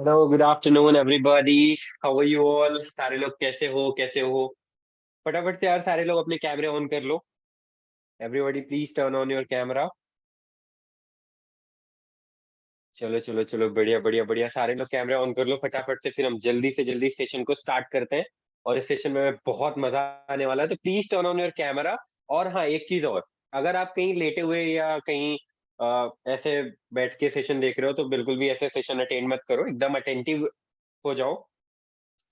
Hello, good afternoon everybody. How are you all? सारे लोग कैसे हो? फटाफट से यार, सारे लोग अपने कैमरे ऑन कर लो। Everybody please turn on your camera. चलो चलो चलो, बढ़िया बढ़िया बढ़िया, सारे लोग कैमरे ऑन कर लो फटाफट से, फिर हम जल्दी से जल्दी सेशन को स्टार्ट करते हैं। और इस सेशन में बहुत मजा आने वाला है, तो please turn on your camera. और हाँ, एक चीज और, अगर आप कहीं लेटे हुए या कहीं ऐसे बैठ के सेशन देख रहे हो, तो बिल्कुल भी ऐसे सेशन अटेंड मत करो, एकदम अटेंटिव हो जाओ।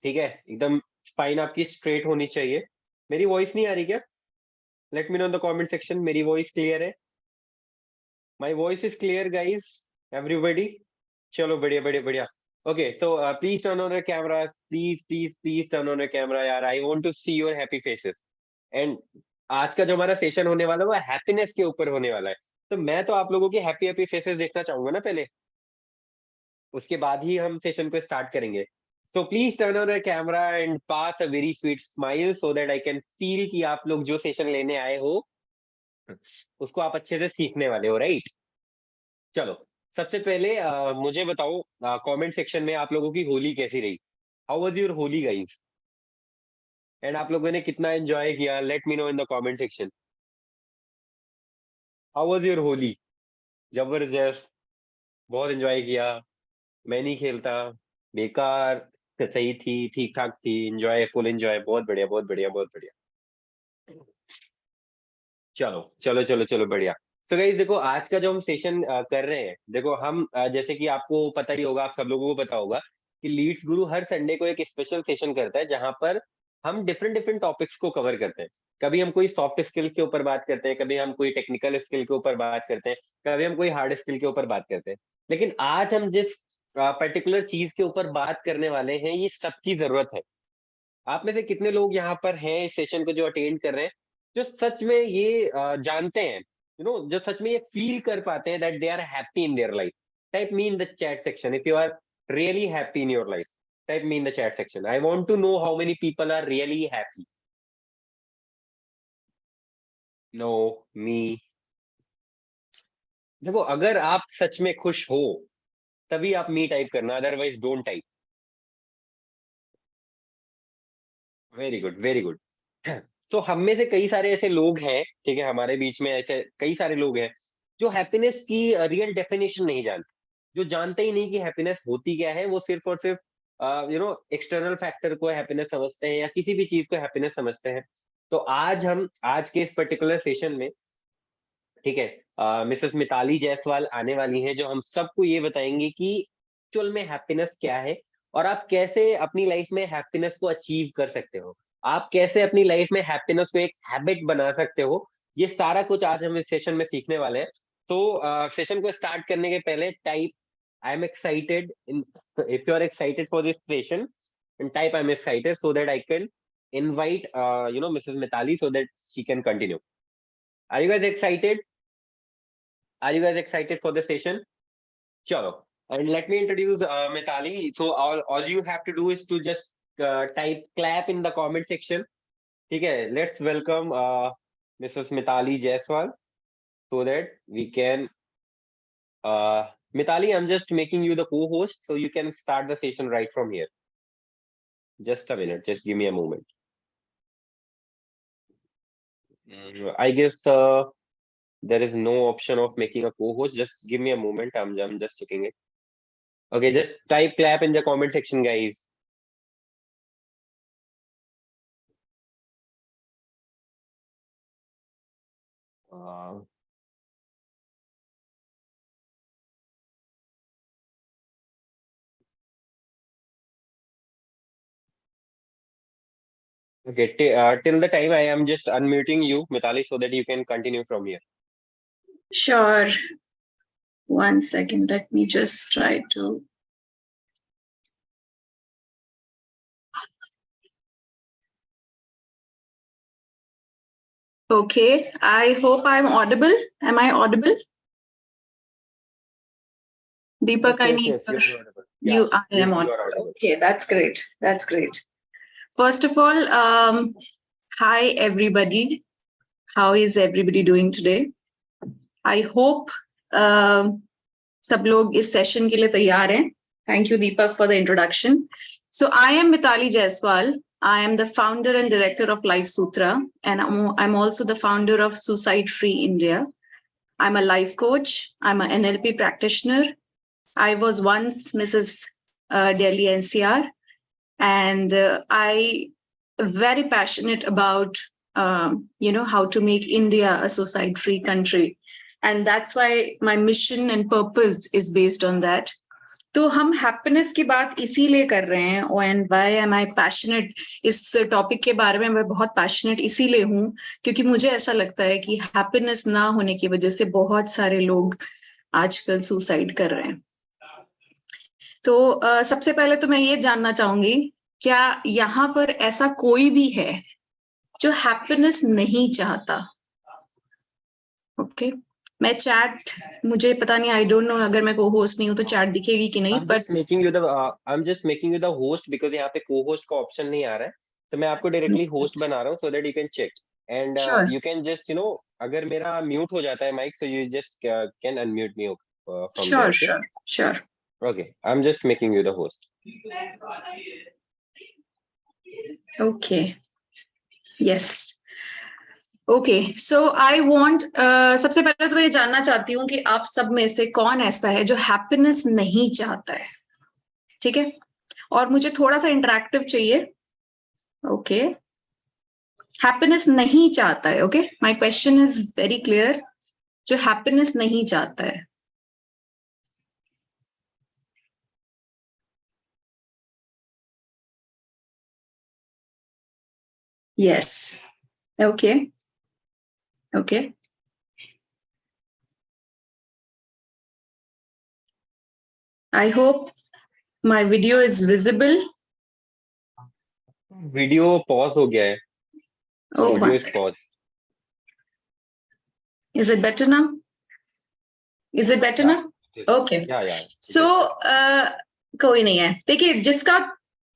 ठीक है, एकदम स्पाइन आपकी स्ट्रेट होनी चाहिए। मेरी वॉइस नहीं आ रही क्या? Let me know in the comment section, मेरी वॉइस क्लियर है? My voice is clear guys, everybody? चलो बढ़िया बढ़िया बढ़िया। Okay, so please turn on your camera, please please please turn on your camera यार, I want to see your happy faces. And आज का जो हमारा सेशन होने वाला है वो हैप्पीनेस के ऊपर होने वाला है। तो मैं तो आप लोगों की हैप्पी हैप्पी फेसेस देखना चाहूंगा ना पहले, उसके बाद ही हम सेशन को स्टार्ट करेंगे। सो please turn on your camera and pass a very sweet smile so that I can feel कि आप लोग जो सेशन लेने आए हो उसको आप अच्छे से सीखने वाले हो, राइट? चलो, सबसे पहले मुझे बताओ, कमेंट सेक्शन में आप लोगों की होली कैसी रही? How was your Holi guys? And आप लोगों ने कितना एंजॉय किया? Late me know in the comment section. How was your Holi? जबरदस्त, बहुत एंजॉय किया। मैं नहीं खेलता, बेकार। सही थी, ठीक ठाक थी, एंजॉय, फुल एंजॉय, बहुत बढ़िया बहुत बढ़िया बहुत बढ़िया। चलो चलो चलो चलो, बढ़िया। तो गाइस देखो, आज का जो हम सेशन कर रहे हैं, देखो हम जैसे कि आपको पता ही होगा, आप सब लोगों को पता होगा कि लीड्स गुरु हर संडे को एक स्पेशल सेशन करता है, जहां पर हम डिफरेंट डिफरेंट टॉपिक्स को कवर करते हैं। कभी हम कोई सॉफ्ट स्किल के ऊपर बात करते हैं, कभी हम कोई टेक्निकल स्किल के ऊपर बात करते हैं, कभी हम कोई हार्ड स्किल के ऊपर बात करते हैं। लेकिन आज हम जिस पर्टिकुलर चीज के ऊपर बात करने वाले हैं, ये सबकी जरूरत है। आप में से कितने लोग यहाँ पर हैं इस सेशन को जो अटेंड कर रहे हैं, जो सच में ये जानते हैं, जो सच में ये फील कर पाते हैं that they are happy in their life? Type me in the chat section if you are really happy in your life. Type me in the chat section, I want to know how many people are really happy. No, me. देखो, अगर आप सच में खुश हो तभी आप me type करना, otherwise don't type. Very good very good. तो हम में से कई सारे ऐसे लोग हैं, ठीक है, हमारे बीच में ऐसे कई सारे लोग हैं जो हैप्पीनेस की रियल डेफिनेशन नहीं जानते, जो जानते ही नहीं कि हैप्पीनेस होती क्या है। वो सिर्फ और सिर्फ एक्सटर्नल फैक्टर को हैप्पीनेस समझते हैं, या किसी भी चीज को हैप्पीनेस समझते हैं। तो आज हम, आज के इस पर्टिकुलर सेशन में, ठीक है, मिसेस मिताली जायसवाल आने वाली हैं, जो हम सबको ये बताएंगे कि एक्चुअल में हैप्पीनेस क्या है, और आप कैसे अपनी लाइफ में हैप्पीनेस को अचीव कर सकते हो, आप कैसे अपनी लाइफ में हैप्पीनेस को एक हैबिट बना सकते हो। ये सारा कुछ आज हम इस सेशन में सीखने वाले हैं। तो सेशन को स्टार्ट करने के पहले type I am excited in, if you are excited for this session, and type I'm excited so that I can invite Mrs. Mitali so that she can continue. Are you guys excited? Are you guys excited for the session? Chalo. And let me introduce Mitali. So all you have to do is to just type clap in the comment section. Okay, let's welcome Mrs. Mitali Jaiswal so that we can. Mitali, I'm just making you the co-host so you can start the session right from here. Just a minute. Just give me a moment. I guess there is no option of making a co-host. Just give me a moment. I'm just checking it. Okay, just type clap in the comment section, guys. Uh, okay, till the time I am just unmuting you, Mitali, so that you can continue from here. Sure. One second. Let me just try to. Okay. I hope I'm audible. Am I audible? Deepak, Yes, I yes, need yes, your. you are audible. I Yes, am you audible. are audible. Okay, that's great. That's great. First of all, hi everybody. How is everybody doing today? I hope सब लोग इस session के लिए तैयार हैं. Thank you, Deepak, for the introduction. So I am Mitali Jaiswal. I am the founder and director of Life Sutra, and I'm also the founder of Suicide Free India. I'm a life coach. I'm an NLP practitioner. I was once Mrs. Delhi NCR, and I am very passionate about how to make India a suicide-free country, and that's why my mission and purpose is based on that. तो हम happiness की बात इसीलिए कर रहे हैं, and why am I passionate, इस topic के बारे में मैं बहुत पैशनेट इसीलिए हूँ क्योंकि मुझे ऐसा लगता है कि हैप्पीनेस ना होने की वजह से बहुत सारे लोग आजकल सुसाइड कर रहे हैं। तो सबसे पहले तो मैं ये जानना चाहूंगी, क्या यहाँ पर ऐसा कोई भी है जो हैप्पीनेस नहीं चाहता? ओके, मैं चैट, मुझे पता नहीं, आई डोंट नो, अगर मैं को होस्ट नहीं हूं तो चैट दिखेगी कि नहीं, but I am just making you the host because यहाँ पे को होस्ट का ऑप्शन नहीं आ रहा है, तो मैं आपको डायरेक्टली होस्ट बना रहा हूँ so that you can check and you can just अगर मेरा म्यूट हो जाता है mic, so you just can unmute me from there. Sure okay, I am just making you the host. Okay, yes, okay, so I want, सबसे पहले तो मैं ये जानना चाहती हूँ कि आप सब में से कौन ऐसा है जो हैप्पीनेस नहीं चाहता है? ठीक है, और मुझे थोड़ा सा इंटरेक्टिव चाहिए। ओके, हैप्पीनेस नहीं चाहता है। Okay, my question is very clear, जो हैप्पीनेस नहीं चाहता है। Yes, okay, okay, I hope my video is visible. Video pause हो गया है। Oh, audio is pause. Is it better now? Is it better now? Okay. Yeah. So कोई नहीं है। देखिए, जिसका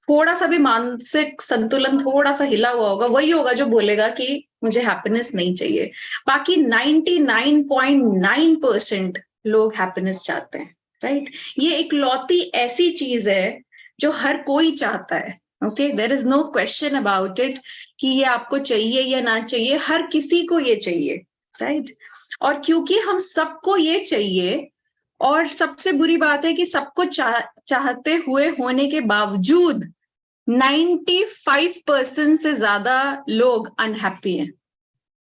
थोड़ा सा भी मानसिक संतुलन थोड़ा सा हिला हुआ होगा, वही होगा जो बोलेगा कि मुझे हैप्पीनेस नहीं चाहिए। बाकी 99.9% लोग हैप्पीनेस चाहते हैं, राइट? ये इकलौती ऐसी चीज है जो हर कोई चाहता है। Okay, there is no question about it कि ये आपको चाहिए या ना चाहिए, हर किसी को ये चाहिए, राइट? और क्योंकि हम सबको ये चाहिए, और सबसे बुरी बात है कि सबको चाहते हुए होने के बावजूद 95% से ज्यादा लोग अनहैप्पी हैं।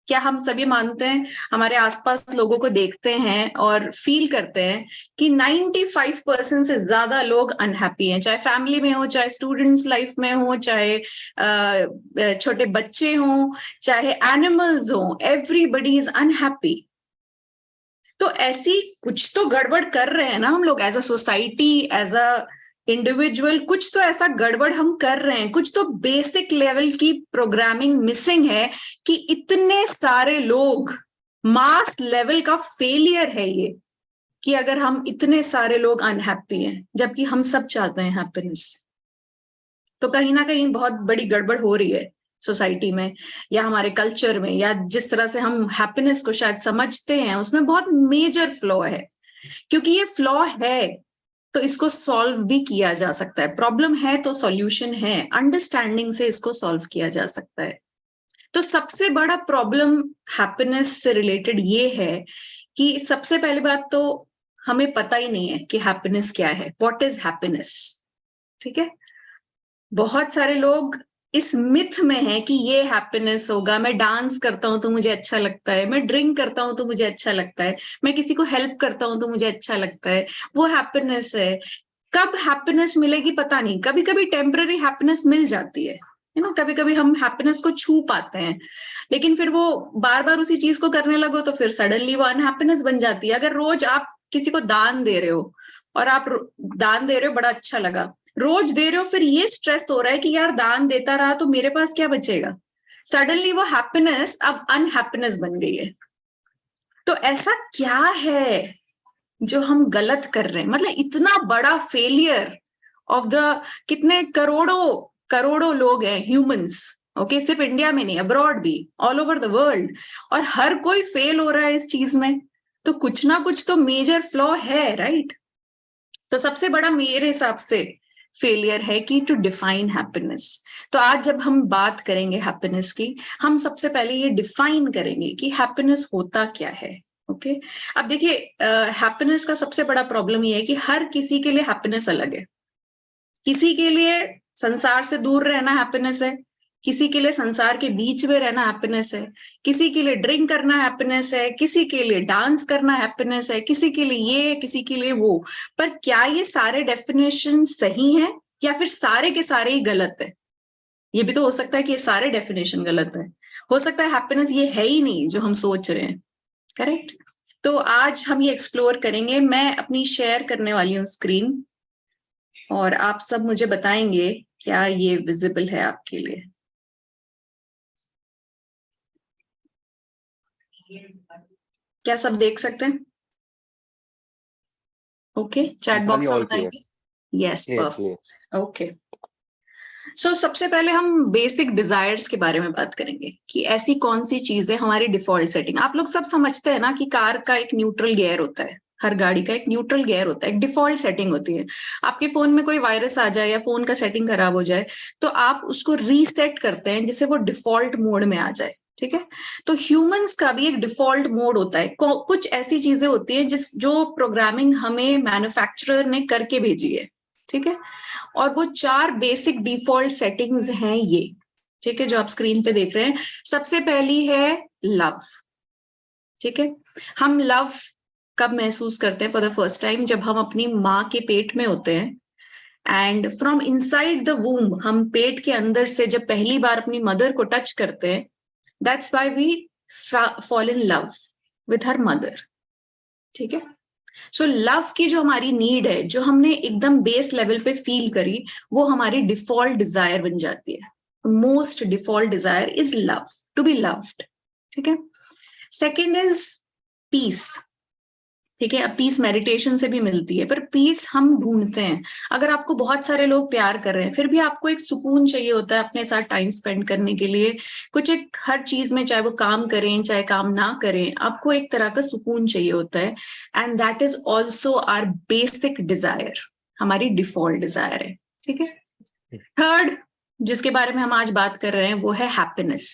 क्या हम सभी मानते हैं? हमारे आसपास लोगों को देखते हैं और फील करते हैं कि 95% से ज्यादा लोग अनहैप्पी हैं, चाहे फैमिली में हो, चाहे स्टूडेंट्स लाइफ में हो, चाहे छोटे बच्चे हो, चाहे एनिमल्स हो, एवरीबडी इज अनहैप्पी। तो ऐसी कुछ तो गड़बड़ कर रहे हैं ना हम लोग, as a society, as a individual, कुछ तो ऐसा गड़बड़ हम कर रहे हैं, कुछ तो बेसिक लेवल की प्रोग्रामिंग मिसिंग है कि इतने सारे लोग, मास लेवल का फेलियर है ये, कि अगर हम इतने सारे लोग अनहैप्पी हैं जबकि हम सब चाहते हैं हैप्पीनेस, तो कहीं ना कहीं बहुत बड़ी गड़बड़ हो रही है सोसाइटी में, या हमारे कल्चर में, या जिस तरह से हम हैप्पीनेस को शायद समझते हैं उसमें बहुत मेजर फ्लॉ है। क्योंकि ये फ्लॉ है तो इसको सॉल्व भी किया जा सकता है। प्रॉब्लम है तो सॉल्यूशन है, अंडरस्टैंडिंग से इसको सॉल्व किया जा सकता है। तो सबसे बड़ा प्रॉब्लम हैप्पीनेस से रिलेटेड ये है कि सबसे पहली बात तो हमें पता ही नहीं है कि हैप्पीनेस क्या है, व्हाट इज हैप्पीनेस। ठीक है, बहुत सारे लोग इस मिथ में है कि ये हैप्पीनेस होगा, मैं डांस करता हूं तो मुझे अच्छा लगता है, मैं ड्रिंक करता हूं तो मुझे अच्छा लगता है, मैं किसी को हेल्प करता हूं तो मुझे अच्छा लगता है, वो हैप्पीनेस है। कब हैप्पीनेस मिलेगी पता नहीं, कभी कभी टेम्पररी हैप्पीनेस मिल जाती है ना, कभी कभी हम हैप्पीनेस को छू पाते हैं, लेकिन फिर वो बार बार उसी चीज को करने लगो तो फिर सडनली वो अनहैप्पीनेस बन जाती है। अगर रोज आप किसी को दान दे रहे हो, और आप दान दे रहे हो, बड़ा अच्छा लगा, रोज दे रहे हो, फिर ये स्ट्रेस हो रहा है कि यार दान देता रहा तो मेरे पास क्या बचेगा, सडनली वो हैप्पीनेस अब अनहैप्पीनेस बन गई है। तो ऐसा क्या है जो हम गलत कर रहे हैं? मतलब इतना बड़ा फेलियर ऑफ द, कितने करोड़ों लोग हैं, ह्यूमंस, ओके, सिर्फ इंडिया में नहीं, अब्रॉड भी, ऑल ओवर द वर्ल्ड, और हर कोई फेल हो रहा है इस चीज में, तो कुछ ना कुछ तो मेजर फ्लॉ है, राइट? तो सबसे बड़ा मेरे हिसाब से फेलियर है कि टू डिफाइन हैप्पीनेस। तो आज जब हम बात करेंगे हैप्पीनेस की, हम सबसे पहले ये डिफाइन करेंगे कि हैप्पीनेस होता क्या है। ओके अब देखिए, हैप्पीनेस का सबसे बड़ा प्रॉब्लम ये है कि हर किसी के लिए हैप्पीनेस अलग है। किसी के लिए संसार से दूर रहना हैप्पीनेस है, किसी के लिए संसार के बीच में रहना हैप्पीनेस है, किसी के लिए ड्रिंक करना हैप्पीनेस है, किसी के लिए डांस करना हैप्पीनेस है, किसी के लिए ये, किसी के लिए वो। पर क्या ये सारे डेफिनेशन सही हैं या फिर सारे के सारे ही गलत है? ये भी तो हो सकता है कि ये सारे डेफिनेशन गलत है। हो सकता है हैप्पीनेस ये है ही नहीं जो हम सोच रहे हैं। करेक्ट। तो आज हम ये एक्सप्लोर करेंगे। मैं अपनी शेयर करने वाली हूँ स्क्रीन, और आप सब मुझे बताएंगे क्या ये विजिबल है आपके लिए। क्या सब देख सकते हैं? ओके, चैट बॉक्स में ऑल क्लियर। बताएंगे। Yes, clear perfect. ओके, सो सबसे पहले हम बेसिक डिजायर्स के बारे में बात करेंगे कि ऐसी कौन सी चीजें हमारी डिफॉल्ट सेटिंग। आप लोग सब समझते हैं ना कि कार का एक न्यूट्रल गियर होता है, हर गाड़ी का एक न्यूट्रल गियर होता है, एक डिफॉल्ट सेटिंग होती है। आपके फोन में कोई वायरस आ जाए या फोन का सेटिंग खराब हो जाए तो आप उसको रीसेट करते हैं जिससे वो डिफॉल्ट मोड में आ जाए। ठीक है, तो ह्यूमंस का भी एक डिफॉल्ट मोड होता है। कुछ ऐसी चीजें होती है जो प्रोग्रामिंग हमें मैन्युफैक्चरर ने करके भेजी है। ठीक है, और वो 4 बेसिक डिफॉल्ट सेटिंग्स हैं ये। ठीक है, जो आप स्क्रीन पे देख रहे हैं। सबसे पहली है लव। ठीक है, हम लव कब महसूस करते हैं? फॉर द फर्स्ट टाइम जब हम अपनी माँ के पेट में होते हैं। एंड फ्रॉम इनसाइड द वूम, हम पेट के अंदर से जब पहली बार अपनी मदर को टच करते हैं, that's why we fall in love with her mother. ठीक है, सो लव की जो हमारी नीड है, जो हमने एकदम बेस लेवल पे फील करी, वो हमारी डिफॉल्ट डिजायर बन जाती है। Most default desire is love, to be loved. ठीक है, सेकेंड इज पीस। ठीक है, अब पीस मेडिटेशन से भी मिलती है, पर पीस हम ढूंढते हैं। अगर आपको बहुत सारे लोग प्यार कर रहे हैं फिर भी आपको एक सुकून चाहिए होता है अपने साथ टाइम स्पेंड करने के लिए। कुछ एक हर चीज में, चाहे वो काम करें चाहे काम ना करें, आपको एक तरह का सुकून चाहिए होता है। And that is also our basic desire, हमारी डिफॉल्ट डिजायर है। ठीक है, थर्ड जिसके बारे में हम आज बात कर रहे हैं वो है हैप्पीनेस।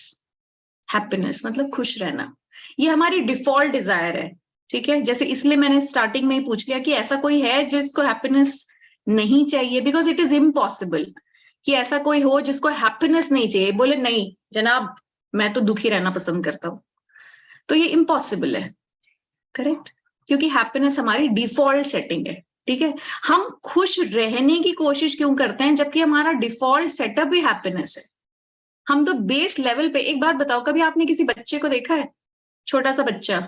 हैप्पीनेस मतलब खुश रहना, ये हमारी डिफॉल्ट डिजायर है। ठीक है, जैसे इसलिए मैंने स्टार्टिंग में ही पूछ लिया कि ऐसा कोई है जिसको हैप्पीनेस नहीं चाहिए, बिकॉज इट इज इम्पॉसिबल कि ऐसा कोई हो जिसको हैप्पीनेस नहीं चाहिए। बोले नहीं जनाब, मैं तो दुखी रहना पसंद करता हूं, तो ये इम्पॉसिबल है। करेक्ट, क्योंकि हैप्पीनेस हमारी डिफॉल्ट सेटिंग है। ठीक है, हम खुश रहने की कोशिश क्यों करते हैं जबकि हमारा डिफॉल्ट सेटअप भी हैप्पीनेस है। हम तो बेस लेवल पे, एक बात बताओ, कभी आपने किसी बच्चे को देखा है, छोटा सा बच्चा,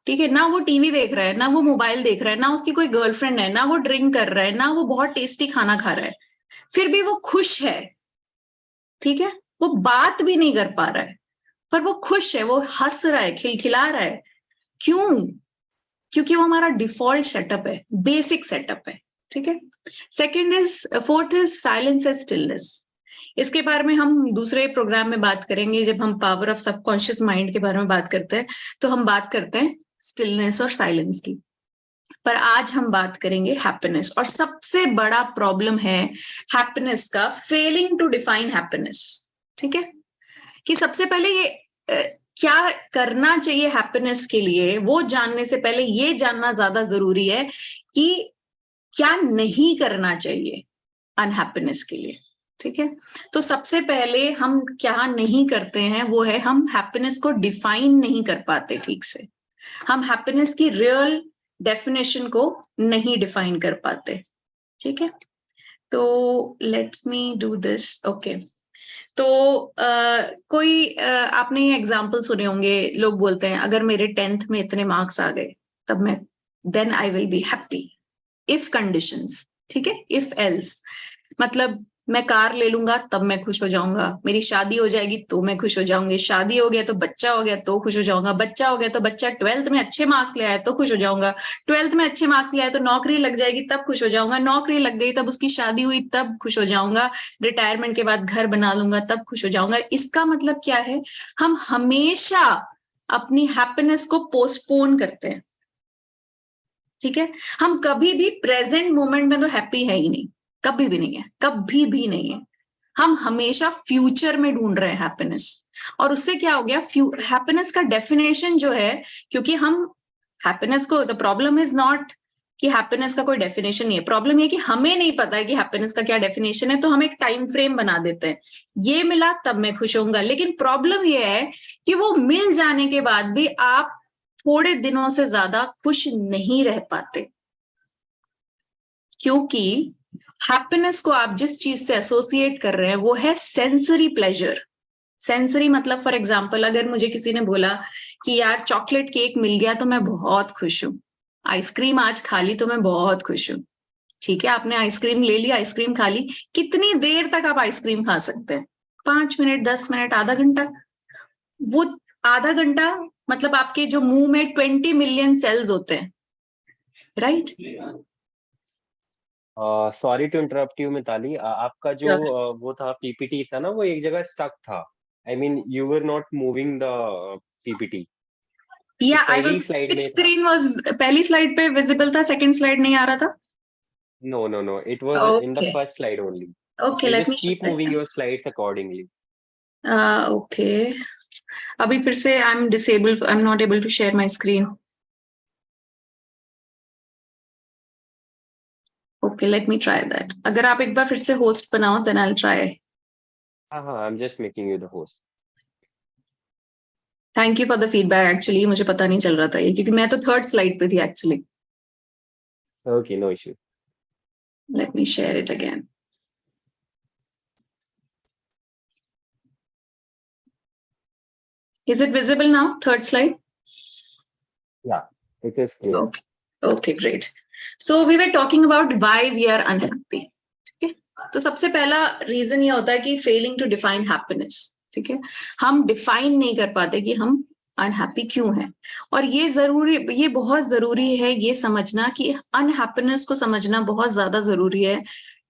ठीक है, ना वो टीवी देख रहा है, ना वो मोबाइल देख रहा है, ना उसकी कोई गर्लफ्रेंड है, ना वो ड्रिंक कर रहा है, ना वो बहुत टेस्टी खाना खा रहा है, फिर भी वो खुश है। ठीक है, वो बात भी नहीं कर पा रहा है पर वो खुश है, वो हंस रहा है, खिलखिला रहा है। क्यों? क्योंकि वो हमारा डिफॉल्ट सेटअप है, बेसिक सेटअप है। ठीक है, fourth is silence and stillness. इसके बारे में हम दूसरे प्रोग्राम में बात करेंगे, जब हम पावर ऑफ सबकॉन्शियस माइंड के बारे में बात करते हैं तो हम बात करते हैं स्टिलनेस और साइलेंस की। पर आज हम बात करेंगे हैप्पीनेस, और सबसे बड़ा प्रॉब्लम है हैप्पीनेस का फेलिंग टू डिफाइन हैप्पीनेस। ठीक है, कि सबसे पहले ये क्या करना चाहिए हैप्पीनेस के लिए, वो जानने से पहले ये जानना ज्यादा जरूरी है कि क्या नहीं करना चाहिए अनहैप्पीनेस के लिए। ठीक है, तो सबसे पहले हम क्या नहीं करते हैं वो है, हम हैप्पीनेस को डिफाइन नहीं कर पाते ठीक से। हम हैप्पीनेस की रियल डेफिनेशन को नहीं डिफाइन कर पाते। ठीक है, तो let me do this. Okay, तो आपने ये एग्जाम्पल सुने होंगे, लोग बोलते हैं अगर मेरे 10th में इतने मार्क्स आ गए तब मैं, then I will be happy if conditions. ठीक है, इफ एल्स मतलब मैं कार ले लूंगा तब मैं खुश हो जाऊंगा, मेरी शादी हो जाएगी तो मैं खुश हो जाऊंगी, शादी हो गया तो बच्चा हो गया तो खुश हो जाऊंगा, बच्चा हो गया तो बच्चा 12th में अच्छे मार्क्स ले आया तो खुश हो जाऊंगा, 12th में अच्छे मार्क्स ले आया तो नौकरी लग जाएगी तब खुश हो जाऊंगा, नौकरी लग गई तब उसकी शादी हुई तब खुश हो जाऊंगा, रिटायरमेंट के बाद घर बना लूंगा तब खुश हो जाऊंगा। इसका मतलब क्या है? हम हमेशा अपनी हैप्पीनेस को पोस्टपोन करते हैं। ठीक है, हम कभी भी प्रेजेंट मोमेंट में तो हैप्पी है ही नहीं, कभी भी नहीं है, कभी भी नहीं है। हम हमेशा फ्यूचर में ढूंढ रहे हैं हैप्पीनेस। और उससे क्या हो गया, हैप्पीनेस का डेफिनेशन जो है, क्योंकि हम हैप्पीनेस को, द प्रॉब्लम इज नॉट कि हैप्पीनेस का कोई डेफिनेशन नहीं है, प्रॉब्लम ये कि हमें नहीं पता है कि हैप्पीनेस का क्या डेफिनेशन है, तो हम एक टाइम फ्रेम बना देते हैं, ये मिला तब मैं खुश होऊंगा। लेकिन प्रॉब्लम ये है कि वो मिल जाने के बाद भी आप थोड़े दिनों से ज्यादा खुश नहीं रह पाते, क्योंकि हैप्पीनेस को आप जिस चीज से एसोसिएट कर रहे हैं वो है सेंसरी प्लेजर। सेंसरी मतलब फॉर एग्जाम्पल, अगर मुझे किसी ने बोला कि यार चॉकलेट केक मिल गया तो मैं बहुत खुश हूं, आइसक्रीम आज खा ली तो मैं बहुत खुश हूं। ठीक है, आपने आइसक्रीम ले ली, आइसक्रीम खा ली, कितनी देर तक आप आइसक्रीम खा सकते हैं? 5 मिनट, 10 मिनट, आधा घंटा? वो आधा घंटा मतलब आपके जो मुंह में 20 मिलियन सेल्स होते हैं, right? Sorry to interrupt you Mitali, आपका जो वो था पीपीटी था ना, वो एक जगह स्टक था। I mean you were not moving the PPT. या आई पहली वाज, स्लाइड में था। स्क्रीन वाज, पहली स्लाइड पे विजिबल था, सेकंड स्लाइड नहीं आ रहा था? No, no, no. It was in the okay, first slide only. Okay, You let मी just keep moving your slides accordingly. Okay. अभी फिर से I am disabled, I am not able to share my screen. Okay, let me try that. अगर आप एक बार फिर से host बनाओ देन आई विल ट्राई। हाँ, I'm just making you the host. Thank you for the feedback. Actually मुझे पता नहीं चल रहा था ये, क्योंकि मैं तो थर्ड स्लाइड पे थी actually. Okay, no issue. Let me share it again. Is it visible now? Third slide? Yeah, it is clear. Okay. Okay, great. So we were talking about why we are unhappy. ठीक है, तो सबसे पहला reason ये होता है कि failing to define happiness. ठीक है, हम डिफाइन नहीं कर पाते कि हम अनहैप्पी क्यों हैं। और ये जरूरी, ये बहुत जरूरी है ये समझना कि अनहैप्पीनेस को समझना बहुत ज्यादा जरूरी है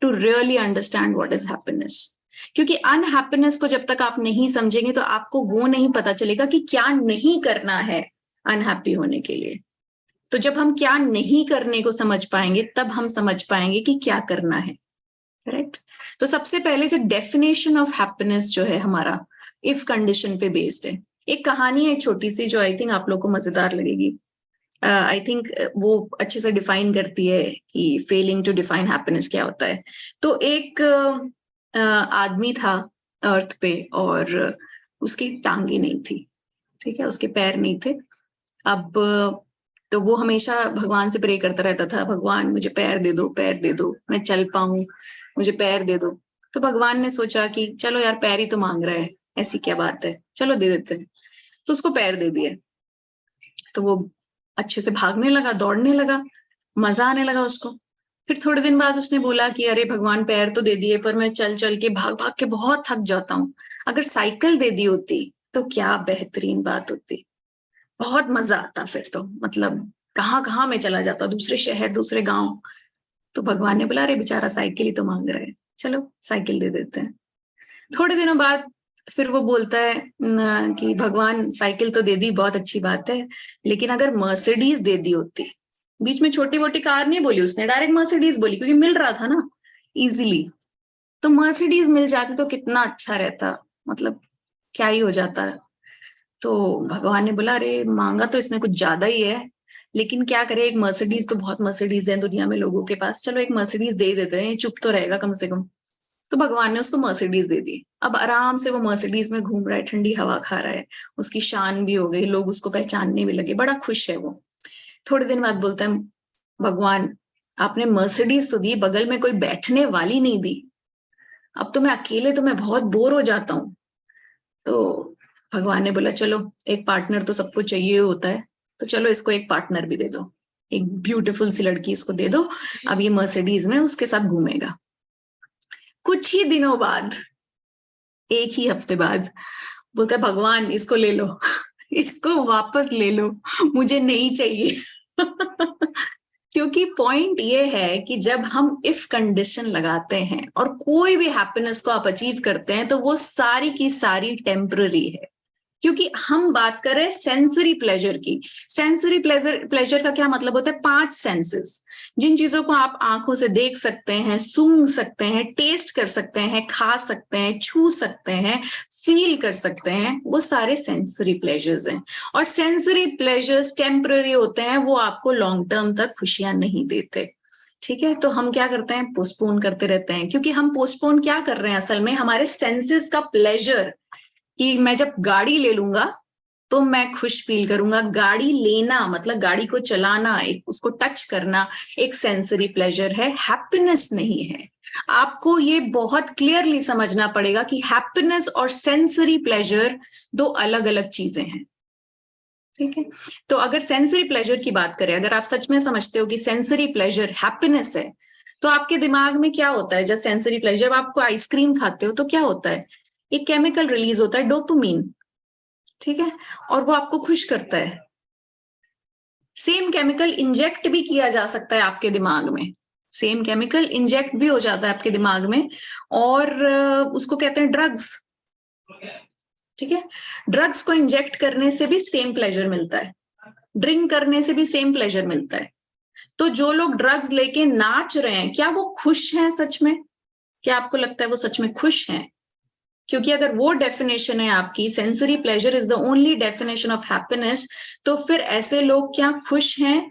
to really understand what is happiness. क्योंकि अनहैप्पीनेस को जब तक आप नहीं समझेंगे तो आपको वो नहीं पता चलेगा कि क्या नहीं करना है अनहैप्पी होने के लिए। तो जब हम क्या नहीं करने को समझ पाएंगे तब हम समझ पाएंगे कि क्या करना है। करेक्ट? तो सबसे पहले जो डेफिनेशन ऑफ हैप्पीनेस जो है हमारा इफ कंडीशन पे बेस्ड है। एक कहानी है छोटी सी जो आई थिंक आप लोग को मजेदार लगेगी। आई थिंक वो अच्छे से डिफाइन करती है कि फेलिंग टू डिफाइन हैप्पीनेस क्या होता है। तो एक आदमी था अर्थ पे और उसकी टांगे नहीं थी। ठीक है, उसके पैर नहीं थे। अब तो वो हमेशा भगवान से प्रे करता रहता था, भगवान मुझे पैर दे दो, पैर दे दो, मैं चल पाऊं, मुझे पैर दे दो। तो भगवान ने सोचा कि चलो यार, पैर ही तो मांग रहा है, ऐसी क्या बात है, चलो दे देते हैं। तो उसको पैर दे दिए। तो वो अच्छे से भागने लगा, दौड़ने लगा, मजा आने लगा उसको। फिर थोड़े दिन बाद उसने बोला कि अरे भगवान, पैर तो दे दिए पर मैं चल चल के, भाग भाग के बहुत थक जाता हूँ, अगर साइकिल दे दी होती तो क्या बेहतरीन बात होती, बहुत मजा आता। फिर तो मतलब कहाँ कहाँ मैं चला जाता, दूसरे शहर, दूसरे गांव। तो भगवान ने बोला अरे बेचारा साइकिल ही तो मांग रहा है, चलो साइकिल दे देते हैं। थोड़े दिनों बाद फिर वो बोलता है कि भगवान साइकिल तो दे दी, बहुत अच्छी बात है, लेकिन अगर मर्सिडीज दे दी होती। बीच में छोटी मोटी कार नहीं बोली उसने, डायरेक्ट मर्सिडीज बोली, क्योंकि मिल रहा था ना इजीली। तो मर्सिडीज मिल जाती तो कितना अच्छा रहता, मतलब क्या ही हो जाता। तो भगवान ने बोला अरे मांगा तो इसने कुछ ज्यादा ही है, लेकिन क्या करे, एक मर्सिडीज तो बहुत मर्सिडीज है दुनिया में लोगों के पास, चलो एक मर्सिडीज दे देते हैं, चुप तो रहेगा कम से कम। तो भगवान ने उसको मर्सिडीज दे दी। अब आराम से वो मर्सिडीज में घूम रहा है, ठंडी हवा खा रहा है, उसकी शान भी हो गई, लोग उसको पहचानने भी लगे, बड़ा खुश है वो। थोड़े दिन बाद बोलता है भगवान, आपने मर्सिडीज तो दी, बगल में कोई बैठने वाली नहीं दी, अब तो मैं अकेले, तो मैं बहुत बोर हो जाता हूँ। तो भगवान ने बोला चलो, एक पार्टनर तो सबको चाहिए होता है, तो चलो इसको एक पार्टनर भी दे दो, एक ब्यूटीफुल सी लड़की इसको दे दो, अब ये मर्सिडीज में उसके साथ घूमेगा। कुछ ही दिनों बाद, एक ही हफ्ते बाद, बोलता है भगवान इसको ले लो, इसको वापस ले लो, मुझे नहीं चाहिए। क्योंकि पॉइंट ये है कि जब हम इफ कंडीशन लगाते हैं और कोई भी हैप्पीनेस को आप अचीव करते हैं तो वो सारी की सारी टेम्पररी है। क्योंकि हम बात कर रहे हैं सेंसरी प्लेजर की। सेंसरी प्लेजर का क्या मतलब होता है? 5 सेंसेस, जिन चीजों को आप आंखों से देख सकते हैं, सूंघ सकते हैं, टेस्ट कर सकते हैं, खा सकते हैं, छू सकते हैं, फील कर सकते हैं, वो सारे सेंसरी प्लेजर्स हैं। और सेंसरी प्लेजर्स टेम्पररी होते हैं, वो आपको लॉन्ग टर्म तक खुशियां नहीं देते। ठीक है, तो हम क्या करते हैं? पोस्टपोन करते रहते हैं, क्योंकि हम पोस्टपोन क्या कर रहे हैं असल में? हमारे सेंसेस का प्लेजर, कि मैं जब गाड़ी ले लूंगा तो मैं खुश फील करूंगा। गाड़ी लेना मतलब गाड़ी को चलाना, एक उसको टच करना एक सेंसरी प्लेजर है, हैप्पीनेस नहीं है। आपको ये बहुत क्लियरली समझना पड़ेगा कि हैप्पीनेस और सेंसरी प्लेजर 2 अलग अलग चीजें हैं। ठीक है, तो अगर सेंसरी प्लेजर की बात करें, अगर आप सच में समझते हो कि सेंसरी प्लेजर हैप्पीनेस है, तो आपके दिमाग में क्या होता है? जब सेंसरी प्लेजर, आपको आइसक्रीम खाते हो तो क्या होता है? एक केमिकल रिलीज होता है, डोपामिन। ठीक है, और वो आपको खुश करता है। सेम केमिकल इंजेक्ट भी किया जा सकता है आपके दिमाग में, सेम केमिकल इंजेक्ट भी हो जाता है आपके दिमाग में, और उसको कहते हैं ड्रग्स। ठीक है, ड्रग्स को इंजेक्ट करने से भी सेम प्लेजर मिलता है, ड्रिंक करने से भी सेम प्लेजर मिलता है। तो जो लोग ड्रग्स लेके नाच रहे हैं, क्या वो खुश हैं सच में? क्या आपको लगता है वो सच में खुश हैं? क्योंकि अगर वो डेफिनेशन है आपकी, sensory pleasure is the only definition of happiness, तो फिर ऐसे लोग क्या खुश हैं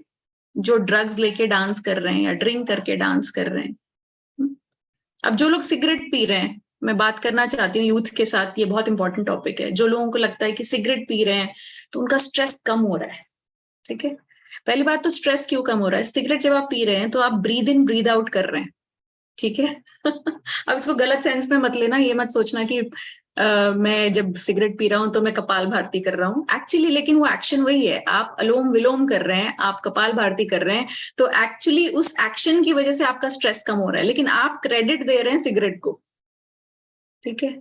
जो ड्रग्स लेके डांस कर रहे हैं या ड्रिंक करके डांस कर रहे हैं? अब जो लोग सिगरेट पी रहे हैं, मैं बात करना चाहती हूँ यूथ के साथ, ये बहुत इंपॉर्टेंट टॉपिक है। जो लोगों को लगता है कि सिगरेट पी रहे हैं तो उनका स्ट्रेस कम हो रहा है। ठीक है, पहली बात तो स्ट्रेस क्यों कम हो रहा है? सिगरेट जब आप पी रहे हैं तो आप ब्रीद इन ब्रीद आउट कर रहे हैं। ठीक है अब इसको गलत सेंस में मत लेना, ये मत सोचना कि मैं जब सिगरेट पी रहा हूं तो मैं कपाल भारती कर रहा हूं एक्चुअली, लेकिन वो एक्शन वही है। आप अलोम विलोम कर रहे हैं, आप कपाल भारती कर रहे हैं, तो एक्चुअली उस एक्शन की वजह से आपका स्ट्रेस कम हो रहा है, लेकिन आप क्रेडिट दे रहे हैं सिगरेट को। ठीक है,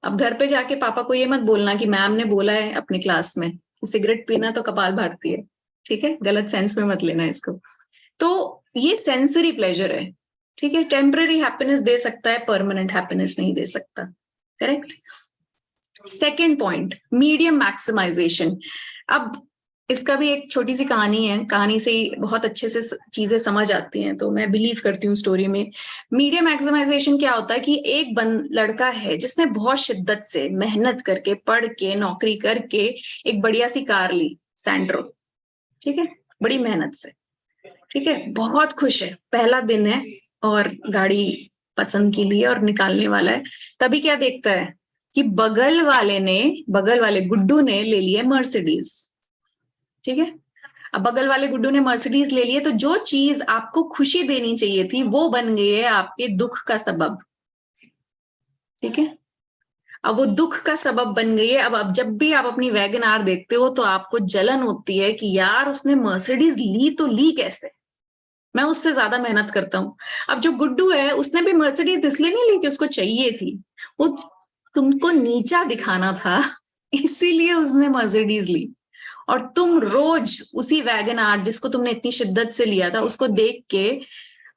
अब घर पे जाके पापा को ये मत बोलना कि मैम ने बोला है अपनी क्लास में कि सिगरेट पीना तो कपाल भारती है। ठीक है, गलत सेंस में मत लेना इसको। तो ये सेंसरी प्लेजर है। ठीक है, टेम्पररी हैप्पीनेस दे सकता है, परमानेंट हैप्पीनेस नहीं दे सकता। Correct. Second point, medium maximisation. अब इसका भी एक छोटी सी कहानी है, कहानी से ही बहुत अच्छे से चीजें समझ आती हैं, तो मैं बिलीव करती हूँ स्टोरी में। मीडियम मैक्सिमाइजेशन क्या होता है कि एक लड़का है जिसने बहुत शिद्दत से मेहनत करके, पढ़ के, नौकरी करके एक बढ़िया सी कार ली, सैंट्रो। ठीक है, बड़ी मेहनत से। ठीक है, बहुत खुश है, पहला दिन है और गाड़ी पसंद की ली और निकालने वाला है। तभी क्या देखता है कि बगल वाले गुड्डू ने ले लिया मर्सिडीज। ठीक है, अब बगल वाले गुड्डू ने मर्सिडीज ले लिए, तो जो चीज आपको खुशी देनी चाहिए थी वो बन गई है आपके दुख का सबब। ठीक है, अब वो दुख का सबब बन गई है। अब जब भी आप अपनी वैगन आर देखते हो तो आपको जलन होती है कि यार उसने मर्सिडीज ली तो ली कैसे, मैं उससे ज्यादा मेहनत करता हूँ। अब जो गुड्डू है उसने भी मर्सिडीज इसलिए नहीं ली कि उसको चाहिए थी, वो तुमको नीचा दिखाना था इसीलिए उसने मर्सिडीज ली। और तुम रोज उसी वैगन आर जिसको तुमने इतनी शिद्दत से लिया था उसको देख के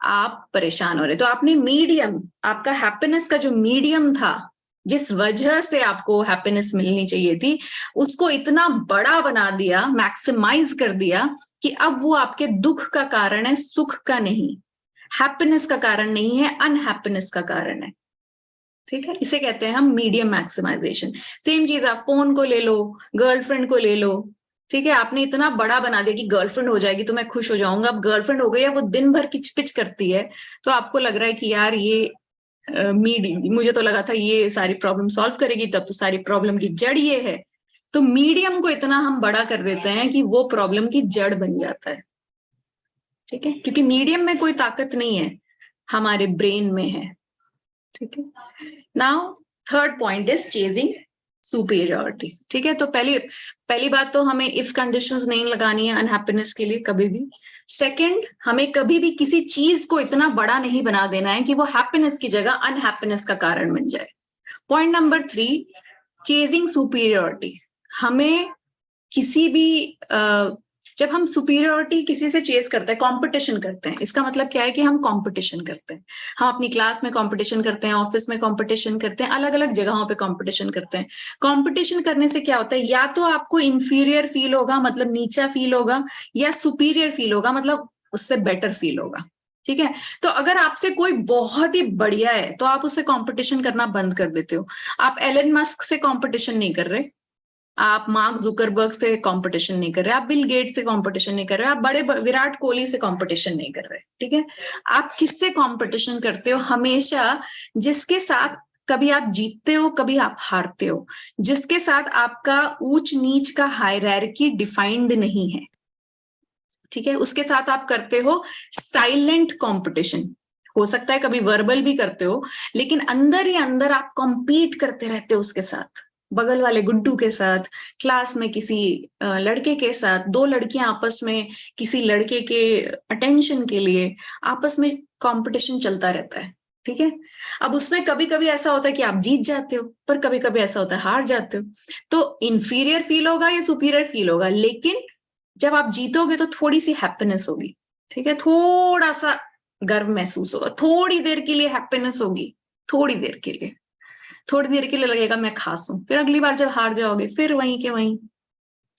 आप परेशान हो रहे। तो आपने मीडियम, आपका हैप्पीनेस का जो मीडियम था, जिस वजह से आपको हैप्पीनेस मिलनी चाहिए थी, उसको इतना बड़ा बना दिया, मैक्सिमाइज कर दिया कि अब वो आपके दुख का कारण है, सुख का नहीं। हैप्पीनेस का कारण नहीं है, अनहैप्पीनेस का कारण है। ठीक है, इसे कहते हैं हम मीडियम मैक्सिमाइजेशन। सेम चीज आप फोन को ले लो, गर्लफ्रेंड को ले लो। ठीक है, आपने इतना बड़ा बना दिया कि गर्लफ्रेंड हो जाएगी तो मैं खुश हो जाऊंगा। अब गर्लफ्रेंड हो गई है, वो दिन भर किचपिच करती है, तो आपको लग रहा है कि यार ये मुझे तो लगा था ये सारी प्रॉब्लम सॉल्व करेगी, तब तो सारी प्रॉब्लम की जड़ ये है। तो मीडियम को इतना हम बड़ा कर देते हैं कि वो प्रॉब्लम की जड़ बन जाता है। ठीक है, क्योंकि मीडियम में कोई ताकत नहीं है, हमारे ब्रेन में है। ठीक है, now third point is chasing superiority. ठीक है, तो पहली बात तो हमें इफ कंडीशंस नहीं लगानी है अनहैप्पीनेस के लिए कभी भी। सेकंड, हमें कभी भी किसी चीज को इतना बड़ा नहीं बना देना है कि वो हैप्पीनेस की जगह अनहैप्पीनेस का कारण बन जाए। Point number 3, chasing superiority. हमें किसी भी जब हम सुपीरियोरिटी किसी से चेस करते हैं, कंपटीशन करते हैं, इसका मतलब क्या है कि हम कंपटीशन करते हैं। हम अपनी क्लास में कंपटीशन करते हैं, ऑफिस में कंपटीशन करते हैं, अलग अलग जगहों पे कंपटीशन करते हैं। कंपटीशन करने से क्या होता है, या तो आपको इंफीरियर फील होगा, मतलब नीचा फील होगा, या सुपीरियर फील होगा, मतलब उससे बेटर फील होगा। ठीक है, तो अगर आपसे कोई बहुत ही बढ़िया है तो आप उससे कंपटीशन करना बंद कर देते हो। आप एलन मस्क से कंपटीशन नहीं कर रहे, आप मार्क जुकरबर्ग से कंपटीशन नहीं कर रहे, आप बिल गेट से कंपटीशन नहीं कर रहे, आप बड़े विराट कोहली से कंपटीशन नहीं कर रहे। ठीक है, आप किससे कंपटीशन करते हो? हमेशा जिसके साथ कभी आप जीतते हो, कभी आप हारते हो, जिसके साथ आपका ऊंच नीच का हायरार्की डिफाइंड नहीं है। ठीक है, उसके साथ आप करते हो साइलेंट कंपटीशन। हो सकता है कभी वर्बल भी करते हो, लेकिन अंदर ही अंदर आप compete करते रहते हो उसके साथ, बगल वाले गुड्डू के साथ, क्लास में किसी लड़के के साथ, दो लड़कियां आपस में किसी लड़के के अटेंशन के लिए आपस में कंपटीशन चलता रहता है। ठीक है, अब उसमें कभी कभी ऐसा होता है कि आप जीत जाते हो, पर कभी कभी ऐसा होता है हार जाते हो। तो इंफीरियर फील होगा या सुपीरियर फील होगा, लेकिन जब आप जीतोगे तो थोड़ी सी हैप्पीनेस होगी। ठीक है, थोड़ा सा गर्व महसूस होगा, थोड़ी देर के लिए हैप्पीनेस होगी, थोड़ी देर के लिए, थोड़ी देर के लिए लगेगा मैं खास हूं, फिर अगली बार जब हार जाओगे फिर वहीं के वहीं।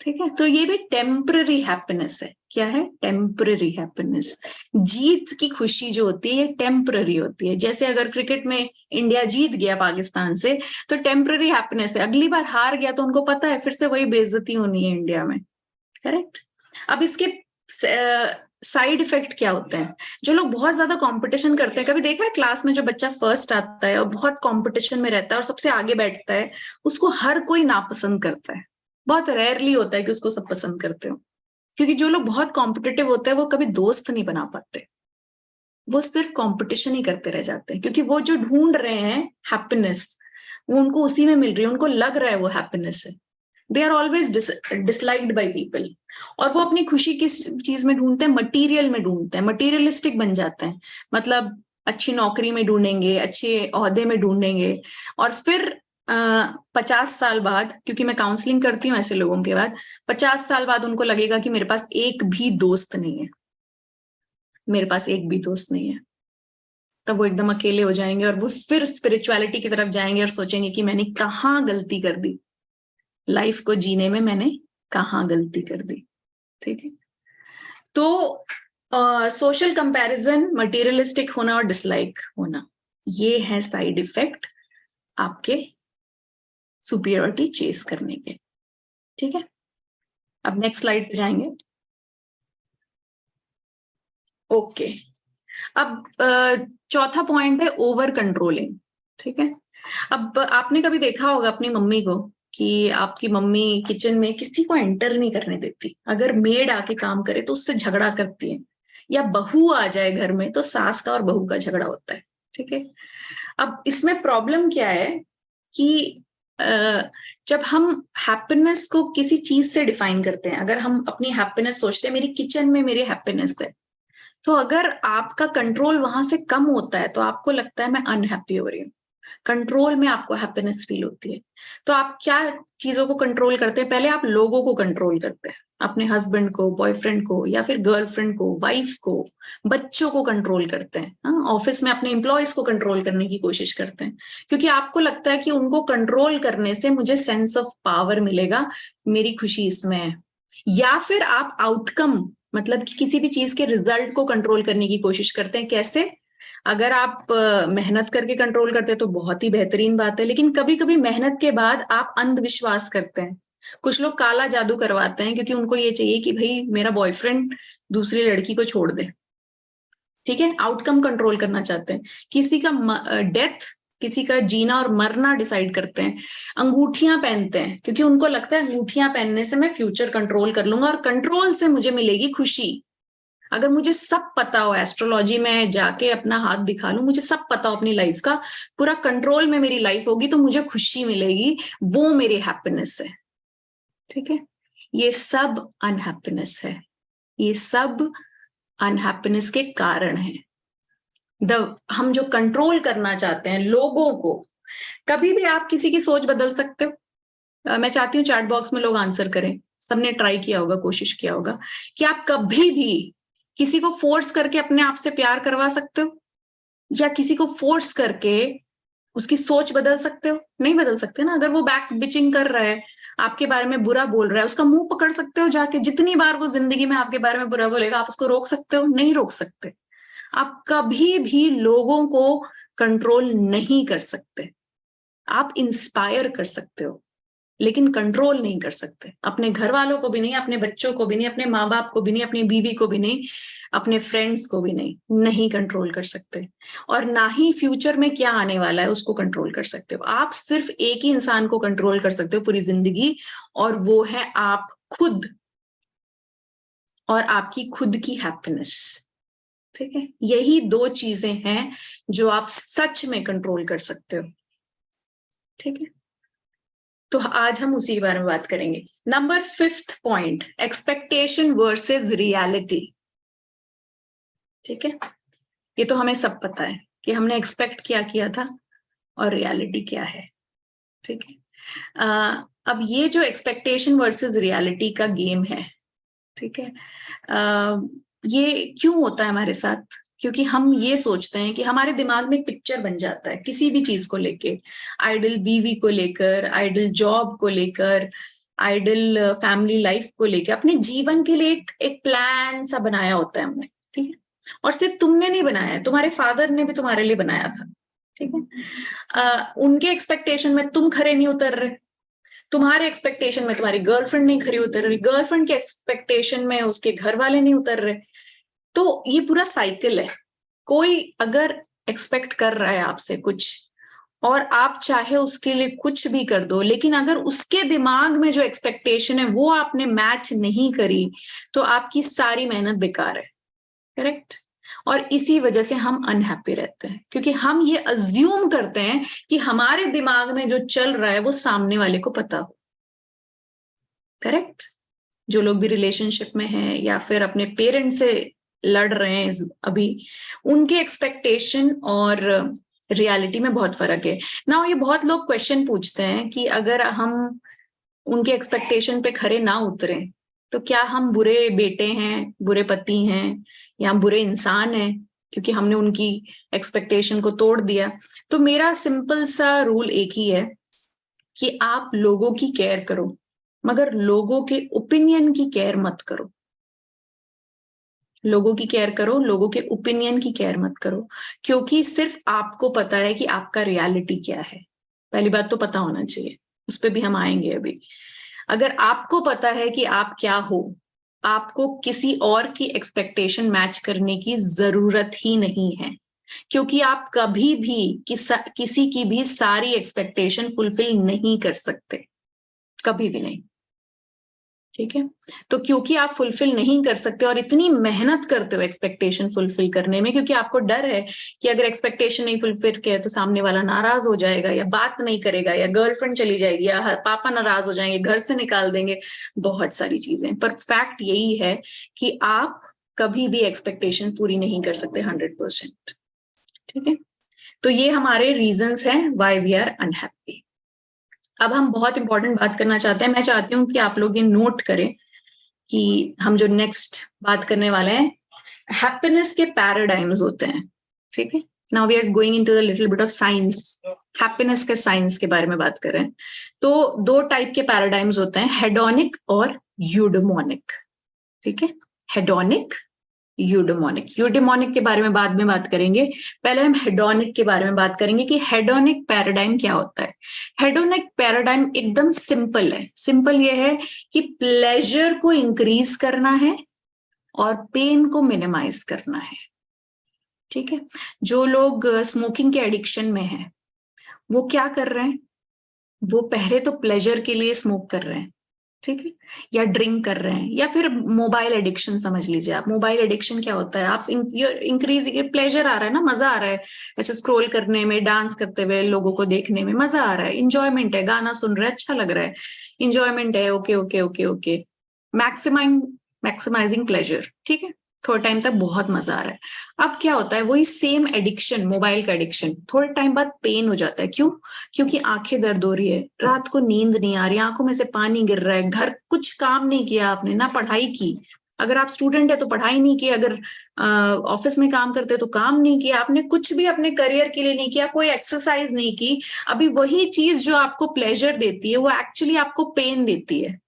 ठीक है, तो ये भी टेम्पररी हैप्पीनेस है। क्या है? Temporary happiness. जीत की खुशी जो होती है ये टेम्पररी होती है। जैसे अगर क्रिकेट में इंडिया जीत गया पाकिस्तान से तो टेम्पररी हैप्पीनेस है, अगली बार हार गया तो उनको पता है फिर से वही बेइज्जती होनी है इंडिया में। करेक्ट। अब इसके साइड इफेक्ट क्या होते हैं? जो लोग बहुत ज्यादा कंपटीशन करते हैं, कभी देखा है क्लास में जो बच्चा फर्स्ट आता है और बहुत कंपटीशन में रहता है और सबसे आगे बैठता है, उसको हर कोई नापसंद करता है। बहुत रेयरली होता है कि उसको सब पसंद करते हो, क्योंकि जो लोग बहुत कॉम्पिटिटिव होते हैं वो कभी दोस्त नहीं बना पाते, वो सिर्फ कंपटीशन ही करते रह जाते हैं, क्योंकि वो जो ढूंढ रहे हैं हैप्पीनेस, वो उनको उसी में मिल रही है, उनको लग रहा है वो हैप्पीनेस है। They are always disliked by people. और वो अपनी खुशी किस चीज में ढूंढते हैं? मटीरियल में ढूंढते हैं, मटीरियलिस्टिक बन जाते हैं। मतलब अच्छी नौकरी में ढूंढेंगे, अच्छे ओहदे में ढूंढेंगे, और फिर 50 साल बाद, क्योंकि मैं काउंसलिंग करती हूँ ऐसे लोगों के बाद, 50 साल बाद उनको लगेगा कि मेरे पास एक भी दोस्त नहीं है, मेरे पास एक भी दोस्त नहीं है। तब वो एकदम अकेले हो जाएंगे और वो फिर स्पिरिचुअलिटी की तरफ जाएंगे और सोचेंगे कि मैंने कहाँ गलती कर दी, लाइफ को जीने में मैंने कहाँ गलती कर दी। ठीक है, तो सोशल कंपैरिजन, मटेरियलिस्टिक होना और डिसलाइक होना, ये है साइड इफेक्ट आपके सुपीरियरिटी चेस करने के। ठीक है, अब नेक्स्ट स्लाइड पे जाएंगे। ओके, अब चौथा पॉइंट है ओवर कंट्रोलिंग। ठीक है, अब आपने कभी देखा होगा अपनी मम्मी को कि आपकी मम्मी किचन में किसी को एंटर नहीं करने देती, अगर मेड आके काम करे तो उससे झगड़ा करती है, या बहू आ जाए घर में तो सास का और बहू का झगड़ा होता है। ठीक है, अब इसमें प्रॉब्लम क्या है कि जब हम हैप्पीनेस को किसी चीज से डिफाइन करते हैं, अगर हम अपनी हैप्पीनेस सोचते हैं मेरी किचन में मेरी हैप्पीनेस है, तो अगर आपका कंट्रोल वहां से कम होता है तो आपको लगता है मैं अनहैप्पी हो रही हूँ। कंट्रोल में आपको हैप्पीनेस फील होती है, तो आप क्या चीजों को कंट्रोल करते हैं? पहले आप लोगों को कंट्रोल करते हैं, अपने हस्बैंड को, बॉयफ्रेंड को, या फिर गर्लफ्रेंड को, वाइफ को, बच्चों को कंट्रोल करते हैं। ऑफिस में अपने एम्प्लॉयज को कंट्रोल करने की कोशिश करते हैं, क्योंकि आपको लगता है कि उनको कंट्रोल करने से मुझे सेंस ऑफ पावर मिलेगा, मेरी खुशी इसमें है। या फिर आप आउटकम, मतलब कि किसी भी चीज के रिजल्ट को कंट्रोल करने की कोशिश करते हैं। कैसे? अगर आप मेहनत करके कंट्रोल करते हैं तो बहुत ही बेहतरीन बात है, लेकिन कभी कभी मेहनत के बाद आप अंधविश्वास करते हैं। कुछ लोग काला जादू करवाते हैं, क्योंकि उनको ये चाहिए कि भाई मेरा बॉयफ्रेंड दूसरी लड़की को छोड़ दे। ठीक है, आउटकम कंट्रोल करना चाहते हैं। किसी का डेथ, किसी का जीना और मरना डिसाइड करते हैं। अंगूठियां पहनते हैं क्योंकि उनको लगता है अंगूठियां पहनने से मैं फ्यूचर कंट्रोल कर लूंगा और कंट्रोल से मुझे मिलेगी खुशी। अगर मुझे सब पता हो, एस्ट्रोलॉजी में जाके अपना हाथ दिखा लूं, मुझे सब पता हो अपनी लाइफ का, पूरा कंट्रोल में मेरी लाइफ होगी तो मुझे खुशी मिलेगी, वो मेरी हैप्पीनेस है। ठीक है, ये सब अनहैप्पीनेस है, ये सब अनहैप्पीनेस के कारण है। हम जो कंट्रोल करना चाहते हैं लोगों को, कभी भी आप किसी की सोच बदल सकते हो। मैं चाहती हूँ चैट बॉक्स में लोग आंसर करें, सबने ट्राई किया होगा, कोशिश किया होगा कि आप कभी भी किसी को फोर्स करके अपने आप से प्यार करवा सकते हो, या किसी को फोर्स करके उसकी सोच बदल सकते हो? नहीं बदल सकते ना। अगर वो बैक बिचिंग कर रहा है, आपके बारे में बुरा बोल रहा है, उसका मुंह पकड़ सकते हो जाके? जितनी बार वो जिंदगी में आपके बारे में बुरा बोलेगा, आप उसको रोक सकते हो? नहीं रोक सकते। आप कभी भी लोगों को कंट्रोल नहीं कर सकते। आप इंस्पायर कर सकते हो, लेकिन कंट्रोल नहीं कर सकते। अपने घर वालों को भी नहीं, अपने बच्चों को भी नहीं, अपने माँ बाप को भी नहीं, अपनी बीवी को भी नहीं, अपने फ्रेंड्स को भी नहीं कंट्रोल कर सकते। और ना ही फ्यूचर में क्या आने वाला है उसको कंट्रोल कर सकते हो। आप सिर्फ एक ही इंसान को कंट्रोल कर सकते हो पूरी जिंदगी, और वो है आप खुद, और आपकी खुद की हैप्पीनेस। ठीक है, यही दो चीजें हैं जो आप सच में कंट्रोल कर सकते हो। ठीक है, तो आज हम उसी के बारे में बात करेंगे। Number 5th point, expectation versus reality. ठीक है, ये तो हमें सब पता है कि हमने एक्सपेक्ट क्या किया था और रियलिटी क्या है। ठीक है, अब ये जो एक्सपेक्टेशन वर्सेस रियलिटी का गेम है, ठीक है, ये क्यों होता है हमारे साथ? क्योंकि हम ये सोचते हैं कि हमारे दिमाग में एक पिक्चर बन जाता है किसी भी चीज को लेके, आइडल बीवी को लेकर, आइडल जॉब को लेकर, आइडल फैमिली लाइफ को लेकर, अपने जीवन के लिए एक प्लान सा बनाया होता है हमने। ठीक है, और सिर्फ तुमने नहीं बनाया, तुम्हारे फादर ने भी तुम्हारे लिए बनाया था। ठीक है, उनके एक्सपेक्टेशन में तुम खरे नहीं उतर रहे, तुम्हारे एक्सपेक्टेशन में तुम्हारी गर्लफ्रेंड नहीं खरी उतर रही, गर्लफ्रेंड के एक्सपेक्टेशन में उसके घर वाले नहीं उतर रहे। तो ये पूरा साइकिल है। कोई अगर एक्सपेक्ट कर रहा है आपसे कुछ, और आप चाहे उसके लिए कुछ भी कर दो, लेकिन अगर उसके दिमाग में जो एक्सपेक्टेशन है वो आपने मैच नहीं करी, तो आपकी सारी मेहनत बेकार है। करेक्ट? और इसी वजह से हम अनहैप्पी रहते हैं, क्योंकि हम ये अज्यूम करते हैं कि हमारे दिमाग में जो चल रहा है वो सामने वाले को पता हो। करेक्ट? जो लोग भी रिलेशनशिप में हैं या फिर अपने पेरेंट्स से लड़ रहे हैं अभी, उनके एक्सपेक्टेशन और रियलिटी में बहुत फर्क है ना। ये बहुत लोग क्वेश्चन पूछते हैं कि अगर हम उनके एक्सपेक्टेशन पे खरे ना उतरे तो क्या हम बुरे बेटे हैं, बुरे पति हैं, या बुरे इंसान हैं क्योंकि हमने उनकी एक्सपेक्टेशन को तोड़ दिया? तो मेरा सिंपल सा रूल एक ही है कि आप लोगों की केयर करो, मगर लोगों के ओपिनियन की केयर मत करो। लोगों की केयर करो, लोगों के ओपिनियन की केयर मत करो, क्योंकि सिर्फ आपको पता है कि आपका रियलिटी क्या है। पहली बात तो पता होना चाहिए, उस पर भी हम आएंगे अभी। अगर आपको पता है कि आप क्या हो, आपको किसी और की एक्सपेक्टेशन मैच करने की जरूरत ही नहीं है, क्योंकि आप कभी भी किसी की भी सारी एक्सपेक्टेशन फुलफिल नहीं कर सकते, कभी भी नहीं। ठीक है, तो क्योंकि आप फुलफिल नहीं कर सकते और इतनी मेहनत करते हो एक्सपेक्टेशन फुलफिल करने में, क्योंकि आपको डर है कि अगर एक्सपेक्टेशन नहीं फुलफिल किया तो सामने वाला नाराज हो जाएगा, या बात नहीं करेगा, या गर्लफ्रेंड चली जाएगी, या पापा नाराज हो जाएंगे, घर से निकाल देंगे, बहुत सारी चीजें। पर फैक्ट यही है कि आप कभी भी एक्सपेक्टेशन पूरी नहीं कर सकते 100%। ठीक है, तो ये हमारे रीजंस हैं व्हाई वी आर अनहैप्पी। अब हम बहुत इंपॉर्टेंट बात करना चाहते हैं। मैं चाहती हूँ कि आप लोग ये नोट करें कि हम जो नेक्स्ट बात करने वाले हैं, हैप्पीनेस के पैराडाइम्स होते हैं। ठीक है, now we are going into the little bit of science. Happiness के साइंस के बारे में बात कर रहे हैं। तो 2 टाइप के पैराडाइम्स होते हैं, हेडोनिक और यूडेमोनिक। ठीक है, हेडोनिक, यूडेमोनिक। यूडेमोनिक के बारे में बाद में बात करेंगे, पहले हम हेडोनिक के बारे में बात करेंगे कि हेडोनिक पैराडाइम क्या होता है। हेडोनिक पैराडाइम एकदम सिंपल है। सिंपल ये है कि प्लेजर को इंक्रीज करना है और पेन को मिनिमाइज करना है। ठीक है, जो लोग स्मोकिंग के एडिक्शन में हैं वो क्या कर रहे हैं? वो पहले तो प्लेजर के लिए स्मोक कर रहे हैं, ठीक है, या ड्रिंक कर रहे हैं, या फिर मोबाइल एडिक्शन समझ लीजिए आप। मोबाइल एडिक्शन क्या होता है? आप इंक्रीज, प्लेजर आ रहा है ना, मजा आ रहा है ऐसे स्क्रॉल करने में, डांस करते हुए लोगों को देखने में मजा आ रहा है, इंजॉयमेंट है, गाना सुन रहे हैं, अच्छा लग रहा है, इंजॉयमेंट है, okay okay okay okay, maximising pleasure. ठीक है, थोड़े टाइम तक बहुत मजा आ रहा है। अब क्या होता है, वही सेम एडिक्शन, मोबाइल का एडिक्शन, थोड़े टाइम बाद पेन हो जाता है। क्यों? क्योंकि आंखें दर्द हो रही है, रात को नींद नहीं आ रही, आंखों में से पानी गिर रहा है, घर कुछ काम नहीं किया आपने, ना पढ़ाई की, अगर आप स्टूडेंट है तो पढ़ाई नहीं की, अगर ऑफिस में काम करते तो काम नहीं किया, आपने कुछ भी अपने करियर के लिए नहीं किया, कोई एक्सरसाइज नहीं की। अभी वही चीज जो आपको प्लेजर देती है वो एक्चुअली आपको पेन देती है।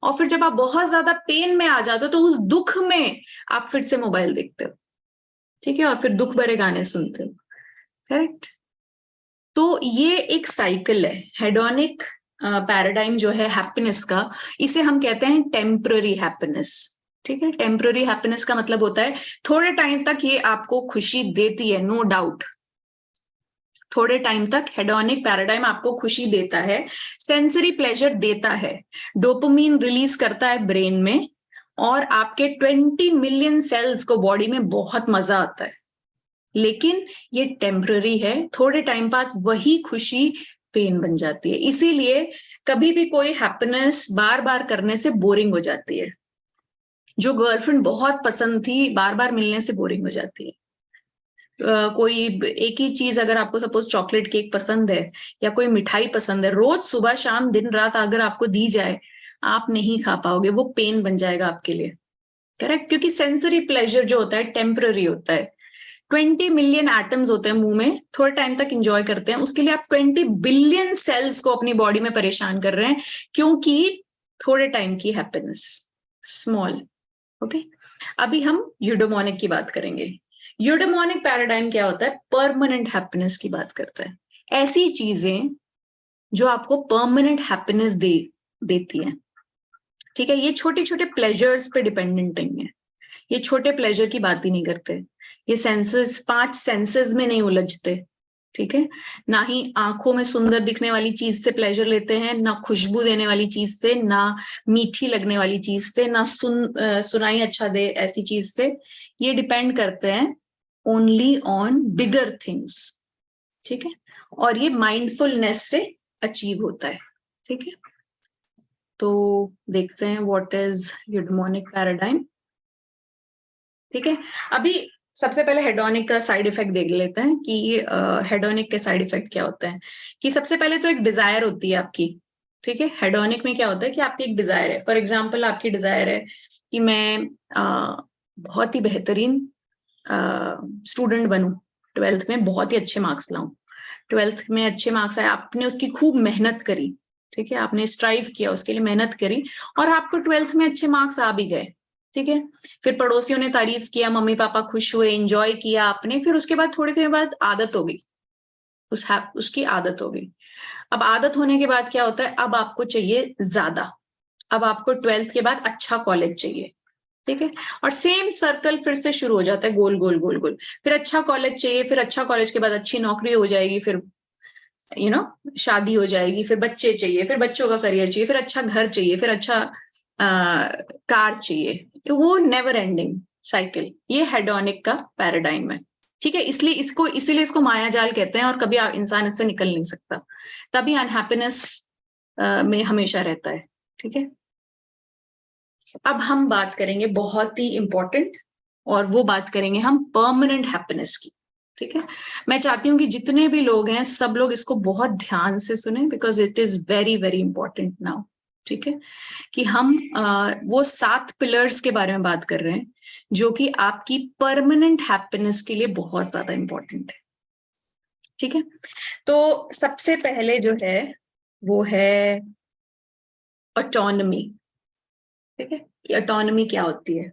और फिर जब आप बहुत ज्यादा पेन में आ जाते हो तो उस दुख में आप फिर से मोबाइल देखते हो, ठीक है, और फिर दुख भरे गाने सुनते हो। करेक्ट? तो ये एक साइकिल है, हेडोनिक पैराडाइम जो है हैप्पीनेस का, इसे हम कहते हैं टेम्पररी हैप्पीनेस। ठीक है, टेम्पररी हैप्पीनेस का मतलब होता है थोड़े टाइम तक ये आपको खुशी देती है, नो डाउट, थोड़े टाइम तक हेडोनिक पैराडाइम आपको खुशी देता है, सेंसरी प्लेजर देता है, डोपामिन रिलीज करता है ब्रेन में, और आपके 20 मिलियन सेल्स को बॉडी में बहुत मजा आता है। लेकिन ये टेम्पररी है, थोड़े टाइम बाद वही खुशी पेन बन जाती है। इसीलिए कभी भी कोई हैप्पीनेस बार बार करने से बोरिंग हो जाती है। जो गर्लफ्रेंड बहुत पसंद थी बार बार मिलने से बोरिंग हो जाती है। कोई एक ही चीज, अगर आपको सपोज चॉकलेट केक पसंद है या कोई मिठाई पसंद है, रोज सुबह शाम दिन रात अगर आपको दी जाए, आप नहीं खा पाओगे, वो पेन बन जाएगा आपके लिए। करेक्ट? क्योंकि सेंसरी प्लेजर जो होता है टेम्पररी होता है। 20 मिलियन एटम्स होते हैं मुंह में, थोड़े टाइम तक एंजॉय करते हैं, उसके लिए आप 20 बिलियन सेल्स को अपनी बॉडी में परेशान कर रहे हैं, क्योंकि थोड़े टाइम की हैप्पीनेस, स्मॉल। ओके, अभी हम यूडोमोनिक की बात करेंगे। यूडोमोनिक पैराडाइम क्या होता है? परमानेंट हैप्पीनेस की बात करता है, ऐसी चीजें जो आपको परमानेंट हैप्पीनेस देती हैं। ठीक है, ये छोटे छोटे प्लेजर्स पे डिपेंडेंट नहीं है, ये छोटे प्लेजर की बात ही नहीं करते, ये सेंसेस, 5 सेंसेस में नहीं उलझते। ठीक है, ना ही आंखों में सुंदर दिखने वाली चीज से प्लेजर लेते हैं, ना खुशबू देने वाली चीज से, ना मीठी लगने वाली चीज से, ना सुनाई अच्छा दे ऐसी चीज से। ये डिपेंड करते हैं ओनली ऑन बिगर थिंग्स। ठीक है, और ये माइंडफुलनेस से अचीव होता है। ठीक है, तो देखते हैं व्हाट इज यूडोमोनिक पैराडाइम। ठीक है, अभी सबसे पहले हेडोनिक का साइड इफेक्ट देख लेते हैं कि हेडोनिक के साइड इफेक्ट क्या होते हैं। कि सबसे पहले तो एक डिजायर होती है आपकी। ठीक है, हेडोनिक में क्या होता है कि आपकी एक डिजायर है, फॉर एग्जांपल आपकी डिजायर है कि मैं बहुत ही बेहतरीन स्टूडेंट बनूं, 12th में बहुत ही अच्छे मार्क्स लाऊं, 12th में अच्छे मार्क्स आए, आपने उसकी खूब मेहनत करी। ठीक है, आपने स्ट्राइव किया, उसके लिए मेहनत करी, और आपको 12th में अच्छे मार्क्स आ भी गए। ठीक है, फिर पड़ोसियों ने तारीफ किया, मम्मी पापा खुश हुए, एंजॉय किया आपने, फिर उसके बाद थोड़ी देर बाद आदत हो गई, उसकी आदत हो गई। अब आदत होने के बाद क्या होता है, अब आपको चाहिए ज्यादा, अब आपको 12th के बाद अच्छा कॉलेज चाहिए। ठीक है, और सेम सर्कल फिर से शुरू हो जाता है, गोल गोल गोल गोल, फिर अच्छा कॉलेज चाहिए, फिर अच्छा कॉलेज के बाद अच्छी नौकरी हो जाएगी, फिर शादी हो जाएगी, फिर बच्चे चाहिए, फिर बच्चों का करियर चाहिए, फिर अच्छा घर चाहिए, फिर अच्छा कार चाहिए। तो वो नेवर एंडिंग साइकिल, ये हेडोनिक का पैराडाइम है। ठीक है, इसीलिए इसको माया जाल कहते हैं, और कभी इंसान इससे निकल नहीं सकता, तभी अनहैप्पीनेस में हमेशा रहता है। ठीक है, अब हम बात करेंगे बहुत ही इंपॉर्टेंट, और वो बात करेंगे हम परमानेंट हैप्पीनेस की। ठीक है, मैं चाहती हूँ कि जितने भी लोग हैं सब लोग इसको बहुत ध्यान से सुने, because it is very very important now. ठीक है, कि हम वो 7 पिलर्स के बारे में बात कर रहे हैं जो कि आपकी परमानेंट हैप्पीनेस के लिए बहुत ज्यादा इंपॉर्टेंट है। ठीक है, तो सबसे पहले जो है वो है ऑटोनॉमी। ठीक है, कि ऑटोनॉमी क्या होती है?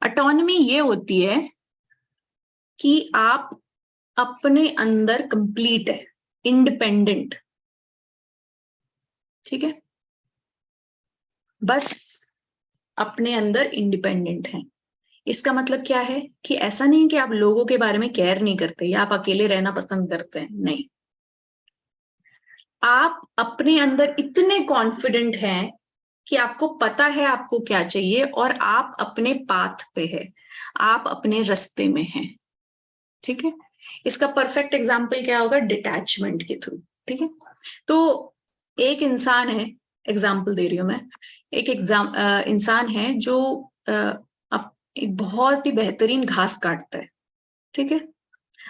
ऑटोनॉमी ये होती है कि आप अपने अंदर कंप्लीट है, इंडिपेंडेंट। ठीक है, बस अपने अंदर इंडिपेंडेंट है। इसका मतलब क्या है कि ऐसा नहीं कि आप लोगों के बारे में केयर नहीं करते या आप अकेले रहना पसंद करते हैं, नहीं, आप अपने अंदर इतने कॉन्फिडेंट हैं कि आपको पता है आपको क्या चाहिए, और आप अपने पाथ पे है, आप अपने रास्ते में हैं। ठीक है, इसका परफेक्ट एग्जाम्पल क्या होगा? डिटैचमेंट के थ्रू। ठीक है, तो एक इंसान है, एग्जाम्पल दे रही हूं मैं, एक इंसान है जो एक बहुत ही बेहतरीन घास काटता है, ठीक है।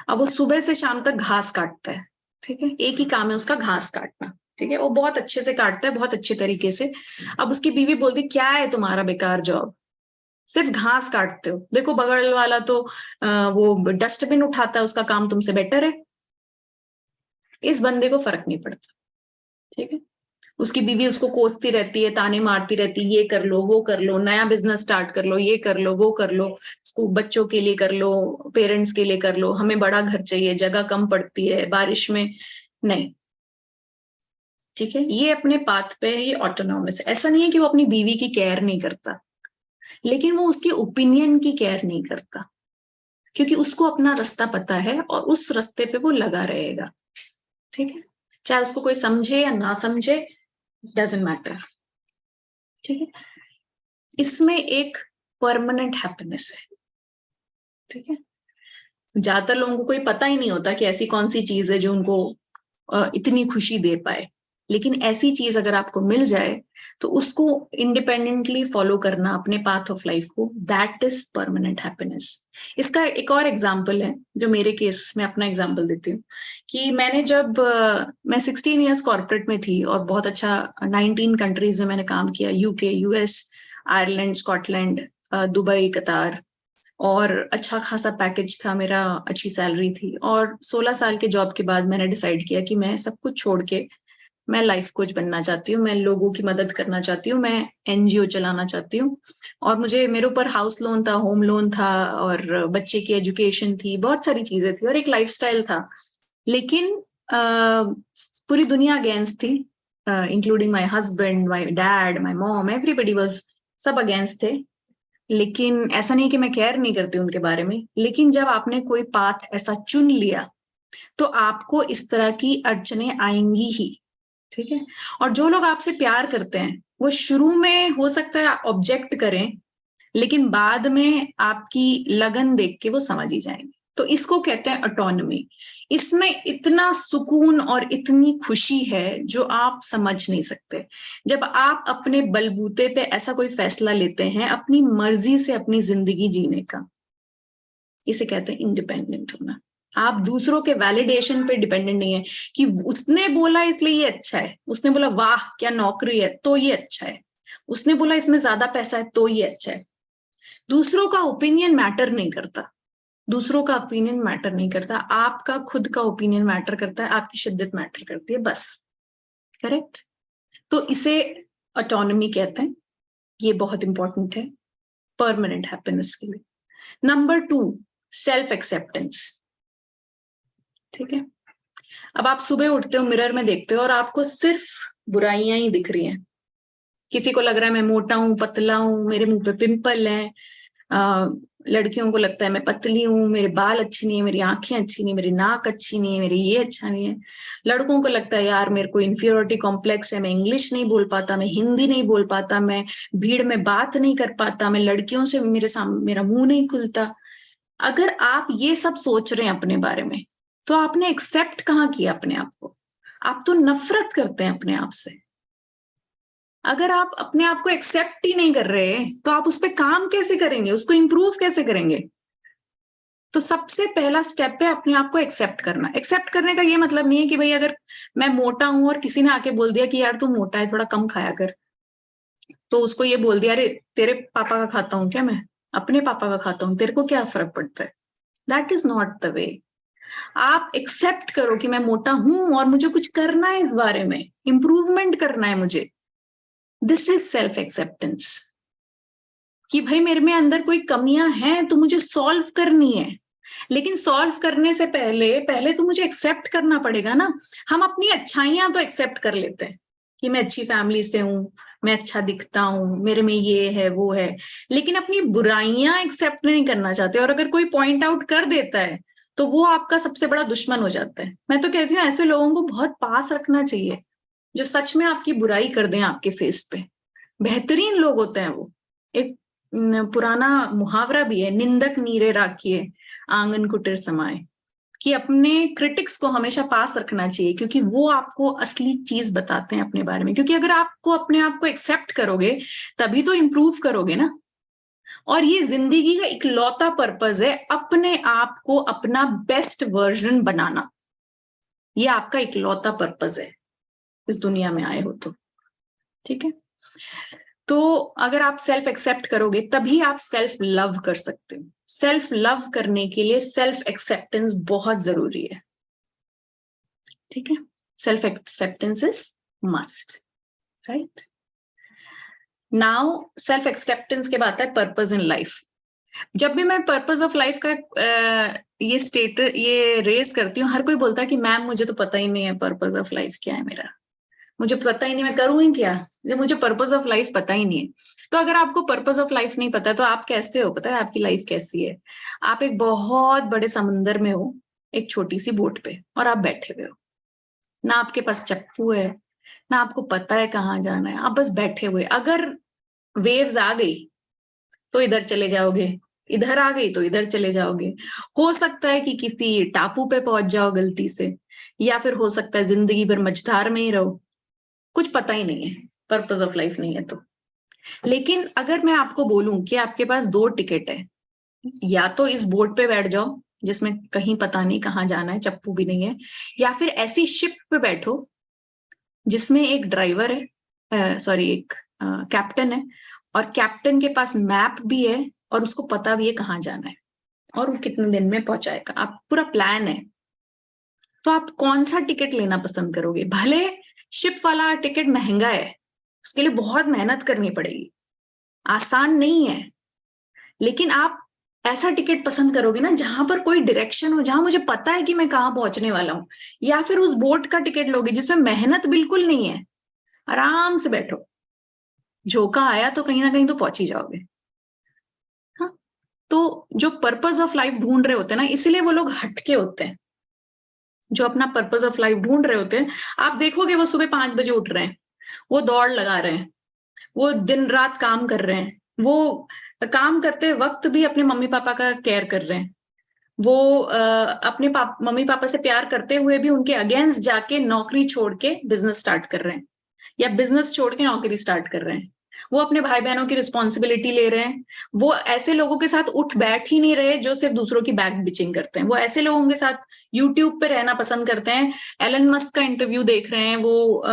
अब वो सुबह से शाम तक घास काटता है, ठीक है, एक ही काम है उसका, घास काटना, ठीक है। वो बहुत अच्छे से काटता है, बहुत अच्छे तरीके से। अब उसकी बीवी बोलती, क्या है तुम्हारा बेकार जॉब, सिर्फ घास काटते हो, देखो बगल वाला तो वो डस्टबिन उठाता है, उसका काम तुमसे बेटर है। इस बंदे को फर्क नहीं पड़ता, ठीक है। उसकी बीवी उसको कोसती रहती है, ताने मारती रहती है, ये कर लो, वो कर लो, नया बिजनेस स्टार्ट कर लो, ये कर लो, वो कर लो, स्कूल बच्चों के लिए कर लो, पेरेंट्स के लिए कर लो, हमें बड़ा घर चाहिए, जगह कम पड़ती है बारिश में। नहीं, ठीक है, ये अपने पाथ पे है, ये ऑटोनॉमस है। ऐसा नहीं है कि वो अपनी बीवी की केयर नहीं करता, लेकिन वो उसके ओपिनियन की केयर नहीं करता, क्योंकि उसको अपना रास्ता पता है और उस रास्ते पे वो लगा रहेगा, ठीक है। चाहे उसको कोई समझे या ना समझे, डजेंट मैटर, ठीक है। इसमें एक परमानेंट हैप्पीनेस है, ठीक है। ज्यादातर लोगों को कोई पता ही नहीं होता कि ऐसी कौन सी चीज है जो उनको इतनी खुशी दे पाए, लेकिन ऐसी चीज अगर आपको मिल जाए तो उसको इंडिपेंडेंटली फॉलो करना अपने पाथ ऑफ लाइफ को, दैट इज परमानेंट हैप्पीनेस। इसका एक और एग्जांपल है, जो मेरे केस में अपना एग्जांपल देती हूँ, कि मैंने जब मैं 16 इयर्स कॉर्पोरेट में थी और बहुत अच्छा 19 कंट्रीज में मैंने काम किया, UK, US, Ireland, Scotland, Dubai, कतार, और अच्छा खासा पैकेज था मेरा, अच्छी सैलरी थी। और 16 साल के जॉब के बाद मैंने डिसाइड किया कि मैं सब कुछ छोड़ के मैं लाइफ कोच बनना चाहती हूँ, मैं लोगों की मदद करना चाहती हूँ, मैं एनजीओ चलाना चाहती हूँ। और मुझे, मेरे ऊपर हाउस लोन था, होम लोन था, और बच्चे की एजुकेशन थी, बहुत सारी चीजें थी, और एक लाइफस्टाइल था। लेकिन पूरी दुनिया अगेंस्ट थी, including my husband, my dad, my mom, everybody was, सब अगेंस्ट थे। लेकिन ऐसा नहीं कि मैं केयर नहीं करती उनके बारे में, लेकिन जब आपने कोई पाथ ऐसा चुन लिया तो आपको इस तरह की अड़चने आएंगी ही, ठीक है। और जो लोग आपसे प्यार करते हैं वो शुरू में हो सकता है ऑब्जेक्ट करें, लेकिन बाद में आपकी लगन देख के वो समझ ही जाएंगे। तो इसको कहते हैं ऑटोनॉमी। इसमें इतना सुकून और इतनी खुशी है जो आप समझ नहीं सकते। जब आप अपने बलबूते पे ऐसा कोई फैसला लेते हैं अपनी मर्जी से अपनी जिंदगी जीने का, इसे कहते हैं इंडिपेंडेंट होना। आप दूसरों के वैलिडेशन पे डिपेंडेंट नहीं है कि उसने बोला इसलिए ये अच्छा है, उसने बोला वाह क्या नौकरी है तो ये अच्छा है, उसने बोला इसमें ज्यादा पैसा है तो ये अच्छा है। दूसरों का ओपिनियन मैटर नहीं करता, दूसरों का ओपिनियन मैटर नहीं करता, आपका खुद का ओपिनियन मैटर करता है, आपकी शिद्दत मैटर करती है, बस। करेक्ट। तो इसे ऑटोनॉमी कहते हैं, ये बहुत इंपॉर्टेंट है परमानेंट हैप्पीनेस के लिए। नंबर 2, सेल्फ एक्सेप्टेंस, ठीक है। अब आप सुबह उठते हो, मिरर में देखते हो और आपको सिर्फ बुराइयां ही दिख रही हैं। किसी को लग रहा है मैं मोटा हूं, पतला हूं, मेरे मुंह पे पिंपल है, लड़कियों को लगता है मैं पतली हूँ, मेरे बाल अच्छे नहीं है, मेरी आंखें अच्छी नहीं, मेरी नाक अच्छी नहीं है, मेरी ये अच्छा नहीं है। लड़कों को लगता है यार मेरे को इंफीरियोरिटी कॉम्प्लेक्स है, मैं इंग्लिश नहीं बोल पाता, मैं हिंदी नहीं बोल पाता, मैं भीड़ में बात नहीं कर पाता, मैं लड़कियों से मेरे सामने मेरा मुंह नहीं खुलता। अगर आप ये सब सोच रहे हैं अपने बारे में, तो आपने एक्सेप्ट कहाँ किया अपने आप को? आप तो नफरत करते हैं अपने आप से। अगर आप अपने आप को एक्सेप्ट ही नहीं कर रहे तो आप उस पर काम कैसे करेंगे, उसको इंप्रूव कैसे करेंगे? तो सबसे पहला स्टेप है अपने आप को एक्सेप्ट करना। एक्सेप्ट करने का ये मतलब नहीं है कि भाई अगर मैं मोटा हूं और किसी ने आके बोल दिया कि यार तू मोटा है, थोड़ा कम खाया कर, तो उसको ये बोल दिया अरे तेरे पापा का खाता हूं क्या मैं, अपने पापा का खाता हूं, तेरे को क्या फर्क पड़ता है? That is not the way. आप एक्सेप्ट करो कि मैं मोटा हूं और मुझे कुछ करना है, इस बारे में इंप्रूवमेंट करना है मुझे। दिस इज सेल्फ एक्सेप्टेंस, कि भाई मेरे में अंदर कोई कमियां हैं तो मुझे सॉल्व करनी है। लेकिन सॉल्व करने से पहले पहले तो मुझे एक्सेप्ट करना पड़ेगा ना। हम अपनी अच्छाइयां तो एक्सेप्ट कर लेते हैं कि मैं अच्छी फैमिली से हूँ, मैं अच्छा दिखता हूँ, मेरे में ये है वो है, लेकिन अपनी बुराइयां एक्सेप्ट नहीं करना चाहते। और अगर कोई पॉइंट आउट कर देता है तो वो आपका सबसे बड़ा दुश्मन हो जाता है। मैं तो कहती हूँ ऐसे लोगों को बहुत पास रखना चाहिए जो सच में आपकी बुराई कर दें आपके फेस पे। बेहतरीन लोग होते हैं वो। एक पुराना मुहावरा भी है, निंदक नीरे राखिए आंगन कुटीर समाए, कि अपने क्रिटिक्स को हमेशा पास रखना चाहिए, क्योंकि वो आपको असली चीज बताते हैं अपने बारे में। क्योंकि अगर आपको अपने आप को एक्सेप्ट करोगे तभी तो इम्प्रूव करोगे ना। और ये जिंदगी का इकलौता पर्पस है, अपने आप को अपना बेस्ट वर्जन बनाना। ये आपका इकलौता पर्पस है इस दुनिया में आए हो तो, ठीक है। तो अगर आप सेल्फ एक्सेप्ट करोगे तभी आप सेल्फ लव कर सकते हो। सेल्फ लव करने के लिए सेल्फ एक्सेप्टेंस बहुत जरूरी है, ठीक है। Self acceptance is must, right. Now self acceptance के बाद है पर्पस इन लाइफ। जब भी मैं पर्पस ऑफ लाइफ का ये रेस करती हूँ, हर कोई बोलता है कि मैम मुझे तो पता ही नहीं है पर्पस ऑफ लाइफ क्या है मेरा, मुझे पता ही नहीं, मैं करूँ ही क्या जब मुझे पर्पस ऑफ लाइफ पता ही नहीं है। तो अगर आपको पर्पस ऑफ लाइफ नहीं पता है तो आप कैसे हो, पता है आपकी लाइफ कैसी है? आप एक बहुत बड़े समुंदर में हो, एक छोटी सी बोट पे, और आप बैठे हुए हो, ना आपके पास चप्पू है, ना आपको पता है कहाँ जाना है, आप बस बैठे हुए। अगर वेव्स आ गई तो इधर चले जाओगे, इधर आ गई तो इधर चले जाओगे। हो सकता है कि किसी टापू पे पहुंच जाओ गलती से, या फिर हो सकता है जिंदगी भर मझधार में ही रहो, कुछ पता ही नहीं है, पर्पस ऑफ लाइफ नहीं है तो। लेकिन अगर मैं आपको बोलूं कि आपके पास 2 टिकट है, या तो इस बोट पे बैठ जाओ जिसमें कहीं पता नहीं कहाँ जाना है, चप्पू भी नहीं है, या फिर ऐसी शिप पे बैठो जिसमें एक ड्राइवर है, सॉरी एक कैप्टन है, और कैप्टन के पास मैप भी है और उसको पता भी है कहाँ जाना है और वो कितने दिन में पहुंचाएगा, आप पूरा प्लान है। तो आप कौन सा टिकट लेना पसंद करोगे? भले शिप वाला टिकट महंगा है, उसके लिए बहुत मेहनत करनी पड़ेगी, आसान नहीं है, लेकिन आप ऐसा टिकट पसंद करोगे ना जहां पर कोई डायरेक्शन हो, जहां मुझे पता है कि मैं कहाँ पहुंचने वाला हूँ। या फिर उस बोट का टिकट लोगे जिसमें मेहनत बिल्कुल नहीं है, आराम से बैठो, झोंका आया तो कहीं ना कहीं तो पहुंच ही जाओगे। हाँ, तो जो पर्पस ऑफ लाइफ ढूंढ रहे होते हैं ना, इसलिए वो लोग हटके होते हैं, जो अपना पर्पस ऑफ लाइफ ढूंढ रहे होते हैं। आप देखोगे वो सुबह 5 बजे उठ रहे हैं, वो दौड़ लगा रहे हैं, वो दिन रात काम कर रहे हैं, वो काम करते वक्त भी अपने मम्मी पापा का केयर कर रहे हैं, वो अपने मम्मी पापा से प्यार करते हुए भी उनके अगेंस्ट जाके नौकरी छोड़ के बिजनेस स्टार्ट कर रहे हैं, या बिजनेस छोड़ के नौकरी स्टार्ट कर रहे हैं। वो अपने भाई बहनों की रिस्पॉन्सिबिलिटी ले रहे हैं। वो ऐसे लोगों के साथ उठ बैठ ही नहीं रहे जो सिर्फ दूसरों की बैक बिचिंग करते हैं। वो ऐसे लोगों के साथ यूट्यूब पे रहना पसंद करते हैं, एलन मस्क का इंटरव्यू देख रहे हैं, वो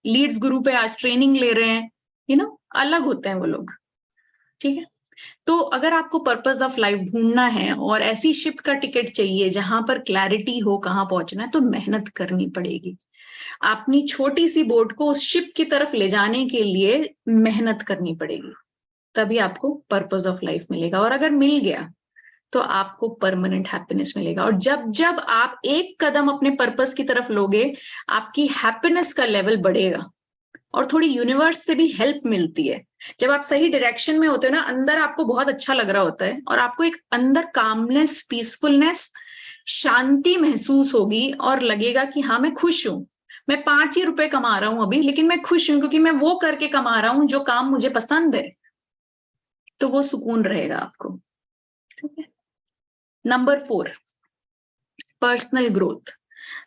लीड्स गुरु पे आज ट्रेनिंग ले रहे हैं, अलग होते हैं वो लोग, ठीक है। तो अगर आपको पर्पस ऑफ लाइफ ढूंढना है और ऐसी शिप का टिकट चाहिए जहां पर क्लैरिटी हो कहाँ पहुंचना है, तो मेहनत करनी पड़ेगी। अपनी छोटी सी बोट को उस शिप की तरफ ले जाने के लिए मेहनत करनी पड़ेगी, तभी आपको पर्पस ऑफ लाइफ मिलेगा। और अगर मिल गया तो आपको परमानेंट हैप्पीनेस मिलेगा। और जब जब आप एक कदम अपने पर्पस की तरफ लोगे, आपकी हैप्पीनेस का लेवल बढ़ेगा और थोड़ी यूनिवर्स से भी हेल्प मिलती है। जब आप सही डायरेक्शन में होते हो ना, अंदर आपको बहुत अच्छा लग रहा होता है और आपको एक अंदर कामनेस, पीसफुलनेस, शांति महसूस होगी और लगेगा कि हाँ मैं खुश हूं, मैं 5 ही रुपए कमा रहा हूं अभी, लेकिन मैं खुश हूं क्योंकि मैं वो करके कमा रहा हूं जो काम मुझे पसंद है। तो वो सुकून रहेगा आपको, ठीक है। Number 4, personal growth.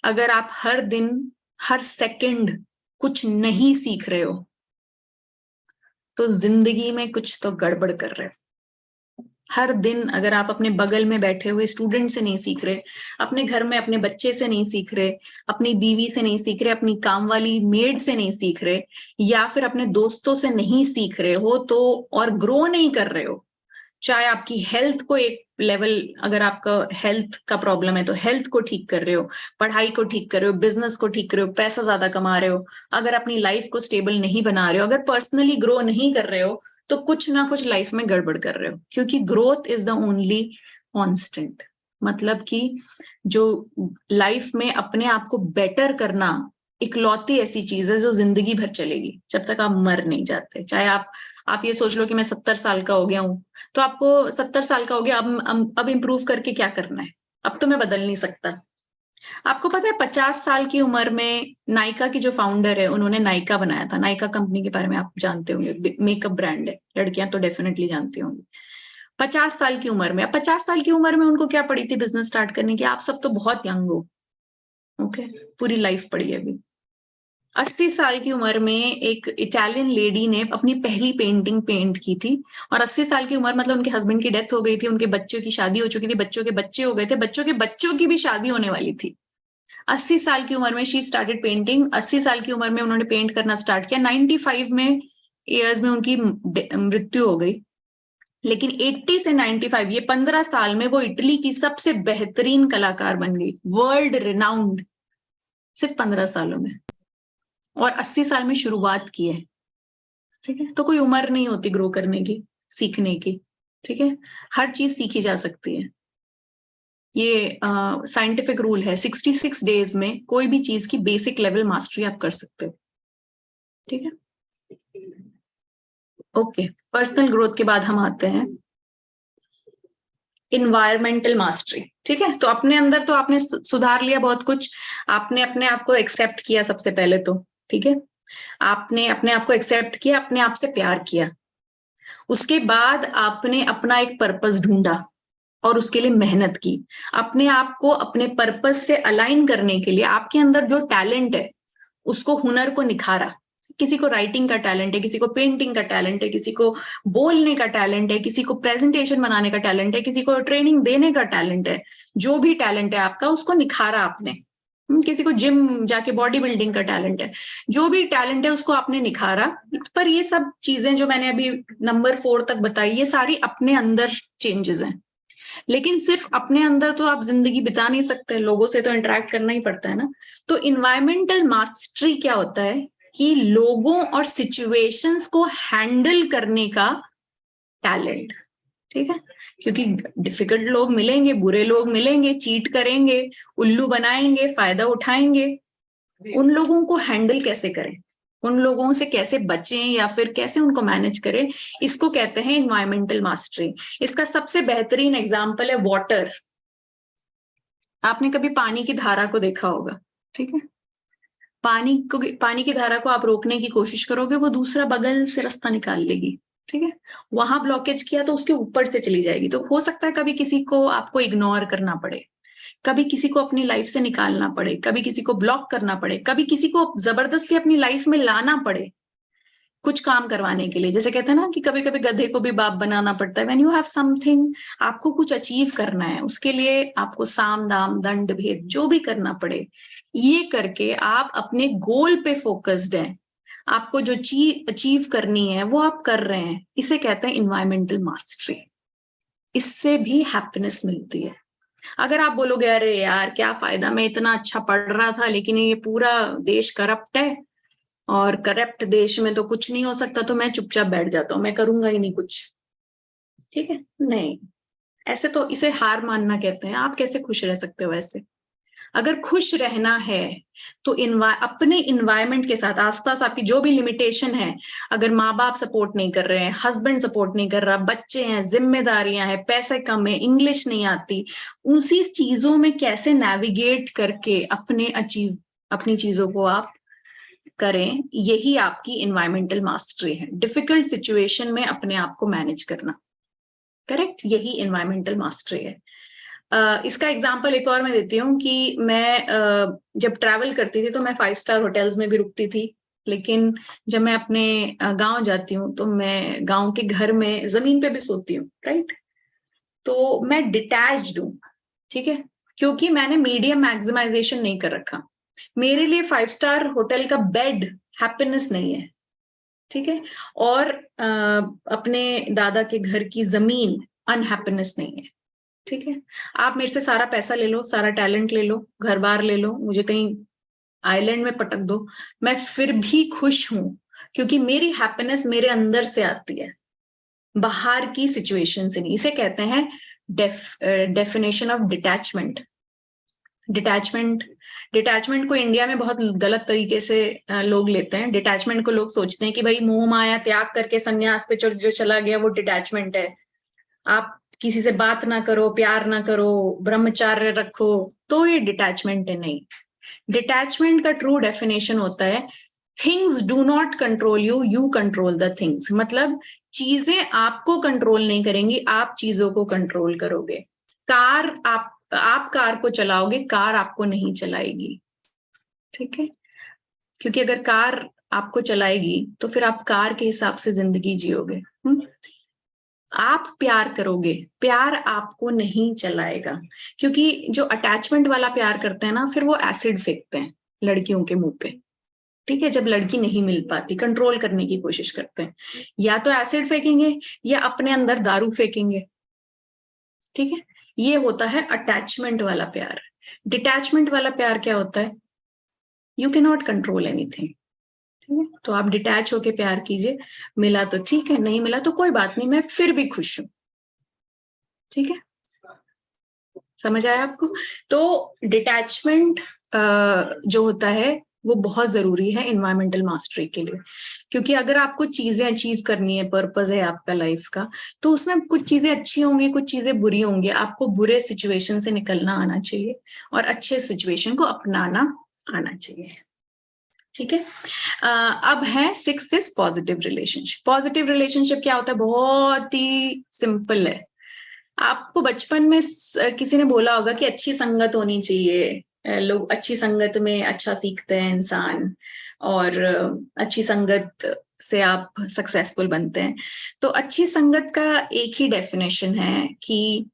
अगर आप हर दिन, हर सेकंड कुछ नहीं सीख रहे हो तो जिंदगी में कुछ तो गड़बड़ कर रहे हो। हर दिन अगर आप अपने बगल में बैठे हुए स्टूडेंट से नहीं सीख रहे, अपने घर में अपने बच्चे से नहीं सीख रहे, अपनी बीवी से नहीं सीख रहे, अपनी काम वाली मेड से नहीं सीख रहे, या फिर अपने दोस्तों से नहीं सीख रहे हो तो, और ग्रो नहीं कर रहे हो, चाहे आपकी हेल्थ को एक लेवल, अगर आपका हेल्थ का प्रॉब्लम है तो हेल्थ को ठीक कर रहे हो, पढ़ाई को ठीक कर रहे हो, बिजनेस को ठीक कर रहे हो, पैसा ज्यादा कमा रहे हो, अगर अपनी लाइफ को स्टेबल नहीं बना रहे हो, अगर पर्सनली ग्रो नहीं कर रहे हो, तो कुछ ना कुछ लाइफ में गड़बड़ कर रहे हो। क्योंकि growth is the only constant, मतलब कि जो लाइफ में अपने आप को बेटर करना इकलौती ऐसी चीज है जो जिंदगी भर चलेगी, जब तक आप मर नहीं जाते। चाहे आप ये सोच लो कि मैं 70 साल का हो गया हूं, तो आपको 70 साल का हो गया, अब इम्प्रूव करके क्या करना है? अब तो मैं बदल नहीं सकता। आपको पता है 50 साल की उम्र में नायका की जो फाउंडर है, उन्होंने नायका बनाया था। नायका कंपनी के बारे में आप जानते होंगे, मेकअप ब्रांड है, लड़कियां तो डेफिनेटली जानती होंगी। 50 साल की उम्र में, अब 50 साल की उम्र में उनको क्या पड़ी थी बिजनेस स्टार्ट करने की? आप सब तो बहुत यंग हो, ओके, पूरी लाइफ पड़ी है अभी। 80 साल की उम्र में एक इटालियन लेडी ने अपनी पहली पेंटिंग पेंट की थी, और 80 साल की उम्र मतलब उनके हस्बैंड की डेथ हो गई थी, उनके बच्चों की शादी हो चुकी थी, बच्चों के बच्चे हो गए थे, बच्चों के बच्चों की भी शादी होने वाली थी। 80 साल की उम्र में शी स्टार्टेड पेंटिंग। 80 साल की उम्र में उन्होंने पेंट करना स्टार्ट किया। 95 में ईयर्स में उनकी मृत्यु हो गई। लेकिन 80 से 95 ये 15 साल में वो इटली की सबसे बेहतरीन कलाकार बन गई, वर्ल्ड रिनाउंड, सिर्फ 15 सालों में। और 80 साल में शुरुआत की है। ठीक है, तो कोई उम्र नहीं होती ग्रो करने की, सीखने की। ठीक है, हर चीज सीखी जा सकती है। ये साइंटिफिक रूल है, 66 डेज में कोई भी चीज की बेसिक लेवल मास्टरी आप कर सकते हो। ठीक है, ओके। पर्सनल ग्रोथ के बाद हम आते हैं इन्वायरमेंटल मास्टरी। ठीक है, तो अपने अंदर तो आपने सुधार लिया बहुत कुछ, आपने अपने आप को एक्सेप्ट किया सबसे पहले तो। ठीक है, आपने अपने आप को एक्सेप्ट किया, अपने आप से प्यार किया। उसके बाद आपने अपना एक पर्पस ढूंढा और उसके लिए मेहनत की। अपने आप को अपने पर्पस से अलाइन करने के लिए आपके अंदर जो टैलेंट है उसको, हुनर को निखारा। किसी को राइटिंग का टैलेंट है, किसी को पेंटिंग का टैलेंट है, किसी को बोलने का टैलेंट है, किसी को प्रेजेंटेशन बनाने का टैलेंट है, किसी को ट्रेनिंग देने का टैलेंट है। जो भी टैलेंट है आपका उसको निखारा आपने। किसी को जिम जाके बॉडी बिल्डिंग का टैलेंट है। जो भी टैलेंट है उसको आपने निखारा। पर ये सब चीजें जो मैंने अभी नंबर 4 तक बताई, ये सारी अपने अंदर चेंजेस हैं। लेकिन सिर्फ अपने अंदर तो आप जिंदगी बिता नहीं सकते, लोगों से तो इंटरेक्ट करना ही पड़ता है ना। तो इन्वायरमेंटल मास्टरी क्या होता है कि लोगों और सिचुएशंस को हैंडल करने का टैलेंट। ठीक है, क्योंकि डिफिकल्ट लोग मिलेंगे, बुरे लोग मिलेंगे, चीट करेंगे, उल्लू बनाएंगे, फायदा उठाएंगे। उन लोगों को हैंडल कैसे करें, उन लोगों से कैसे बचें या फिर कैसे उनको मैनेज करें, इसको कहते हैं इन्वायरमेंटल मास्टरी। इसका सबसे बेहतरीन एग्जाम्पल है वाटर। आपने कभी पानी की धारा को देखा होगा। ठीक है, पानी की धारा को आप रोकने की कोशिश करोगे, वो दूसरा बगल से रास्ता निकाल लेगी। ठीक है, वहां ब्लॉकेज किया तो उसके ऊपर से चली जाएगी। तो हो सकता है कभी किसी को आपको इग्नोर करना पड़े, कभी किसी को अपनी लाइफ से निकालना पड़े, कभी किसी को ब्लॉक करना पड़े, कभी किसी को जबरदस्ती अपनी लाइफ में लाना पड़े कुछ काम करवाने के लिए। जैसे कहते हैं ना कि कभी कभी गधे को भी बाप बनाना पड़ता है। व्हेन यू हैव समथिंग, आपको कुछ अचीव करना है, उसके लिए आपको साम दाम दंड भेद जो भी करना पड़े, ये करके आप अपने गोल पे फोकस्ड हैं, आपको जो चीज अचीव करनी है वो आप कर रहे हैं। इसे कहते हैं इन्वायरमेंटल मास्टरी। इससे भी हैप्पीनेस मिलती है। अगर आप बोलोगे अरे यार क्या फायदा, मैं इतना अच्छा पढ़ रहा था लेकिन ये पूरा देश करप्ट है और करप्ट देश में तो कुछ नहीं हो सकता, तो मैं चुपचाप बैठ जाता हूँ, मैं करूंगा ही नहीं कुछ। ठीक है, नहीं, ऐसे तो इसे हार मानना कहते हैं। आप कैसे खुश रह सकते हो ऐसे? अगर खुश रहना है तो अपने इन्वायरमेंट के साथ, आसपास आपकी जो भी लिमिटेशन है, अगर माँ बाप सपोर्ट नहीं कर रहे हैं, हस्बैंड सपोर्ट नहीं कर रहा, बच्चे हैं, जिम्मेदारियां हैं, पैसे कम है, इंग्लिश नहीं आती, उसी चीजों में कैसे नेविगेट करके अपनी चीजों को आप करें, यही आपकी इन्वायरमेंटल मास्टरी है। डिफिकल्ट सिचुएशन में अपने आप को मैनेज करना, करेक्ट, यही इन्वायरमेंटल मास्टरी है। इसका एग्जांपल एक और मैं देती हूँ कि मैं जब ट्रैवल करती थी तो मैं 5 स्टार होटल्स में भी रुकती थी। लेकिन जब मैं अपने गांव जाती हूँ तो मैं गांव के घर में जमीन पे भी सोती हूँ, राइट। तो मैं डिटैच्ड हूँ। ठीक है, क्योंकि मैंने मीडिया मैक्सिमाइजेशन नहीं कर रखा। मेरे लिए 5 स्टार होटल का बेड हैप्पीनेस नहीं है। ठीक है, और अपने दादा के घर की जमीन अनहैप्पीनेस नहीं है। ठीक है, आप मेरे से सारा पैसा ले लो, सारा टैलेंट ले लो, घर बार ले लो, मुझे कहीं आइलैंड में पटक दो, मैं फिर भी खुश हूं, क्योंकि मेरी हैप्पीनेस मेरे अंदर से आती है, बाहर की सिचुएशन से नहीं। इसे कहते हैं डेफिनेशन ऑफ डिटैचमेंट। डिटैचमेंट को इंडिया में बहुत गलत तरीके से लोग लेते हैं। डिटैचमेंट को लोग सोचते हैं कि भाई मोह माया त्याग करके संन्यास पे जो चला गया वो डिटैचमेंट है। आप किसी से बात ना करो, प्यार ना करो, ब्रह्मचार्य रखो, तो ये डिटैचमेंट है। नहीं, डिटैचमेंट का ट्रू डेफिनेशन होता है things do not control you, you control the things. मतलब चीजें आपको कंट्रोल नहीं करेंगी, आप चीजों को कंट्रोल करोगे। कार आप कार को चलाओगे, कार आपको नहीं चलाएगी। ठीक है, क्योंकि अगर कार आपको चलाएगी तो फिर आप कार के हिसाब से जिंदगी जियोगे। आप प्यार करोगे, प्यार आपको नहीं चलाएगा। क्योंकि जो अटैचमेंट वाला प्यार करते हैं ना, फिर वो एसिड फेंकते हैं लड़कियों के मुंह पे। ठीक है, जब लड़की नहीं मिल पाती, कंट्रोल करने की कोशिश करते हैं, या तो एसिड फेंकेंगे या अपने अंदर दारू फेंकेंगे। ठीक है, ये होता है अटैचमेंट वाला प्यार। डिटैचमेंट वाला प्यार क्या होता है? You can not control anything. ठीक है, तो आप डिटैच होके प्यार कीजिए। मिला तो ठीक है, नहीं मिला तो कोई बात नहीं, मैं फिर भी खुश हूं। ठीक है, समझ आया आपको? तो डिटैचमेंट जो होता है वो बहुत जरूरी है इन्वायरमेंटल मास्टरी के लिए। क्योंकि अगर आपको चीजें अचीव करनी है, पर्पस है आपका लाइफ का, तो उसमें कुछ चीजें अच्छी होंगी, कुछ चीजें बुरी होंगी। आपको बुरे सिचुएशन से निकलना आना चाहिए और अच्छे सिचुएशन को अपनाना आना चाहिए। ठीक है, अब है sixth is positive relationship. Positive relationship क्या होता है? बहुत ही सिंपल है। आपको बचपन में किसी ने बोला होगा कि अच्छी संगत होनी चाहिए, लोग अच्छी संगत में अच्छा सीखते हैं इंसान, और अच्छी संगत से आप सक्सेसफुल बनते हैं। तो अच्छी संगत का एक ही डेफिनेशन है कि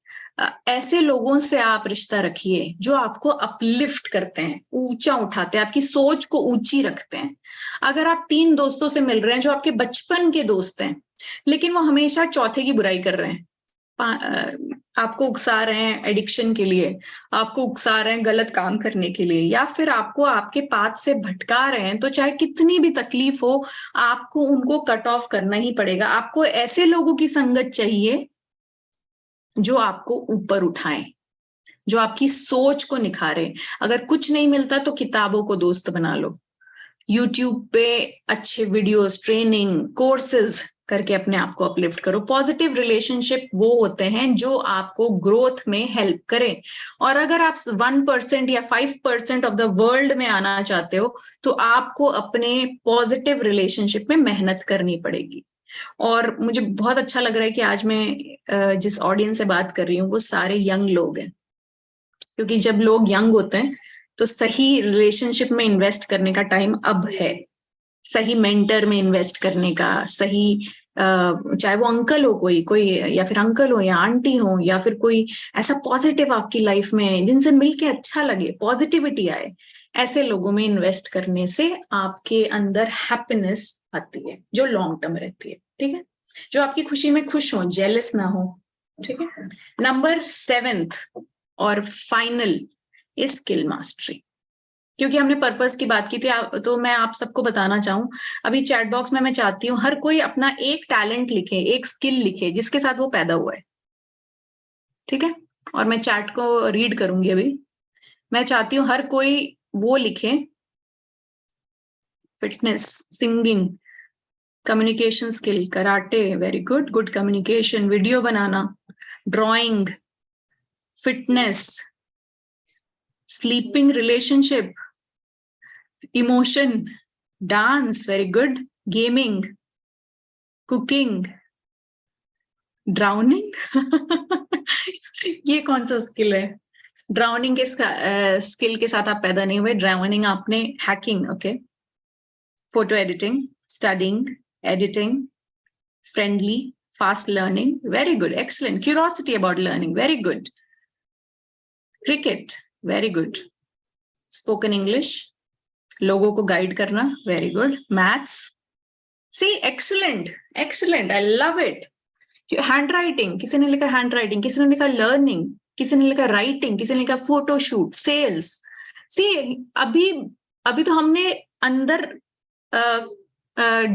ऐसे लोगों से आप रिश्ता रखिए जो आपको अपलिफ्ट करते हैं, ऊंचा उठाते हैं, आपकी सोच को ऊंची रखते हैं। अगर आप 3 दोस्तों से मिल रहे हैं जो आपके बचपन के दोस्त हैं, लेकिन वो हमेशा चौथे की बुराई कर रहे हैं, आपको उकसा रहे हैं एडिक्शन के लिए, आपको उकसा रहे हैं गलत काम करने के लिए, या फिर आपको आपके पाथ से भटका रहे हैं, तो चाहे कितनी भी तकलीफ हो, आपको उनको कट ऑफ करना ही पड़ेगा। आपको ऐसे लोगों की संगत चाहिए जो आपको ऊपर उठाएं, जो आपकी सोच को निखारे। अगर कुछ नहीं मिलता तो किताबों को दोस्त बना लो, यूट्यूब पे अच्छे वीडियोस, ट्रेनिंग, कोर्सेज करके अपने आप को अपलिफ्ट करो। पॉजिटिव रिलेशनशिप वो होते हैं जो आपको ग्रोथ में हेल्प करें। और अगर आप 1% या 5% ऑफ द वर्ल्ड में आना चाहते हो, तो आपको अपने पॉजिटिव रिलेशनशिप में मेहनत करनी पड़ेगी। और मुझे बहुत अच्छा लग रहा है कि आज मैं जिस ऑडियंस से बात कर रही हूँ वो सारे यंग लोग हैं, क्योंकि जब लोग यंग होते हैं तो सही रिलेशनशिप में इन्वेस्ट करने का टाइम अब है। सही मेंटर में इन्वेस्ट करने का, सही चाहे वो अंकल हो, कोई या फिर अंकल हो या आंटी हो, या फिर कोई ऐसा पॉजिटिव आपकी लाइफ में जिनसे मिलके अच्छा लगे, पॉजिटिविटी आए, ऐसे लोगों में इन्वेस्ट करने से आपके अंदर हैप्पीनेस आती है जो लॉन्ग टर्म रहती है। ठीक है, जो आपकी खुशी में खुश हो, जेलस ना हो। ठीक है, नंबर 7th और फाइनल इज स्किल मास्टरी। क्योंकि हमने पर्पस की बात की थी, तो मैं आप सबको बताना चाहूँ, अभी चैट बॉक्स में मैं चाहती हूँ हर कोई अपना एक टैलेंट लिखे, एक स्किल लिखे जिसके साथ वो पैदा हुआ है। ठीक है, और मैं चैट को रीड करूंगी अभी। मैं चाहती हूँ हर कोई वो लिखे, fitness, singing, communication skill, karate, very good, good communication, video बनाना, drawing, fitness, sleeping, relationship, emotion, dance, very good, gaming, cooking, drowning ये कौन सा स्किल है? ड्राउनिंग के स्किल के साथ आप पैदा नहीं हुए, ड्राउनिंग आपने, hacking, okay, photo editing, studying, editing, friendly, fast learning, very good, excellent, curiosity about learning, very good, cricket, very good, spoken English, लोगों को गाइड करना, very good, maths, C, excellent, excellent, I love it. Hand writing, किसी ने लिखा hand writing, किसी ने लिखा learning, किसी ने लिखा राइटिंग, किसी ने लिखा फोटोशूट, सेल्स। सी, अभी अभी तो हमने अंदर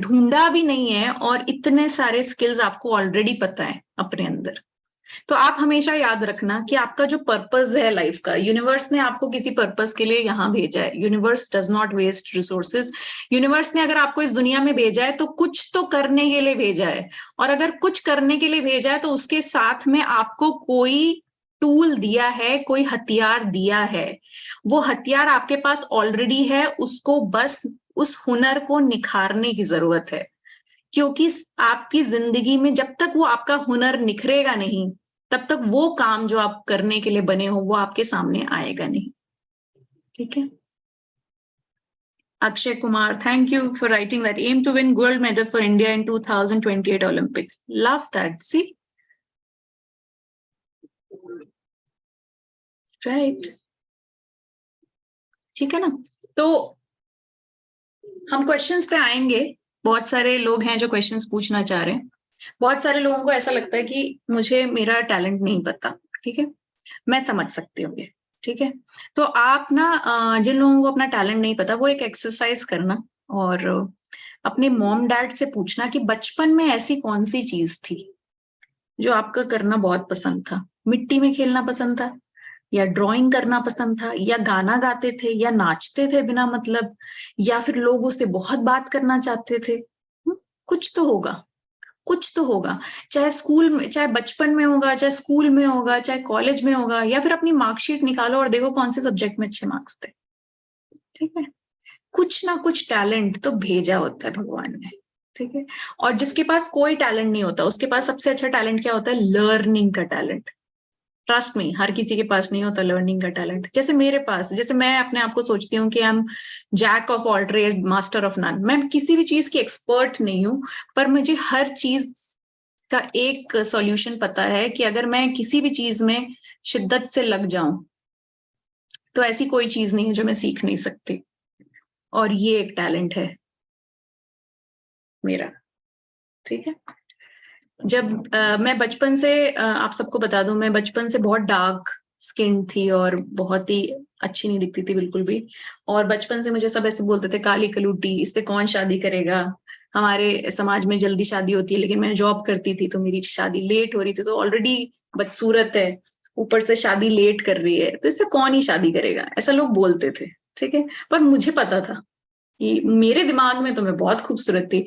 ढूंढा भी नहीं है और इतने सारे स्किल्स आपको ऑलरेडी पता है अपने अंदर। तो आप हमेशा याद रखना कि आपका जो पर्पस है लाइफ का, यूनिवर्स ने आपको किसी पर्पस के लिए यहाँ भेजा है। Universe does not waste resources. Universe ने अगर आपको इस दुनिया में भेजा है तो कुछ तो करने के लिए भेजा है, और अगर कुछ करने के लिए भेजा है तो उसके साथ में आपको कोई टूल दिया है, कोई हथियार दिया है। वो हथियार आपके पास ऑलरेडी है, उसको बस उस हुनर को निखारने की जरूरत है। क्योंकि आपकी जिंदगी में जब तक वो आपका हुनर निखरेगा नहीं, तब तक वो काम जो आप करने के लिए बने हो वो आपके सामने आएगा नहीं। ठीक है, Akshay Kumar, thank you for writing that. Aim to win gold medal for India in 2028 Olympics. Love that. See? Right. ठीक है ना? तो हम क्वेश्चंस पे आएंगे. बहुत सारे लोग हैं जो क्वेश्चंस पूछना चाह रहे हैं. बहुत सारे लोगों को ऐसा लगता है कि मुझे मेरा टैलेंट नहीं पता. ठीक है, मैं समझ सकती हूँ ये. ठीक है, तो आप ना जिन लोगों को अपना टैलेंट नहीं पता, वो एक एक्सरसाइज करना और अपने मॉम डैड से पूछना कि बचपन में ऐसी कौन सी चीज थी जो आपका करना बहुत पसंद था. मिट्टी में खेलना पसंद था, या ड्राइंग करना पसंद था, या गाना गाते थे, या नाचते थे बिना मतलब, या फिर लोगों से बहुत बात करना चाहते थे. कुछ तो होगा, कुछ तो होगा. चाहे स्कूल में, चाहे बचपन में होगा, चाहे स्कूल में होगा, चाहे कॉलेज में होगा, या फिर अपनी मार्कशीट निकालो और देखो कौन से सब्जेक्ट में अच्छे मार्क्स थे. ठीक है, कुछ ना कुछ टैलेंट तो भेजा होता है भगवान ने. ठीक है, और जिसके पास कोई टैलेंट नहीं होता, उसके पास सबसे अच्छा टैलेंट क्या होता है? लर्निंग का टैलेंट. ट्रस्ट मी, हर किसी के पास नहीं होता लर्निंग का टैलेंट. जैसे मेरे पास, जैसे मैं अपने आप को सोचती हूँ कि I am jack of all trade, master of none. मैं किसी भी चीज की एक्सपर्ट नहीं हूँ, पर मुझे हर चीज का एक सॉल्यूशन पता है कि अगर मैं किसी भी चीज में शिद्दत से लग जाऊं तो ऐसी कोई चीज नहीं है जो मैं सीख नहीं सकती. और ये एक टैलेंट है मेरा. ठीक है, जब मैं बचपन से आप सबको बता दूं, मैं बचपन से बहुत डार्क स्किन थी और बहुत ही अच्छी नहीं दिखती थी बिल्कुल भी. और बचपन से मुझे सब ऐसे बोलते थे, काली कलूटी, इससे कौन शादी करेगा. हमारे समाज में जल्दी शादी होती है, लेकिन मैं जॉब करती थी तो मेरी शादी लेट हो रही थी. तो ऑलरेडी बदसूरत है, ऊपर से शादी लेट कर रही है, तो इससे कौन ही शादी करेगा, ऐसा लोग बोलते थे. ठीक है, पर मुझे पता था कि मेरे दिमाग में तो मैं बहुत खूबसूरत थी.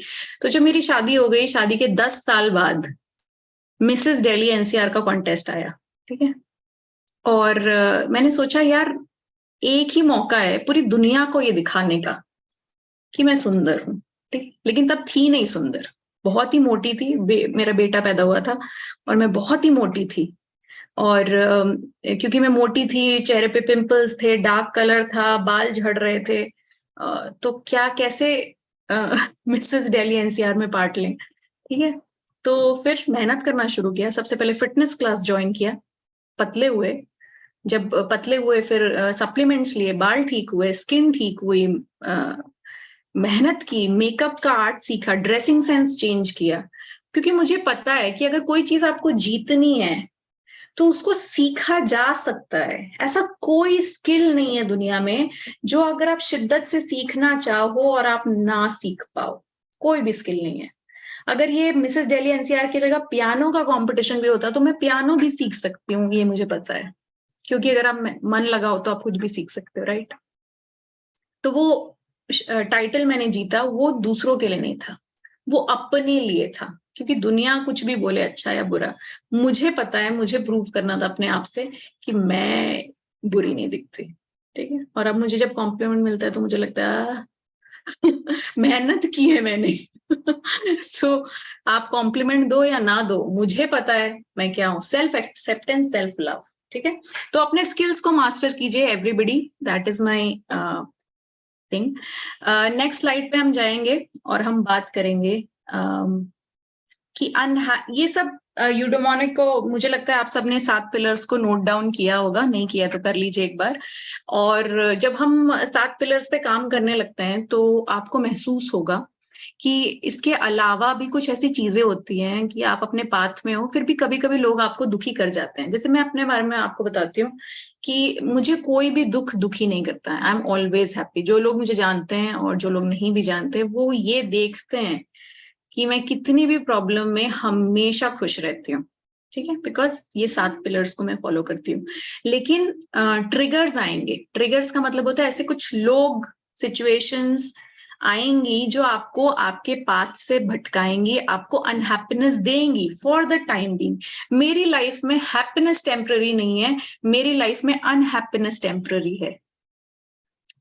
तो जब मेरी शादी हो गई, शादी के 10 साल बाद मिसेस दिल्ली एनसीआर का कॉन्टेस्ट आया. ठीक है, और मैंने सोचा यार, एक ही मौका है पूरी दुनिया को ये दिखाने का कि मैं सुंदर हूँ. ठीक, लेकिन तब थी नहीं सुंदर, बहुत ही मोटी थी. मेरा बेटा पैदा हुआ था और मैं बहुत ही मोटी थी. और क्योंकि मैं मोटी थी, चेहरे पे पिंपल्स थे, डार्क कलर था, बाल झड़ रहे थे, तो क्या कैसे मिसेस दिल्ली एनसीआर में पार्ट लें. ठीक है, तो फिर मेहनत करना शुरू किया. सबसे पहले फिटनेस क्लास ज्वाइन किया, पतले हुए. जब पतले हुए फिर सप्लीमेंट्स लिए, बाल ठीक हुए, स्किन ठीक हुई, मेहनत की, मेकअप का आर्ट सीखा, ड्रेसिंग सेंस चेंज किया. क्योंकि मुझे पता है कि अगर कोई चीज आपको जीतनी है तो उसको सीखा जा सकता है. ऐसा कोई स्किल नहीं है दुनिया में जो अगर आप शिद्दत से सीखना चाहो और आप ना सीख पाओ. कोई भी स्किल नहीं है. अगर ये मिसेस दिल्ली एनसीआर की जगह पियानो का कंपटीशन भी होता तो मैं पियानो भी सीख सकती हूँ, ये मुझे पता है. क्योंकि अगर आप मन लगाओ तो आप कुछ भी सीख सकते हो, राइट. तो वो टाइटल मैंने जीता, वो दूसरों के लिए नहीं था, वो अपने लिए था. क्योंकि दुनिया कुछ भी बोले, अच्छा या बुरा, मुझे पता है, मुझे प्रूव करना था अपने आप से कि मैं बुरी नहीं दिखती. ठीक है, और अब मुझे जब कॉम्प्लीमेंट मिलता है तो मुझे लगता है मेहनत की है मैंने. सो आप कॉम्प्लीमेंट दो या ना दो, मुझे पता है मैं क्या हूँ. Self acceptance, self love. ठीक है, तो अपने स्किल्स को मास्टर कीजिए everybody, that is my thing. Next slide पे हम जाएंगे और हम बात करेंगे कि ये सब यूडोमोनिक को, मुझे लगता है आप सबने 7 पिलर्स को नोट डाउन किया होगा, नहीं किया तो कर लीजिए एक बार. और जब हम 7 पिलर्स पे काम करने लगते हैं तो आपको महसूस होगा कि इसके अलावा भी कुछ ऐसी चीजें होती हैं कि आप अपने पाथ में हो, फिर भी कभी कभी लोग आपको दुखी कर जाते हैं. जैसे मैं अपने बारे में आपको बताती हूँ कि मुझे कोई भी दुखी नहीं करता है. I am always happy. जो लोग मुझे जानते हैं और जो लोग नहीं भी जानते, वो ये देखते हैं कि मैं कितनी भी प्रॉब्लम में हमेशा खुश रहती हूँ. ठीक है, बिकॉज ये 7 पिलर्स को मैं फॉलो करती हूँ. लेकिन ट्रिगर्स आएंगे. ट्रिगर्स का मतलब होता है ऐसे कुछ लोग, सिचुएशंस आएंगी जो आपको आपके पाथ से भटकाएंगी, आपको अनहैप्पीनेस देंगी फॉर द टाइम बीइंग. मेरी लाइफ में हैप्पीनेस टेम्पररी नहीं है, मेरी लाइफ में अनहैप्पीनेस टेम्पररी है.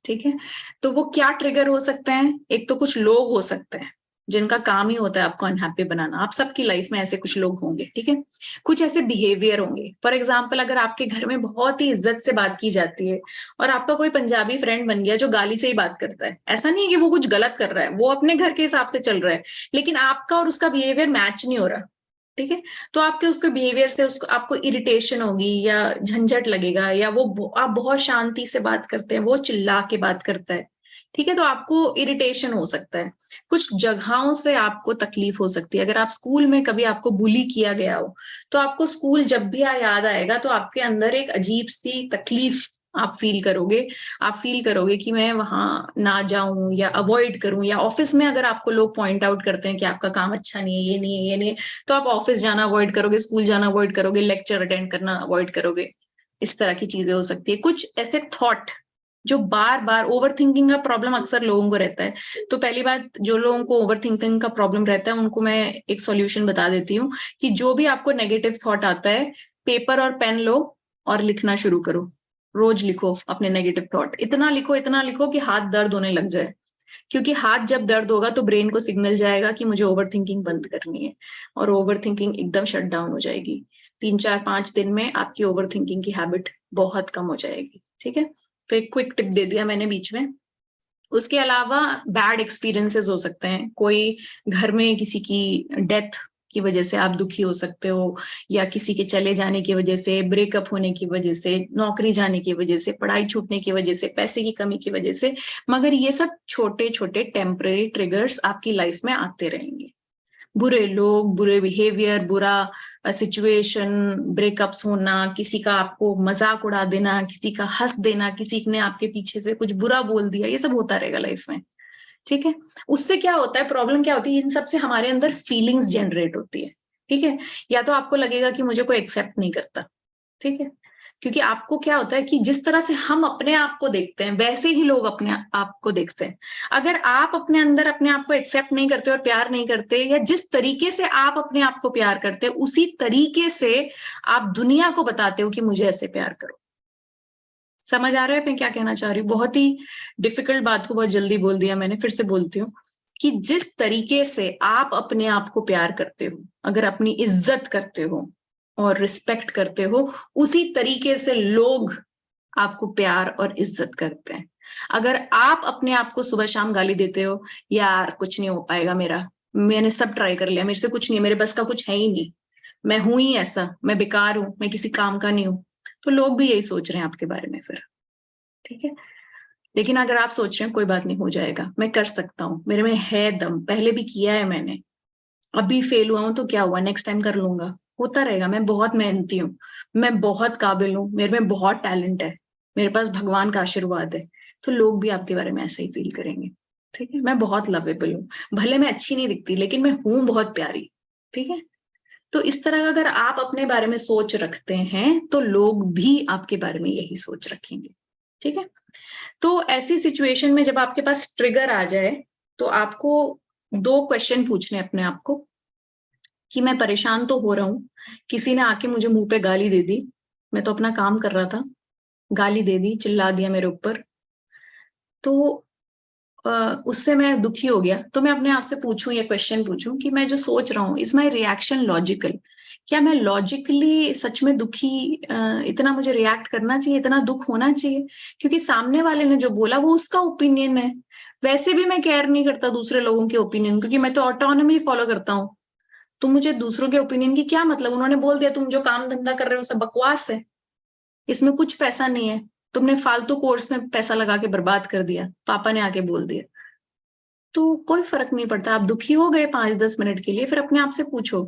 ठीक है, तो वो क्या ट्रिगर हो सकते हैं? एक तो कुछ लोग हो सकते हैं. जिनका काम ही होता है आपको अनहैप्पी बनाना। आप सबकी लाइफ में ऐसे कुछ लोग होंगे, ठीक है। कुछ ऐसे बिहेवियर होंगे, फॉर एग्जाम्पल अगर आपके घर में बहुत ही इज्जत से बात की जाती है और आपका कोई पंजाबी फ्रेंड बन गया जो गाली से ही बात करता है, ऐसा नहीं है कि वो कुछ गलत कर रहा है, वो अपने घर के हिसाब से चल रहा है, लेकिन आपका और उसका बिहेवियर मैच नहीं हो रहा, ठीक है। तो आपके उसके बिहेवियर से उसको आपको इरिटेशन होगी या झंझट लगेगा, या आप बहुत शांति से बात करते हैं, वो चिल्ला के बात करता है, ठीक है, तो आपको इरिटेशन हो सकता है। कुछ जगहों से आपको तकलीफ हो सकती है। अगर आप स्कूल में कभी आपको बुली किया गया हो, तो आपको स्कूल जब भी याद आएगा तो आपके अंदर एक अजीब सी तकलीफ आप फील करोगे। आप फील करोगे कि मैं वहां ना जाऊं या अवॉइड करूं, या ऑफिस में अगर आपको लोग पॉइंट आउट करते हैं कि आपका काम अच्छा नहीं है, ये नहीं है, ये नहीं है, तो आप ऑफिस जाना अवॉइड करोगे, स्कूल जाना अवॉइड करोगे, लेक्चर अटेंड करना अवॉइड करोगे। इस तरह की चीजें हो सकती है। कुछ ऐसे थॉट जो बार बार, ओवर थिंकिंग का प्रॉब्लम अक्सर लोगों को रहता है। तो पहली बात, जो लोगों को ओवर थिंकिंग का प्रॉब्लम रहता है उनको मैं एक सॉल्यूशन बता देती हूँ कि जो भी आपको नेगेटिव थॉट आता है, पेपर और पेन लो और लिखना शुरू करो। रोज लिखो अपने नेगेटिव थॉट, इतना लिखो कि हाथ दर्द होने लग जाए। क्योंकि हाथ जब दर्द होगा तो ब्रेन को सिग्नल जाएगा कि मुझे ओवर थिंकिंग बंद करनी है, और ओवर थिंकिंग एकदम शट डाउन हो जाएगी। 3 4 5 दिन में आपकी ओवर थिंकिंग की हैबिट बहुत कम हो जाएगी, ठीक है। तो एक क्विक टिप दे दिया मैंने बीच में। उसके अलावा बैड एक्सपीरियंसेस हो सकते हैं। कोई घर में किसी की डेथ की वजह से आप दुखी हो सकते हो, या किसी के चले जाने की वजह से, ब्रेकअप होने की वजह से, नौकरी जाने की वजह से, पढ़ाई छूटने की वजह से, पैसे की कमी की वजह से। मगर ये सब छोटे छोटे टेम्पररी ट्रिगर्स आपकी लाइफ में आते रहेंगे। बुरे लोग, बुरे बिहेवियर, बुरा सिचुएशन, ब्रेकअप्स होना, किसी का आपको मजाक उड़ा देना, किसी का हंस देना, किसी ने आपके पीछे से कुछ बुरा बोल दिया, ये सब होता रहेगा लाइफ में, ठीक है। उससे क्या होता है, प्रॉब्लम क्या होती है, इन सब से हमारे अंदर फीलिंग्स जनरेट होती है, ठीक है। या तो आपको लगेगा कि मुझे कोई एक्सेप्ट नहीं करता, ठीक है, क्योंकि आपको क्या होता है कि जिस तरह से हम अपने आप को देखते हैं वैसे ही लोग अपने आप को देखते हैं। अगर आप अपने अंदर अपने आप को एक्सेप्ट नहीं करते और प्यार नहीं करते, या जिस तरीके से आप अपने आप को प्यार करते हैं उसी तरीके से आप दुनिया को बताते हो कि मुझे ऐसे प्यार करो। समझ आ रहा है मैं क्या कहना चाह रही हूँ? बहुत ही डिफिकल्ट बात को बहुत जल्दी बोल दिया मैंने, फिर से बोलती हूँ कि जिस तरीके से आप अपने आप को प्यार करते हो, अगर अपनी इज्जत करते हो और रिस्पेक्ट करते हो, उसी तरीके से लोग आपको प्यार और इज्जत करते हैं। अगर आप अपने आप को सुबह शाम गाली देते हो, यार कुछ नहीं हो पाएगा मेरा, मैंने सब ट्राई कर लिया, मेरे से कुछ नहीं है, मेरे बस का कुछ है ही नहीं, मैं हूं ही ऐसा, मैं बेकार हूं, मैं किसी काम का नहीं हूं, तो लोग भी यही सोच रहे हैं आपके बारे में फिर, ठीक है। लेकिन अगर आप सोच रहे हैं कोई बात नहीं, हो जाएगा, मैं कर सकता हूँ, मेरे में है दम, पहले भी किया है मैंने, अभी फेल हुआ हूं तो क्या हुआ, नेक्स्ट टाइम कर लूंगा, होता रहेगा, मैं बहुत मेहनती हूँ, मैं बहुत काबिल हूँ, मेरे में बहुत टैलेंट है, मेरे पास भगवान का आशीर्वाद है, तो लोग भी आपके बारे में ऐसा ही फील करेंगे, ठीक है। मैं बहुत लवेबल हूँ, भले मैं अच्छी नहीं दिखती लेकिन मैं हूं बहुत प्यारी, ठीक है। तो इस तरह का अगर आप अपने बारे में सोच रखते हैं तो लोग भी आपके बारे में यही सोच रखेंगे, ठीक है। तो ऐसी सिचुएशन में जब आपके पास ट्रिगर आ जाए तो आपको 2 क्वेश्चन पूछने अपने आप को कि मैं परेशान तो हो रहा हूँ, किसी ने आके मुझे मुंह पे गाली दे दी, मैं तो अपना काम कर रहा था, गाली दे दी, चिल्ला दिया मेरे ऊपर, तो उससे मैं दुखी हो गया, तो मैं अपने आप से पूछूं, ये क्वेश्चन पूछूं कि मैं जो सोच रहा हूँ, इज माई रिएक्शन लॉजिकल? क्या मैं लॉजिकली सच में दुखी, इतना मुझे रिएक्ट करना चाहिए, इतना दुख होना चाहिए? क्योंकि सामने वाले ने जो बोला वो उसका ओपिनियन है, वैसे भी मैं केयर नहीं करता दूसरे लोगों के ओपिनियन, क्योंकि मैं तो ऑटोनॉमी फॉलो करता हूँ। तो मुझे दूसरों के ओपिनियन की क्या मतलब, उन्होंने बोल दिया तुम जो काम धंधा कर रहे हो सब बकवास है, इसमें कुछ पैसा नहीं है, तुमने फालतू कोर्स में पैसा लगा के बर्बाद कर दिया, पापा ने आके बोल दिया, तो कोई फर्क नहीं पड़ता। आप दुखी हो गए 5 10 मिनट के लिए, फिर अपने आप से पूछो,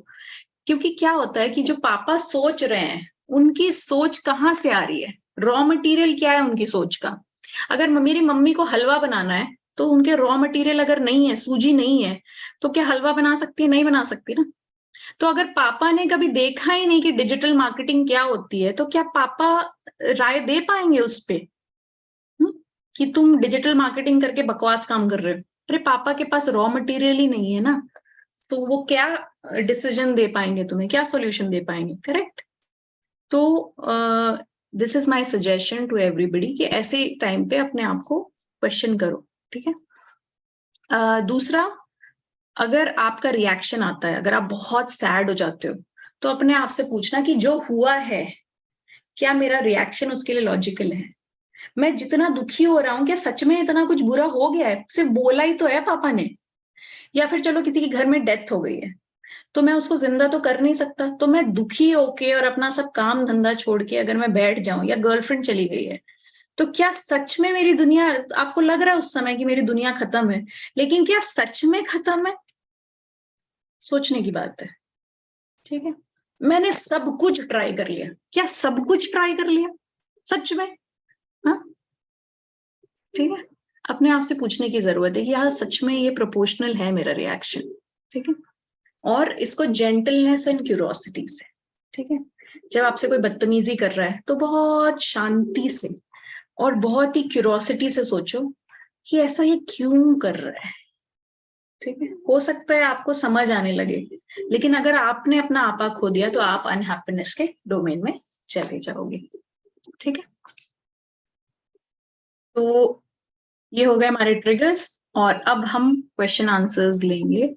क्योंकि क्या होता है कि जो पापा सोच रहे हैं उनकी सोच कहाँ से आ रही है, रॉ मटेरियल क्या है उनकी सोच का। अगर मेरी मम्मी को हलवा बनाना है तो उनके रॉ मटेरियल अगर नहीं है, सूजी नहीं है, तो क्या हलवा बना सकती है? नहीं बना सकती ना। तो अगर पापा ने कभी देखा ही नहीं कि डिजिटल मार्केटिंग क्या होती है, तो क्या पापा राय दे पाएंगे उस पे? कि तुम डिजिटल मार्केटिंग करके बकवास काम कर रहे हो? अरे पापा के पास रॉ मटेरियल ही नहीं है ना, तो वो क्या डिसीजन दे पाएंगे तुम्हें, क्या सॉल्यूशन दे पाएंगे, करेक्ट। तो this is my suggestion to everybody कि ऐसे टाइम पे अपने आप को क्वेश्चन करो, ठीक है। दूसरा, अगर आपका रिएक्शन आता है, अगर आप बहुत सैड हो जाते हो, तो अपने आप से पूछना कि जो हुआ है, क्या मेरा रिएक्शन उसके लिए लॉजिकल है? मैं जितना दुखी हो रहा हूँ, क्या सच में इतना कुछ बुरा हो गया है? सिर्फ बोला ही तो है पापा ने। या फिर चलो किसी के घर में डेथ हो गई है, तो मैं उसको जिंदा तो कर नहीं सकता, तो मैं दुखी होके और अपना सब काम धंधा छोड़ के अगर मैं बैठ जाऊं, या गर्लफ्रेंड चली गई है, तो क्या सच में मेरी दुनिया, आपको लग रहा है उस समय कि मेरी दुनिया खत्म है, लेकिन क्या सच में खत्म है? सोचने की बात है। ठीक है, मैंने सब कुछ ट्राई कर लिया, क्या सब कुछ ट्राई कर लिया सच में? हाँ, ठीक है, अपने आप से पूछने की जरूरत है कि हाँ सच में ये प्रोपोर्शनल है मेरा रिएक्शन। ठीक है, और इसको जेंटलनेस एंड क्यूरोसिटी से, ठीक है, जब आपसे कोई बदतमीजी कर रहा है तो बहुत शांति से और बहुत ही क्यूरोसिटी से सोचो कि ऐसा ये क्यों कर रहा है। ठीक है, हो सकता है आपको समझ आने लगे, लेकिन अगर आपने अपना आपा खो दिया तो आप अनहैप्पीनेस के डोमेन में चले जाओगे। ठीक है, तो ये हो गए हमारे ट्रिगर्स, और अब हम क्वेश्चन आंसर्स लेंगे।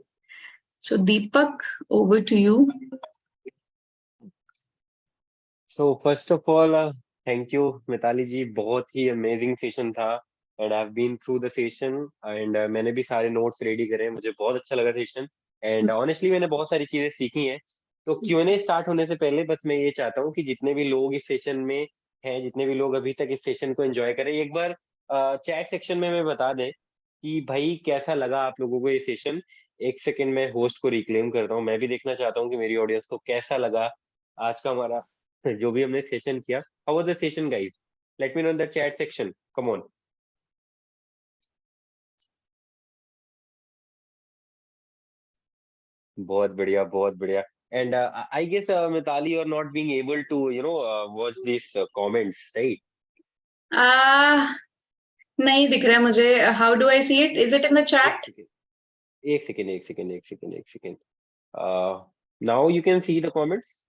So Deepak, over to you. So first of all thank you Mitali ji, बहुत ही अमेजिंग सेशन था and I have been through the session and मैंने भी सारे नोट्स रेडी करे, मुझे बहुत अच्छा लगा सेशन एंड ऑनेस्टली मैंने बहुत सारी चीजें सीखी हैं। तो Q&A स्टार्ट होने से पहले बस मैं ये चाहता हूँ कि जितने भी लोग इस सेशन में हैं, जितने भी लोग अभी तक इस सेशन को एंजॉय करें, एक बार चैट सेक्शन में मैं बता दें कि भाई कैसा लगा आप लोगों को ये सेशन। एक सेकंड में होस्ट को रिक्लेम करता हूँ, मैं भी देखना चाहता हूँ कि मेरी ऑडियंस को कैसा लगा आज का हमारा जो भी हमने सेशन किया। How was the session guys? Let me know in the chat section, come on. बहुत बढ़िया, बहुत बढ़िया। And I guess Mitali you are not being able to watch this comments, right? आ, नहीं दिख रहा है मुझे। How do I see it? Is it in the एक चैट? सेकंड, एक सेकंड, एक सेकंड, एक सेकंड, एक second. Now you can see the comments.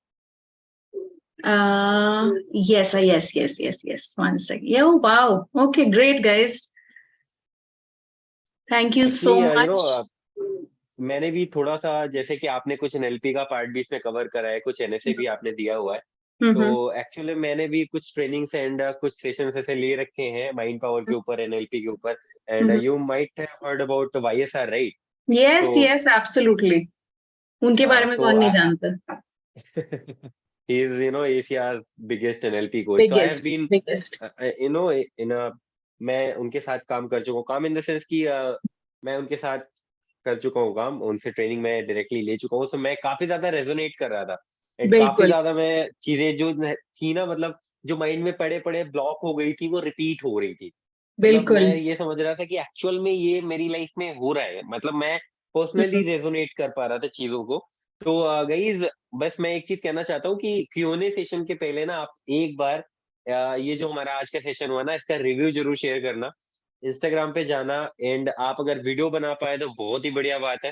Yes, yes. One second. Yeah, oh, wow. Okay, great, guys. Thank you actually so much. मैंने भी थोड़ा सा, जैसे कि आपने कुछ एनएलपी का पार्ट भी इसमें कवर करा है, कुछ एनएसए भी आपने दिया हुआ है। तो Mm-hmm. एक्चुअली मैंने भी कुछ ट्रेनिंग्स एंड कुछ सेशंस ऐसे ले रखे हैं माइंड पावर के ऊपर, एनएलपी के ऊपर। And Mm-hmm. You might have heard about YSR, right? Yes, तो yes, absolutely. उनके बारे में तो कौन नहीं जानता? he is Asia's biggest NLP coach. So I have Biggest, been biggest. in a, मैं उनके साथ काम कर चुका हूँ, काम इन द सेंस कि मैं उनके साथ कर चुका हूँ काम, उनसे ट्रेनिंग मैं डायरेक्टली ले चुका हूँ। तो मैं काफी ज्यादा रेजोनेट कर रहा था एंड काफी बिल्कुल, ज्यादा मैं चीजें जो थी ना, मतलब जो माइंड में पड़े पड़े ब्लॉक हो गई थी, वो रिपीट हो रही थी। मतलब बिल्कुल। मैं ये समझ रहा था कि एक्चुअल में ये मेरी लाइफ में हो रहा है, मतलब मैं पर्सनली हम्म, रेजोनेट कर पा रहा था चीजों को। तो गाइस, बस मैं एक चीज कहना चाहता हूँ कि Q&A सेशन के पहले ना आप एक बार ये जो हमारा आज का सेशन हुआ ना, इसका रिव्यू जरूर शेयर करना, इंस्टाग्राम पे जाना। एंड आप अगर वीडियो बना पाए तो बहुत ही बढ़िया बात है।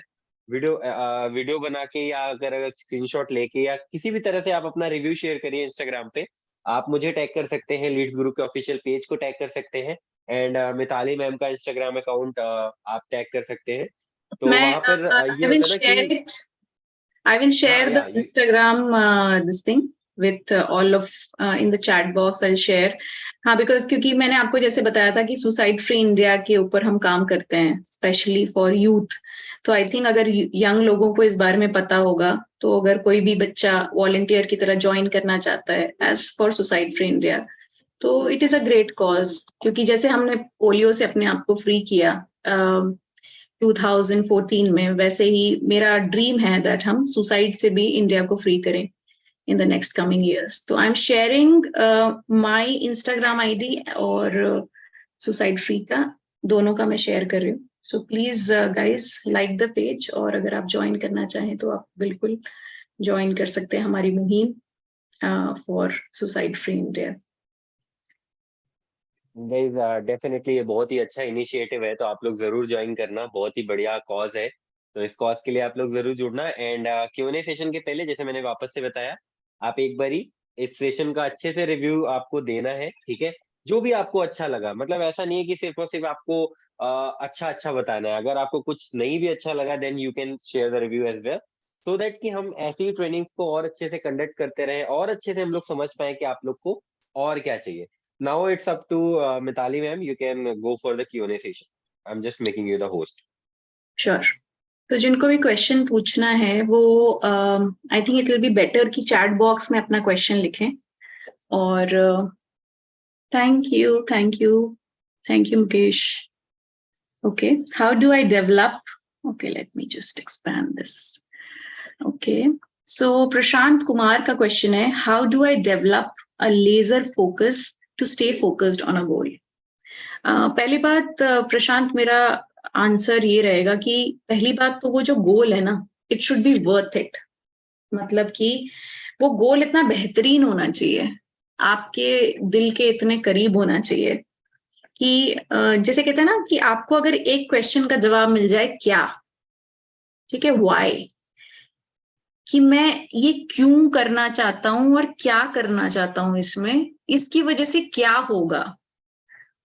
वीडियो बना के या अगर स्क्रीनशॉट लेके या किसी भी तरह से आप अपना रिव्यू शेयर करिए इंस्टाग्राम पे। आप मुझे टैग कर सकते हैं, लीड्स गुरु के ऑफिशियल पेज को टैग कर सकते हैं एंड मिताली मैम का इंस्टाग्राम अकाउंट आप टैग कर सकते हैं। तो मैं वहां पर ये आई विल होता है ना कि शेयर इट. I will हाँ share the या Instagram this thing with all of in the chat box. I'll share. हाँ, because क्योंकि मैंने आपको जैसे बताया था कि सुसाइड फ्री इंडिया के ऊपर हम काम करते हैं स्पेशली फॉर यूथ। तो आई थिंक अगर यंग लोगों को इस बारे में पता होगा, तो अगर कोई भी बच्चा वॉलंटियर की तरह ज्वाइन करना चाहता है as for suicide free India, तो it is a great cause. क्योंकि जैसे हमने पोलियो से अपने आप को फ्री किया 2014 में, वैसे ही मेरा ड्रीम है दैट हम सुसाइड से भी इंडिया को फ्री करें in the next coming years. तो I am sharing my Instagram ID और सुसाइड फ्री का, दोनों का मैं शेयर कर रही हूँ। So please guys like the page, और अगर आप ज्वाइन करना चाहें तो आप बिल्कुल ज्वाइन कर सकते हैं हमारी मुहिम for suicide free India. Guys definitely ये बहुत ही अच्छा इनिशिएटिव है, तो आप लोग जरूर ज्वाइन करना, बहुत ही बढ़िया कॉज है। तो इस कॉज के लिए आप लोग जरूर जुड़ना। एंड Q&A सेशन के पहले, जैसे मैंने वापस से बताया, आप एक बारी इस सेशन का अच्छे से रिव्यू आपको देना है, ठीक है? जो भी आपको अच्छा लगा, मतलब ऐसा नहीं है कि सिर्फ और सिर्फ आपको अच्छा अच्छा बताना है। अगर आपको कुछ नहीं भी अच्छा लगा then you can share the review as well, so that कि हम ऐसी ही ट्रेनिंग्स को और अच्छे से कंडक्ट करते रहें और अच्छे से हम लोग समझ पाए कि आप लोग को और क्या चाहिए। Now it's up to Mitali ma'am, you can go for the Q&A session. I am just making you the host. Sure. तो जिनको भी क्वेश्चन पूछना है वो I think it will be better कि चैट बॉक्स में अपना क्वेश्चन लिखें। और thank you, thank you, thank you Mukesh. Okay, how do I develop, okay let me just expand this. Okay, so Prashant Kumar का क्वेश्चन है, how do I develop a laser focus to stay focused on a goal. पहली बात प्रशांत, मेरा answer ये रहेगा कि पहली बात तो वो जो गोल है ना, it should be worth it. मतलब कि वो गोल इतना बेहतरीन होना चाहिए, आपके दिल के इतने करीब होना चाहिए कि जैसे कहते हैं ना कि आपको अगर एक क्वेश्चन का जवाब मिल जाए, क्या, ठीक है, व्हाई, कि मैं ये क्यों करना चाहता हूं और क्या करना चाहता हूं इसमें, इसकी वजह से क्या होगा,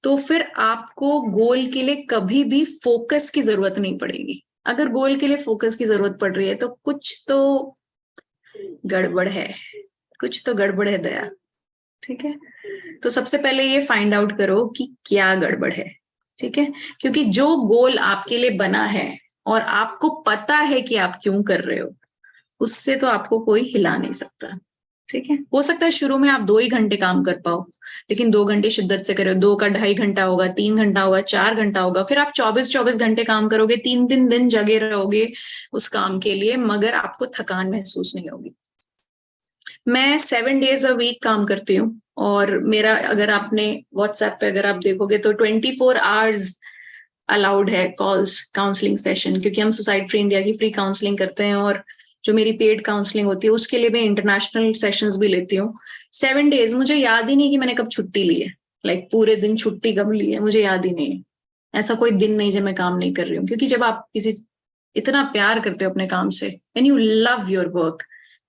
तो फिर आपको गोल के लिए कभी भी फोकस की जरूरत नहीं पड़ेगी। अगर गोल के लिए फोकस की जरूरत पड़ रही है तो कुछ तो गड़बड़ है, कुछ तो गड़बड़ है दया। ठीक है, तो सबसे पहले ये फाइंड आउट करो कि क्या गड़बड़ है। ठीक है, क्योंकि जो गोल आपके लिए बना है और आपको पता है कि आप क्यों कर रहे हो, उससे तो आपको कोई हिला नहीं सकता। ठीक है, हो सकता है शुरू में आप 2 ही घंटे काम कर पाओ, लेकिन 2 घंटे शिद्दत से करो, 2 का 2.5 घंटा होगा, 3 घंटा होगा, 4 घंटा होगा, फिर आप 24-24 घंटे काम करोगे, 3-3 दिन जगे रहोगे उस काम के लिए, मगर आपको थकान महसूस नहीं होगी। मैं 7 days a week काम करती हूँ, और मेरा अगर आपने व्हाट्सएप पे अगर आप देखोगे तो 24 hours अलाउड है कॉल्स, काउंसलिंग सेशन, क्योंकि हम सोसाइटी फ्री इंडिया की फ्री काउंसलिंग करते हैं, और जो मेरी पेड काउंसलिंग होती है उसके लिए मैं इंटरनेशनल सेशंस भी लेती हूँ। 7 days, मुझे याद ही नहीं कि मैंने कब छुट्टी ली है, लाइक पूरे दिन छुट्टी कब ली है मुझे याद ही नहीं है। ऐसा कोई दिन नहीं जब मैं काम नहीं कर रही हूँ, क्योंकि जब आप किसी इतना प्यार करते हो अपने काम से, when you love your work,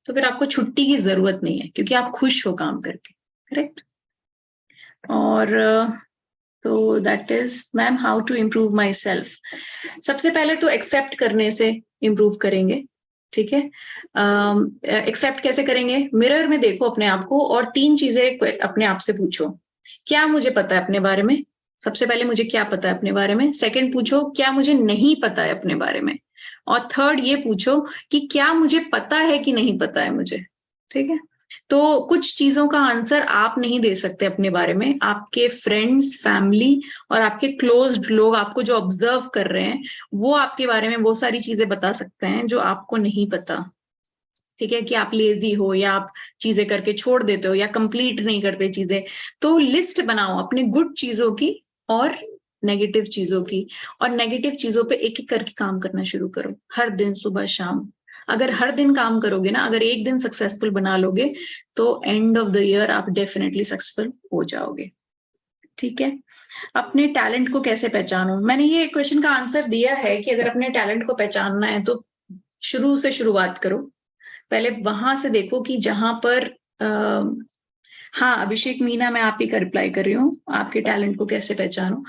तो फिर आपको छुट्टी की जरूरत नहीं है, क्योंकि आप खुश हो काम करके। करेक्ट। और तो that is ma'am how to improve my self. सबसे पहले तो एक्सेप्ट करने से इम्प्रूव करेंगे। ठीक है, एक्सेप्ट कैसे करेंगे, मिरर में देखो अपने आप को और 3 चीजें अपने आप से पूछो। क्या मुझे पता है अपने बारे में, सबसे पहले मुझे क्या पता है अपने बारे में। सेकंड पूछो क्या मुझे नहीं पता है अपने बारे में। और थर्ड ये पूछो कि क्या मुझे पता है कि नहीं पता है मुझे। ठीक है, तो कुछ चीजों का आंसर आप नहीं दे सकते अपने बारे में, आपके फ्रेंड्स, फैमिली और आपके क्लोज्ड लोग आपको जो ऑब्जर्व कर रहे हैं, वो आपके बारे में वो सारी चीजें बता सकते हैं जो आपको नहीं पता। ठीक है, कि आप लेजी हो, या आप चीजें करके छोड़ देते हो, या कंप्लीट नहीं करते चीजें। तो लिस्ट बनाओ अपने गुड चीजों की और नेगेटिव चीजों की, और नेगेटिव चीजों पे एक एक करके काम करना शुरू करो, हर दिन सुबह शाम। अगर हर दिन काम करोगे ना, अगर एक दिन सक्सेसफुल बना लोगे, तो एंड ऑफ द ईयर आप डेफिनेटली सक्सेसफुल हो जाओगे। ठीक है, अपने टैलेंट को कैसे पहचानो, मैंने ये क्वेश्चन का आंसर दिया है कि अगर अपने टैलेंट को पहचानना है तो शुरू से शुरुआत करो। पहले वहां से देखो कि जहां पर हाँ अभिषेक मीना, मैं आप ही का रिप्लाई कर रही हूँ, आपके टैलेंट को कैसे पहचानो।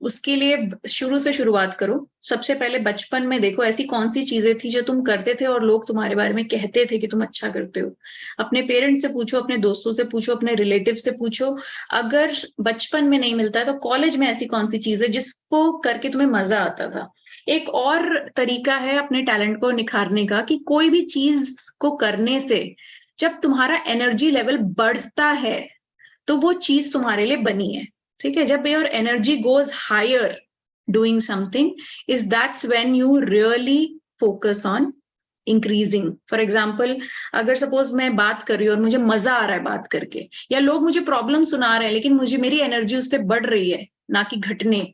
उसके लिए शुरू से शुरुआत करो। सबसे पहले बचपन में देखो ऐसी कौन सी चीजें थी जो तुम करते थे और लोग तुम्हारे बारे में कहते थे कि तुम अच्छा करते हो। अपने पेरेंट्स से पूछो, अपने दोस्तों से पूछो, अपने रिलेटिव से पूछो। अगर बचपन में नहीं मिलता है तो कॉलेज में ऐसी कौन सी चीज है जिसको करके तुम्हें मजा आता था। एक और तरीका है अपने टैलेंट को निखारने का, कि कोई भी चीज को करने से जब तुम्हारा एनर्जी लेवल बढ़ता है तो वो चीज तुम्हारे लिए बनी है। ठीक है, जब your energy goes higher doing something, is that's when you really focus on increasing. For example, अगर सपोज मैं बात कर रही हूँ और मुझे मजा आ रहा है बात करके, या लोग मुझे प्रॉब्लम सुना रहे हैं लेकिन मुझे मेरी एनर्जी उससे बढ़ रही है ना कि घटने।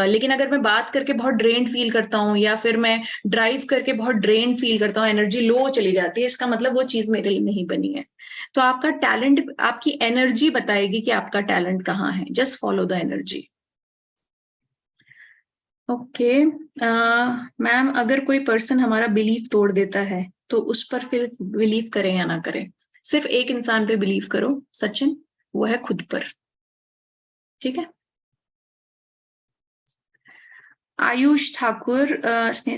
लेकिन अगर मैं बात करके बहुत ड्रेन्ड फील करता हूँ, या फिर मैं ड्राइव करके बहुत ड्रेन्ड फील करता हूँ, एनर्जी लो चली जाती है, इसका मतलब वो चीज मेरे लिए नहीं बनी है। तो आपका टैलेंट, आपकी एनर्जी बताएगी कि आपका टैलेंट कहाँ है। Just follow the energy. Okay ma'am, अगर कोई पर्सन हमारा बिलीफ तोड़ देता है तो उस पर फिर बिलीव करें या ना करें। सिर्फ एक इंसान पे बिलीव करो सचिन, वो है खुद पर। ठीक है। Ayush Thakur,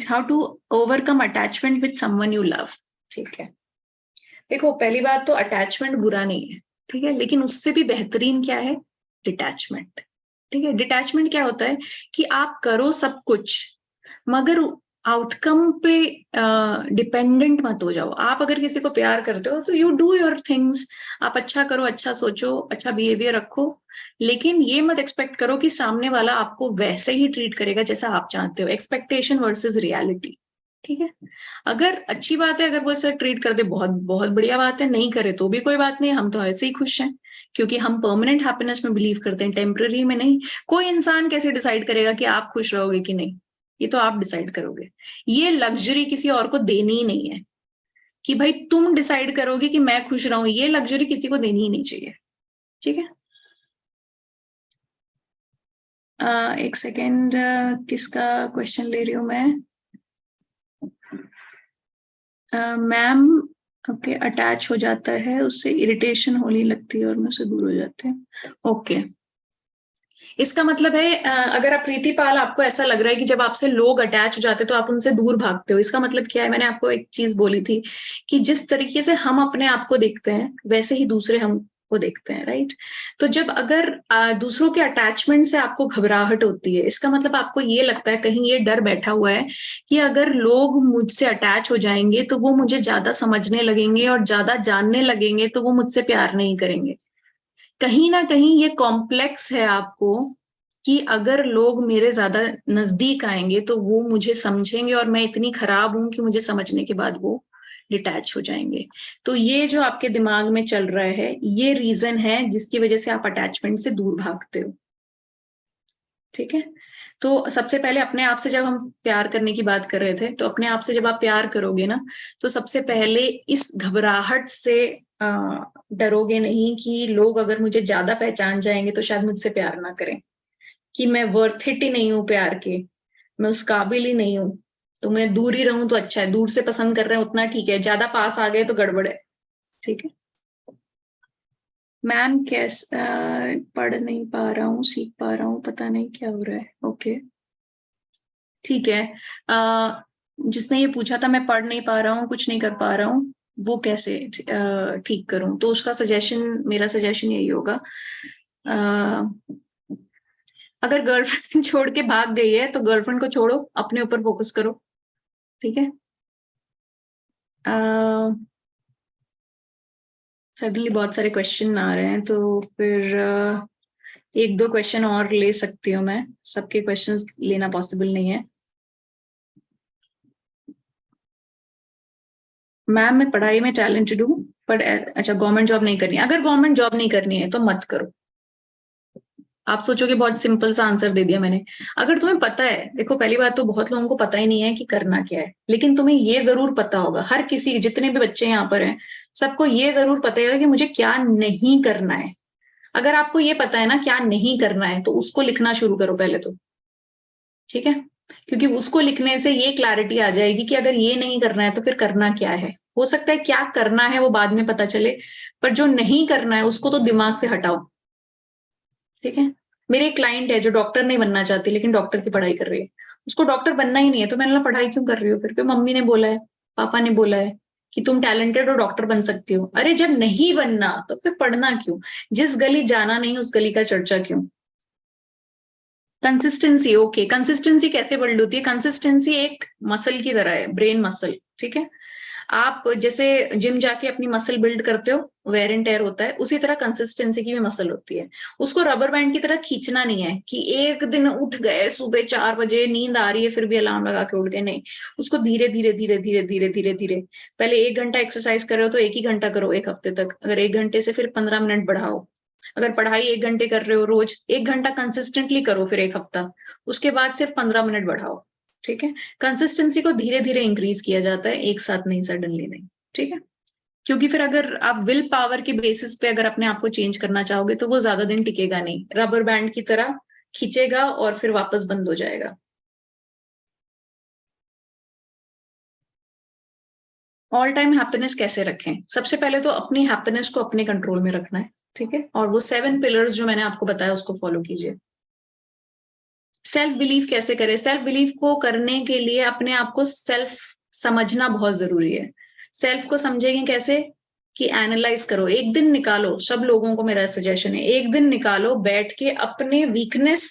how to overcome attachment with someone you love. ठीक है, देखो पहली बात तो अटैचमेंट बुरा नहीं है, ठीक है, लेकिन उससे भी बेहतरीन क्या है, डिटैचमेंट। ठीक है, डिटैचमेंट क्या होता है कि आप करो सब कुछ मगर आउटकम पे डिपेंडेंट मत हो जाओ। आप अगर किसी को प्यार करते हो तो यू डू योर थिंग्स, आप अच्छा करो, अच्छा सोचो, अच्छा बिहेवियर रखो, लेकिन ये मत एक्सपेक्ट करो कि सामने वाला आपको वैसे ही ट्रीट करेगा जैसा आप चाहते हो। Expectation versus reality. ठीक है, अगर अच्छी बात है, अगर वो ऐसा ट्रीट कर दे, बहुत बहुत बढ़िया बात है, नहीं करे तो भी कोई बात नहीं, हम तो ऐसे ही खुश हैं, क्योंकि हम परमानेंट हैप्पीनेस में बिलीव करते हैं, टेम्पररी में नहीं। कोई इंसान कैसे डिसाइड करेगा कि आप खुश रहोगे कि नहीं, ये तो आप डिसाइड करोगे। ये लग्जरी किसी और को देनी ही नहीं है कि भाई तुम डिसाइड करोगे कि मैं खुश रहूं, ये लग्जरी किसी को देनी ही नहीं चाहिए। ठीक है, एक सेकेंड, किसका क्वेश्चन ले रही हूं मैं। मैम, ओके, अटैच हो जाता है, उससे इरिटेशन होने लगती है और मैं उससे दूर हो जाते हैं। ओके, इसका मतलब है अगर आप प्रीतिपाल, आपको ऐसा लग रहा है कि जब आपसे लोग अटैच हो जाते हैं तो आप उनसे दूर भागते हो, इसका मतलब क्या है? मैंने आपको एक चीज बोली थी कि जिस तरीके से हम अपने आप को देखते हैं वैसे ही दूसरे हमको देखते हैं, राइट? तो जब अगर दूसरों के अटैचमेंट से आपको घबराहट होती है, इसका मतलब आपको ये लगता है, कहीं ये डर बैठा हुआ है कि अगर लोग मुझसे अटैच हो जाएंगे तो वो मुझे ज्यादा समझने लगेंगे और ज्यादा जानने लगेंगे, तो वो मुझसे प्यार नहीं करेंगे। कहीं ना कहीं ये कॉम्प्लेक्स है आपको कि अगर लोग मेरे ज्यादा नजदीक आएंगे तो वो मुझे समझेंगे और मैं इतनी खराब हूं कि मुझे समझने के बाद वो डिटैच हो जाएंगे। तो ये जो आपके दिमाग में चल रहा है, ये रीजन है जिसकी वजह से आप अटैचमेंट से दूर भागते हो। ठीक है, तो सबसे पहले अपने आप से, जब हम प्यार करने की बात कर रहे थे, तो अपने आप से जब आप प्यार करोगे ना, तो सबसे पहले इस घबराहट से डरोगे नहीं कि लोग अगर मुझे ज्यादा पहचान जाएंगे तो शायद मुझसे प्यार ना करें, कि मैं वर्थ इट ही नहीं हूं प्यार के, मैं उस काबिल ही नहीं हूं, तो मैं दूर ही रहूं तो अच्छा है। दूर से पसंद कर रहे हैं उतना ठीक है, ज्यादा पास आ गए तो गड़बड़ है। ठीक है मैम, कैसे पढ़ नहीं पा रहा हूँ, सीख पा रहा हूँ, पता नहीं क्या हो रहा है। ओके, ठीक है। जिसने ये पूछा था मैं पढ़ नहीं पा रहा हूँ, कुछ नहीं कर पा रहा हूँ, वो कैसे ठीक करूं, तो उसका सजेशन, मेरा सजेशन यही होगा, अगर गर्लफ्रेंड छोड़ के भाग गई है तो गर्लफ्रेंड को छोड़ो, अपने ऊपर फोकस करो। ठीक है, सडनली बहुत सारे क्वेश्चन आ रहे हैं, तो फिर एक दो क्वेश्चन और ले सकती हूँ मैं, सबके क्वेश्चंस लेना पॉसिबल नहीं है। मैम, मैं पढ़ाई में टैलेंटेड हूँ, पर अच्छा, गवर्नमेंट जॉब नहीं करनी है। अगर गवर्नमेंट जॉब नहीं करनी है तो मत करो। आप सोचोगे बहुत सिंपल सा आंसर दे दिया मैंने। अगर तुम्हें पता है, देखो पहली बात तो बहुत लोगों को पता ही नहीं है कि करना क्या है, लेकिन तुम्हें ये जरूर पता होगा, हर किसी, जितने भी बच्चे यहाँ पर हैं, सबको ये जरूर पता है कि मुझे क्या नहीं करना है। अगर आपको ये पता है ना क्या नहीं करना है, तो उसको लिखना शुरू करो पहले तो। ठीक है, क्योंकि उसको लिखने से ये क्लैरिटी आ जाएगी कि अगर ये नहीं करना है तो फिर करना क्या है। हो सकता है क्या करना है वो बाद में पता चले, पर जो नहीं करना है उसको तो दिमाग से हटाओ। ठीक है, मेरे एक क्लाइंट है जो डॉक्टर नहीं बनना चाहती लेकिन डॉक्टर की पढ़ाई कर रही है, उसको डॉक्टर बनना ही नहीं है, तो मैंने बोला पढ़ाई क्यों कर रही हो फिर मम्मी ने बोला है, पापा ने बोला है कि तुम टैलेंटेड हो, डॉक्टर बन सकती हो। अरे जब नहीं बनना तो फिर पढ़ना क्यों? जिस गली जाना नहीं उस गली का चर्चा क्यों? कंसिस्टेंसी, ओके, कंसिस्टेंसी कैसे बिल्ड होती है? कंसिस्टेंसी एक मसल की तरह है, ब्रेन मसल। ठीक है, आप जैसे जिम जाके अपनी मसल बिल्ड करते हो, वेयर एंड टेयर होता है, उसी तरह कंसिस्टेंसी की भी मसल होती है। उसको रबर बैंड की तरह खींचना नहीं है कि एक दिन उठ गए सुबह 4 बजे, नींद आ रही है फिर भी अलार्म लगा के उठ गए, नहीं। उसको धीरे धीरे धीरे धीरे धीरे धीरे धीरे, पहले 1 घंटा एक्सरसाइज कर रहे हो तो 1 ही घंटा करो 1 हफ्ते तक, अगर 1 घंटे से फिर 15 मिनट बढ़ाओ। अगर पढ़ाई 1 घंटे कर रहे हो रोज, 1 घंटा कंसिस्टेंटली करो फिर 1 हफ्ता, उसके बाद सिर्फ 15 मिनट बढ़ाओ। ठीक है, कंसिस्टेंसी को धीरे धीरे इंक्रीज किया जाता है, एक साथ नहीं, सडनली नहीं। ठीक है, क्योंकि फिर अगर आप विल पावर के बेसिस पे अगर अपने आप को चेंज करना चाहोगे तो वो ज्यादा दिन टिकेगा नहीं, रबर बैंड की तरह खींचेगा और फिर वापस बंद हो जाएगा। ऑल टाइम हैप्पीनेस कैसे रखें? सबसे पहले तो अपनी हैप्पीनेस को अपने कंट्रोल में रखना है। ठीक है, और वो 7 पिलर्स जो मैंने आपको बताया उसको फॉलो कीजिए। सेल्फ बिलीव कैसे करें? सेल्फ बिलीव को करने के लिए अपने आप को सेल्फ समझना बहुत जरूरी है। सेल्फ को समझेंगे कैसे? कि एनालाइज करो, एक दिन निकालो, सब लोगों को मेरा सजेशन है, एक दिन निकालो बैठ के अपने वीकनेस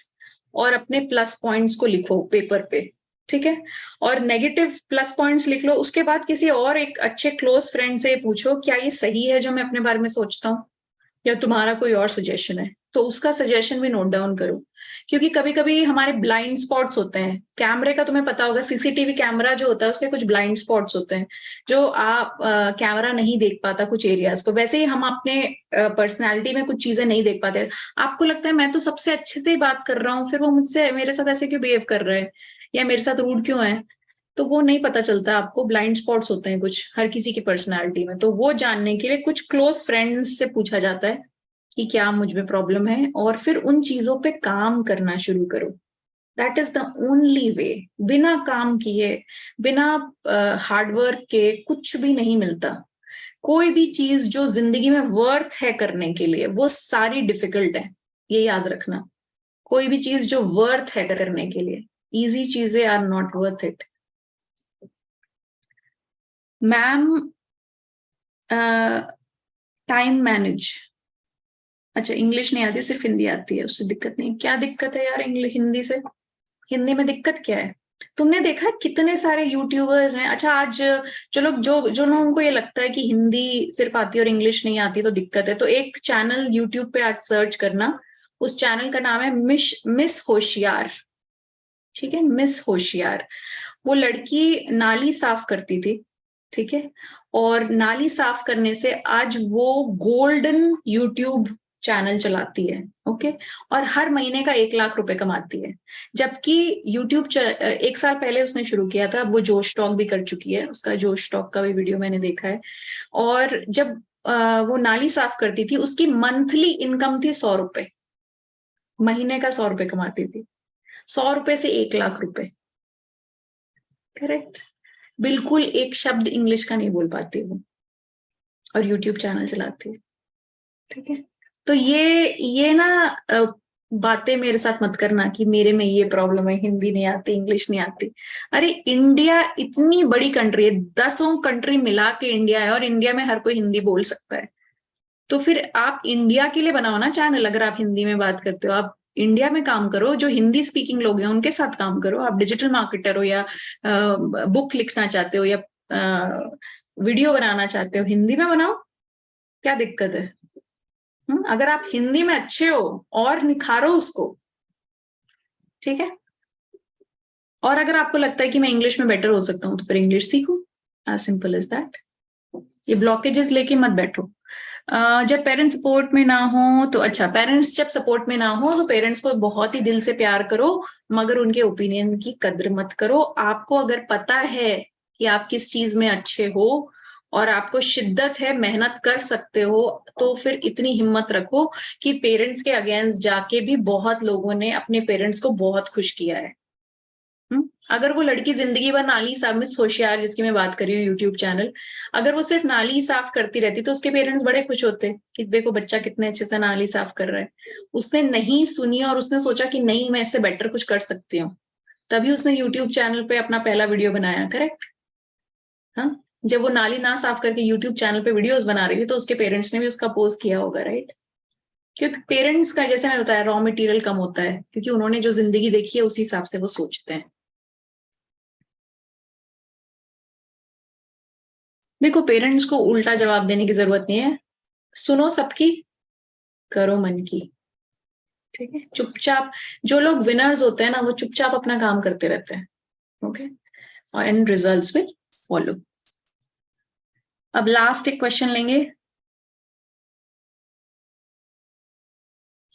और अपने प्लस पॉइंट्स को लिखो पेपर पे, ठीक है? और नेगेटिव प्लस पॉइंट्स लिख लो, उसके बाद किसी और एक अच्छे क्लोज फ्रेंड से पूछो क्या ये सही है जो मैं अपने बारे में सोचता हूँ, या तुम्हारा कोई और सजेशन है, तो उसका सजेशन भी नोट डाउन करो। क्योंकि कभी कभी हमारे ब्लाइंड स्पॉट्स होते हैं, कैमरे का तुम्हें पता होगा, सीसीटीवी कैमरा जो होता है उसके कुछ ब्लाइंड स्पॉट्स होते हैं जो आप कैमरा नहीं देख पाता कुछ एरियाज को। वैसे ही हम अपने पर्सनैलिटी में कुछ चीजें नहीं देख पाते। आपको लगता है मैं तो सबसे अच्छे से ही बात कर रहा हूँ, फिर वो मुझसे मेरे साथ ऐसे क्यों बिहेव कर रहा है या मेरे साथ रूड क्यों है, तो वो नहीं पता चलता आपको। ब्लाइंड स्पॉट्स होते हैं कुछ हर किसी की पर्सनैलिटी में, तो वो जानने के लिए कुछ क्लोज फ्रेंड्स से पूछा जाता है कि क्या मुझ में प्रॉब्लम है, और फिर उन चीजों पे काम करना शुरू करो। That is the only way. बिना काम किए, बिना हार्डवर्क के कुछ भी नहीं मिलता। कोई भी चीज जो जिंदगी में वर्थ है करने के लिए, वो सारी डिफिकल्ट है, ये याद रखना। कोई भी चीज जो वर्थ है करने के लिए, इजी चीजें are not worth it. Ma'am, time manage, अच्छा इंग्लिश नहीं आती, सिर्फ हिंदी आती है, उससे दिक्कत नहीं। क्या दिक्कत है यार इंग्लिश हिंदी से? हिंदी में दिक्कत क्या है? तुमने देखा है कितने सारे यूट्यूबर्स हैं। अच्छा आज चलो, जो जो लोगों को ये लगता है कि हिंदी सिर्फ आती है और इंग्लिश नहीं आती तो दिक्कत है, तो एक चैनल यूट्यूब पे आज सर्च करना, उस चैनल का नाम है मिस होशियार। ठीक है, मिस होशियार। वो लड़की नाली साफ करती थी, ठीक है, और नाली साफ करने से आज वो गोल्डन यूट्यूब चैनल चलाती है, ओके, और हर महीने का 1 लाख रुपए कमाती है। जबकि यूट्यूब 1 साल पहले उसने शुरू किया था, अब वो जोश टॉक भी कर चुकी है, उसका जोश टॉक का भी वीडियो मैंने देखा है। और जब वो नाली साफ करती थी, उसकी मंथली इनकम थी 100 रुपए, महीने का 100 रुपए कमाती थी। 100 रुपए से 1 लाख रुपए, करेक्ट। बिल्कुल एक शब्द इंग्लिश का नहीं बोल पाती वो, और यूट्यूब चैनल चलाती है, ठीक है। तो ये ना बातें मेरे साथ मत करना कि मेरे में ये प्रॉब्लम है, हिंदी नहीं आती, इंग्लिश नहीं आती। अरे इंडिया इतनी बड़ी कंट्री है, 10 कंट्री मिला के इंडिया है, और इंडिया में हर कोई हिंदी बोल सकता है। तो फिर आप इंडिया के लिए बनाओ ना चैनल। अगर आप हिंदी में बात करते हो, आप इंडिया में काम करो, जो हिंदी स्पीकिंग लोग हैं उनके साथ काम करो। आप डिजिटल मार्केटर हो, या बुक लिखना चाहते हो, या वीडियो बनाना चाहते हो, हिंदी में बनाओ, क्या दिक्कत है? अगर आप हिंदी में अच्छे हो और निखारो उसको, ठीक है। और अगर आपको लगता है कि मैं इंग्लिश में बेटर हो सकता हूँ, तो फिर इंग्लिश सीखो, एज सिंपल एज दैट। ये ब्लॉकेजेस लेके मत बैठो। जब पेरेंट्स सपोर्ट में ना हो तो, अच्छा पेरेंट्स जब सपोर्ट में ना हो तो पेरेंट्स को बहुत ही दिल से प्यार करो, मगर उनके ओपिनियन की कद्र मत करो। आपको अगर पता है कि आप किस चीज में अच्छे हो और आपको शिद्दत है, मेहनत कर सकते हो, तो फिर इतनी हिम्मत रखो कि पेरेंट्स के अगेंस्ट जाके भी बहुत लोगों ने अपने पेरेंट्स को बहुत खुश किया है। अगर वो लड़की जिंदगी भर नाली साफ, मिस होशियार जिसकी मैं बात कर रही हूँ यूट्यूब चैनल, अगर वो सिर्फ नाली ही साफ करती रहती तो उसके पेरेंट्स बड़े खुश होते कि देखो बच्चा कितने अच्छे से नाली साफ कर रहा है। उसने नहीं सुनी और उसने सोचा कि नहीं मैं इससे बेटर कुछ कर सकती हूँ, तभी उसने यूट्यूब चैनल पे अपना पहला वीडियो बनाया, करेक्ट। हाँ, जब वो नाली ना साफ करके यूट्यूब चैनल पे वीडियोस बना रही थी तो उसके पेरेंट्स ने भी उसका पोस्ट किया होगा, राइट। क्योंकि पेरेंट्स का, जैसे मैंने बताया, रॉ मटेरियल कम होता है, क्योंकि उन्होंने जो जिंदगी देखी है उसी हिसाब से वो सोचते हैं। देखो पेरेंट्स को उल्टा जवाब देने की जरूरत नहीं है, सुनो सबकी, करो मन की, ठीक है। चुपचाप, जो लोग विनर्स होते हैं ना, वो चुपचाप अपना काम करते रहते हैं, ओके, और एंड रिजल्ट्स विल फॉलो। अब लास्ट एक क्वेश्चन लेंगे।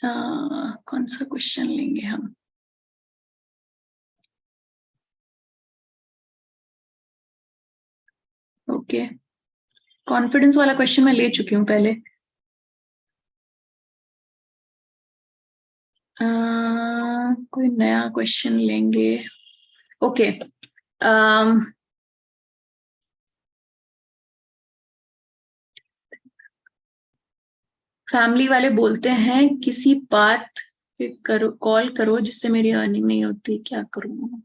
कौन सा क्वेश्चन लेंगे हम? ओके, कॉन्फिडेंस वाला क्वेश्चन मैं ले चुकी हूँ पहले। कोई नया क्वेश्चन लेंगे। ओके, फैमिली वाले बोलते हैं किसी बात करो, कॉल करो जिससे मेरी अर्निंग नहीं होती, क्या करूँ?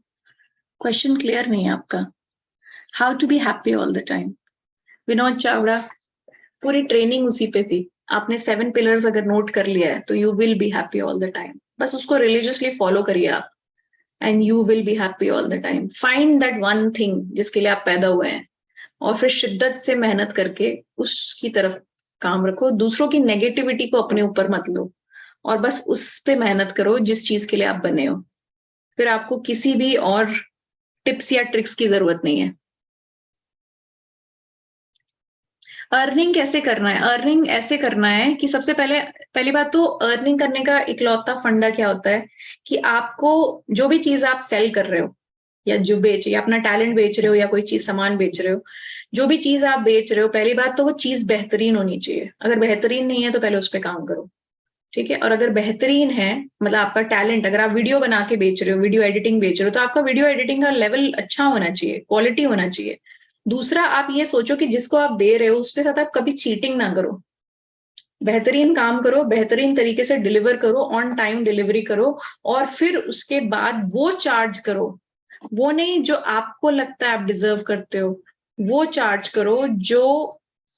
क्वेश्चन क्लियर नहीं है आपका। How to be happy all the time. Vinod Chavda, पूरी ट्रेनिंग उसी पे थी। आपने 7 पिलर्स अगर नोट कर लिया है तो you will be happy all the time. बस उसको रिलीजियसली फॉलो करिए आप, and you will be happy all the time. Find that one thing जिसके लिए आप पैदा हुए हैं, और फिर शिद्दत से मेहनत करके उसकी तरफ काम रखो। दूसरों की नेगेटिविटी को अपने ऊपर मत लो, और बस उस पे मेहनत करो जिस चीज के लिए आप बने हो। फिर आपको किसी भी और टिप्स या ट्रिक्स की जरूरत नहीं है। अर्निंग कैसे करना है? अर्निंग ऐसे करना है कि सबसे पहली बात तो अर्निंग करने का इकलौता फंडा क्या होता है कि आपको जो भी चीज आप सेल कर रहे हो या जो बेच, या अपना टैलेंट बेच रहे हो या कोई चीज सामान बेच रहे हो, जो भी चीज आप बेच रहे हो, पहली बात तो वो चीज बेहतरीन होनी चाहिए। अगर बेहतरीन नहीं है तो पहले उस पर काम करो, ठीक है? और अगर बेहतरीन है, मतलब आपका टैलेंट, अगर आप वीडियो बना के बेच रहे हो, वीडियो एडिटिंग बेच रहे हो, तो आपका वीडियो एडिटिंग का लेवल अच्छा होना चाहिए, क्वालिटी होना चाहिए। दूसरा, आप ये सोचो कि जिसको आप दे रहे हो उसके साथ आप कभी चीटिंग ना करो। बेहतरीन काम करो, बेहतरीन तरीके से डिलीवर करो, ऑन टाइम डिलीवरी करो, और फिर उसके बाद वो चार्ज करो। वो नहीं जो आपको लगता है आप डिजर्व करते हो, वो चार्ज करो जो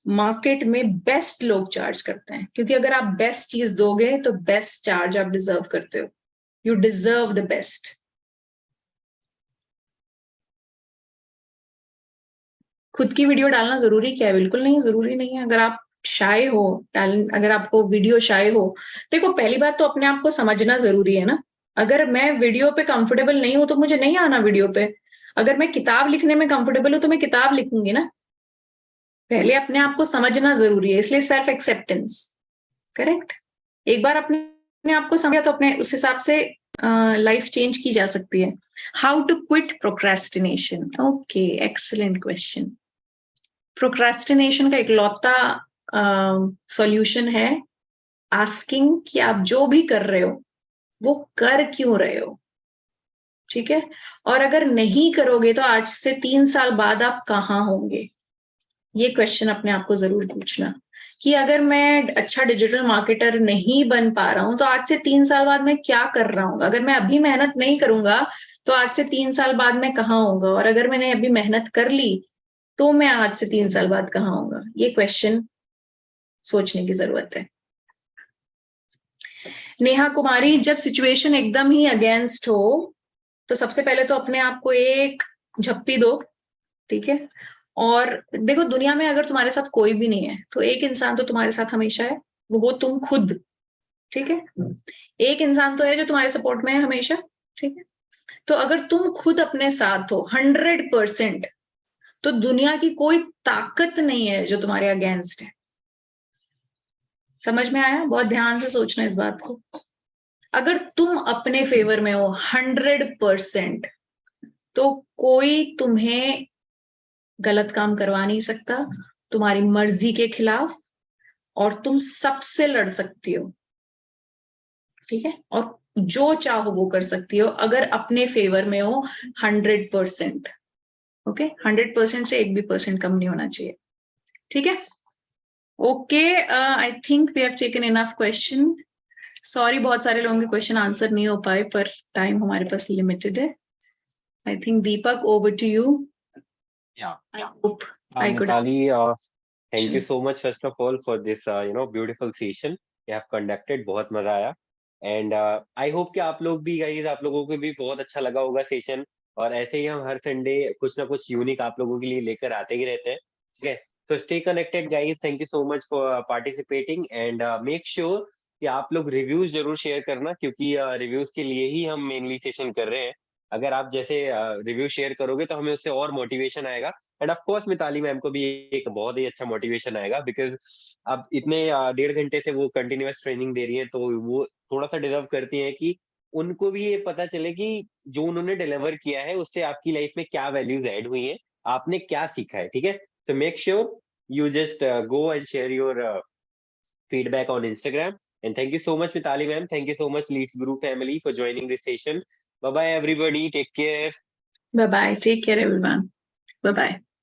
मार्केट में बेस्ट लोग चार्ज करते हैं। क्योंकि अगर आप बेस्ट चीज दोगे तो बेस्ट चार्ज आप डिजर्व करते हो। You deserve the best. खुद की वीडियो डालना जरूरी क्या है? बिल्कुल नहीं जरूरी नहीं है। अगर आप शाय हो, टैलेंट, अगर आपको वीडियो शाय हो, देखो पहली बात तो अपने आप को समझना जरूरी है ना। अगर मैं वीडियो पे कंफर्टेबल नहीं हूं तो मुझे नहीं आना वीडियो पे। अगर मैं किताब लिखने में कंफर्टेबल हूं तो मैं किताब लिखूंगी ना। पहले अपने आप को समझना जरूरी है, इसलिए सेल्फ एक्सेप्टेंस। करेक्ट। एक बार अपने आप को समझा तो अपने उस हिसाब से लाइफ चेंज की जा सकती है। How to quit procrastination. Okay, excellent question. Procrastination का इकलौता सॉल्यूशन है आस्किंग कि आप जो भी कर रहे हो वो कर क्यों रहे हो, ठीक है? और अगर नहीं करोगे तो आज से 3 साल बाद आप कहाँ होंगे? ये क्वेश्चन अपने आप को जरूर पूछना कि अगर मैं अच्छा डिजिटल मार्केटर नहीं बन पा रहा हूं तो आज से 3 साल बाद मैं क्या कर रहा हूँ? अगर मैं अभी मेहनत नहीं करूंगा तो आज से 3 साल बाद मैं कहाँ होऊंगा? और अगर मैंने अभी मेहनत कर ली तो मैं आज से 3 साल बाद कहाँ होऊंगा? ये क्वेश्चन सोचने की जरूरत है। नेहा कुमारी, जब सिचुएशन एकदम ही अगेंस्ट हो तो सबसे पहले तो अपने आप को एक झप्पी दो, ठीक है? और देखो, दुनिया में अगर तुम्हारे साथ कोई भी नहीं है तो एक इंसान तो तुम्हारे साथ हमेशा है, वो तुम खुद, ठीक है? एक इंसान तो है जो तुम्हारे सपोर्ट में है हमेशा, ठीक है? तो अगर तुम खुद अपने साथ हो 100%, तो दुनिया की कोई ताकत नहीं है जो तुम्हारे अगेंस्ट है। समझ में आया? बहुत ध्यान से सोचना इस बात को। अगर तुम अपने फेवर में हो 100%, तो कोई तुम्हें गलत काम करवा नहीं सकता तुम्हारी मर्जी के खिलाफ, और तुम सबसे लड़ सकती हो, ठीक है? और जो चाहो वो कर सकती हो अगर अपने फेवर में हो 100%। ओके, 100% से एक भी परसेंट कम नहीं होना चाहिए, ठीक है? Okay, I think we have taken enough question. Sorry, बहुत सारे लोगों के क्वेश्चन आंसर नहीं हो पाए, पर टाइम हमारे पास लिमिटेड है। I think Deepak, over to you. Yeah. I hope I could. Mitali, thank you so much first of all for this beautiful session you have conducted. बहुत मजा आया, एंड आई होप कि आप लोग भी गाइस, आप लोगों को भी बहुत अच्छा लगा होगा सेशन। और ऐसे ही हम हर संडे कुछ ना कुछ यूनिक आप लोगों के लिए लेकर आते ही रहते हैं, ठीक है? तो stay connected guys, thank you so much for participating, and make sure कि आप लोग रिव्यूज जरूर शेयर करना, क्योंकि रिव्यूज के लिए ही हम मेनली सेशन कर रहे हैं। अगर आप जैसे रिव्यू शेयर करोगे तो हमें उससे और मोटिवेशन आएगा, and of course Mitali ma'am को भी एक बहुत ही अच्छा मोटिवेशन आएगा, बिकॉज अब इतने 1.5 घंटे से वो कंटिन्यूअस ट्रेनिंग दे रही है, तो वो थोड़ा सा डिजर्व करती है कि उनको भी ये पता चले कि जो उन्होंने डिलीवर किया है उससे आपकी लाइफ में क्या वैल्यूज ऐड हुई हैं, आपने क्या सीखा है, ठीक है? तो make sure you just go and share your feedback on Instagram. And thank you so much, Mitali ma'am. Thank you so much, Leads Guru family, for joining this session. Bye bye, everybody. Take care. Bye bye, take care everyone. Bye bye.